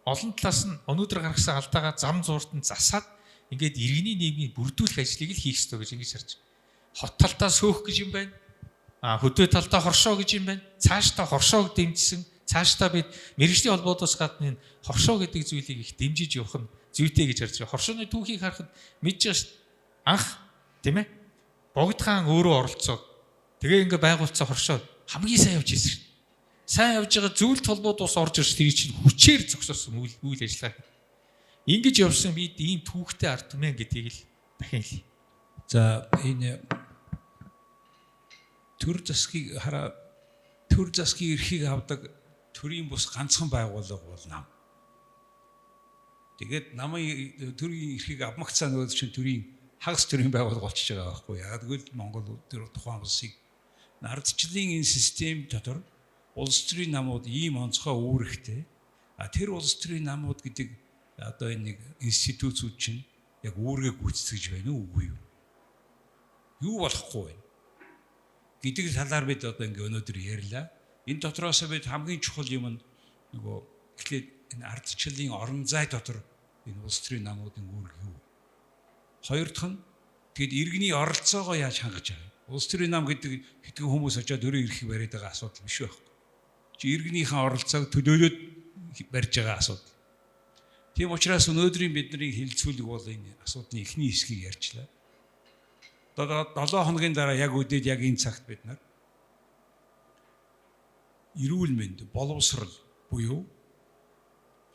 олон талаас нь өнөөдөр гаргасан алдаагаа зам зуурт нь засаад ингээд иргэний нийгмийн бүрдүүлэх ажлыг л хийх ёстой гэж ингэж харж байна. Хот талдаа сөөх гэж юм байна. Хөдөө талдаа хоршоо гэж юм байна. Цаашдаа хоршоог дэмжсэн. Цаашдаа бид мэргэжлийн холбоодоос гадна энэ хоршоо гэдэг зүйлийг их дэмжиж явах нь зүйтэй гэж харж байна. Хоршооны түүхийг харахад мэдж байгаа шүү дээ. Анх тийм ээ. Богд хаан өөрөө оролцоод тэгээ ингээ байгуулцаа хоршоо хамгийн сайн явж ирсэн шүү. Сайн явж байгаа зүйлт холбоодоос орж ирж тэр чинь хүчээр зогсоосон үйл ажиллагаа. Ингэж явсан бид ийм түүхтэй ард түмэн гэдгийг л дахин хэлье. За энэ төр засгийн эрхийг авдаг төрийн бус ганцхан байгууллага бол нам. Тэгээд намын төрийн эрхийг авмагцаа нөгөө чинь төрийн хагас төрийн байгууллага болчихж байгаа байхгүй яа. Тэгвэл Монгол тэр тухайн улсыг ардчлалын энэ систем дотор улс төрийн намууд ийм онцгой үүрэгтэй. Тэр улс төрийн намууд гэдэг одоо энэ нэг институцүүд чинь яг үүргээ гүйцэтгэж байна уу үгүй юу? Юу болохгүй байна гэдэг талаар бид одоо ингээ өнөөдөр ярьлаа. Энэ дотроос бид хамгийн чухал юм нь нөгөө эхлээд энэ ардчлалын орон зай дотор энэ улс төрийн намуудын үүрэг юу? Хоёр дахь нь тэгэд иргэний оролцоогоо яаж хангаж байгаа? Улс төрийн нам гэдэг хэдэн хүмүүс очиад өөрөө ирэх бариад байгаа асуудал биш байхгүй. Чи иргэнийхэн оролцоог төлөөлөд барьж байгаа асуудал. Тийм учраас өнөөдрийн бидний хилцүүлэг бол энэ асуудлын эхний хэсгийг ярьчлаа. Одоо 7 хоногийн дараа яг үдээд яг энэ цагт бид нар эрүүл мэнд, боловсрол буюу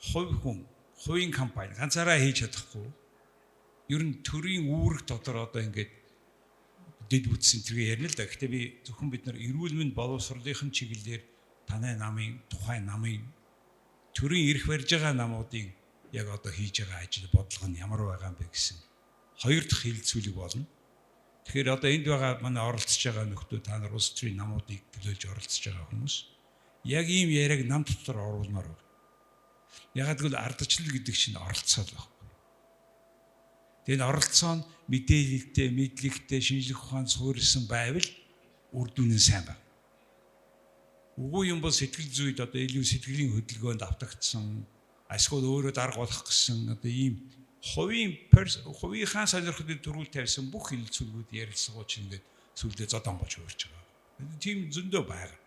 хувийн компани ганцаараа хийж чадахгүй. Ер нь төрийн үүрэг дотор одоо ингээд дэд бүтсэн тэргээ ярина л да. Гэхдээ би зөвхөн бид нар эрүүл мэнд боловсролынхын чиглэлээр танай намын, тухайн намын төрийн эрх барьж байгаа намуудын яг одоо хийж байгаа ажил бодлого нь ямар байгаа юм бэ гэсэн хоёр дахь хилцүүлэг болно. Тэгэхээр одоо энд байгаа манай оролцож байгаа нөхдөө та нар улс төрийн намуудыг төлөөлж оролцож байгаа хүмүүс яг ийм яриаг нам дотор оруулмаар байна. Ягаад гэвэл ардчлал гэдэг чинь оролцоо л байна. Тэгээд оролцоо нь мэдээлэлтэй, мэдлэгтэй, шинжлэх ухаан суурилсан байвал үр дүн нь сайн байна. Үгүй юм бол сэтгэл зүйд одоо илүү сэтгэлийн хөдөлгөөнд автагдсан, эсвэл өөрөө дарга болох гэсэн одоо ийм хувийнхаа сонирхлыг төрүүл тавьсан бүх хилцүүлгүүд ярилцлагууд чинь ингээд сүлдээ зодон болж өөрч байгаа. Тийм зөндөө байгаа.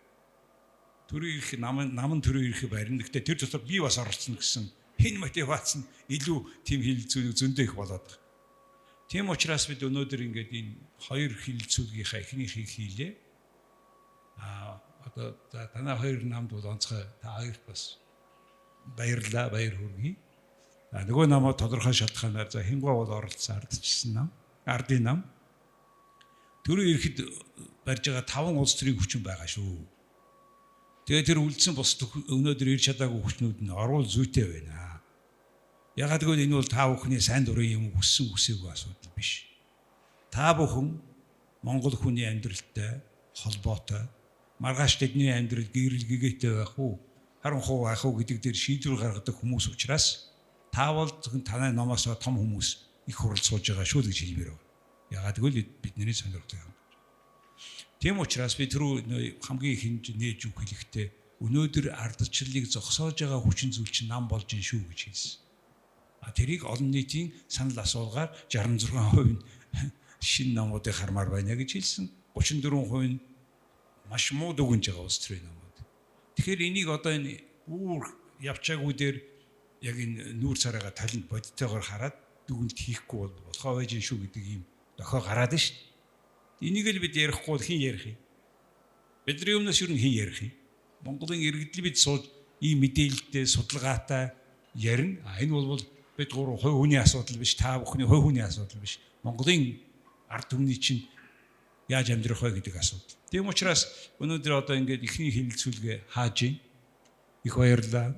Төрийн эрх намын төрийн эрх барина. Гэхдээ тэр дотор би бас оролцсон гэсэн хэн мотивац нь илүү тийм хилцүүлэг зөндөө их болоод байгаа. Тийм учраас бид өнөөдөр ингээд энэ хоёр хилцүүлгийнхаа эхнийхийг хийлээ. Одоо танай хоёр намд бол онцгой та хоёрт бас баярлалаа, баяр хүргэе. Нөгөө намаа тодорхой шалтгаанаар за хингуа бол оролцсон ардчилсан нам, ардын нам. Төрийн эрхэд барьж байгаа 5 улс төрийн хүчин байгаа шүү. Тэгээ тэр үлдсэн бос өнөөдөр ирж чадаагүй хүчнүүд нь орвол зүйтэй байна. Ягаад гэвэл энэ бол та бүхний сайн дурын юм хүссэн хүсээгүй асуудал биш. Та бүхэн Монгол хүний амьдралтай холбоотой маргааш тэдний амьдрал гэрэл гэгээтэй байх уу, харанхуй байх уу гэдэг дээр шийдвэр гаргадаг хүмүүс учраас та бол зөвхөн танай номоос том хүмүүс их хурал сууж байгаа шүү гэж хэлмээр байна. Ягаад гэвэл бидний сонирхдаг юм. Тийм учраас би түрүү хамгийн ихэнд нээж үг хэлэхдээ өнөөдөр ардчлалыг зогсоож байгаа хүчин зүйл чинь нам болж ин шүү гэж хэлсэн. Тэрийг олон нийтийн санал асуулгаар 66% нь шинэ номуудыг хармаар байна гэж хэлсэн. 34% нь маш муу дүгнж байгаа улс төрийн номууд. Тэгэхээр энийг одоо энэ бүр явчаагүй дээр яг энэ нүүр царайгаа талент бодтойгоор хараад дүгнэлт хийхгүй болохоо байж шүү гэдэг ийм дохио гараад нь шүү дээ. Энийг л бид ярихгүй бол хэн ярих юм? Бидний өмнөөс юу хэн ярих юм? Монголын иргэдэл бид сууж ийм мэдээлэлтэй судалгаатай ярина. Энэ бол бид гурав хувь хүний асуудал биш, та бүхний хувь хүний асуудал биш. Монголын ард түмний чинь яаж амьдрах вэ гэдэг асуудал. Тийм учраас өнөөдөр одоо ингээд ихний хэлэлцүүлгээ хааж ийн. Их баярлалаа.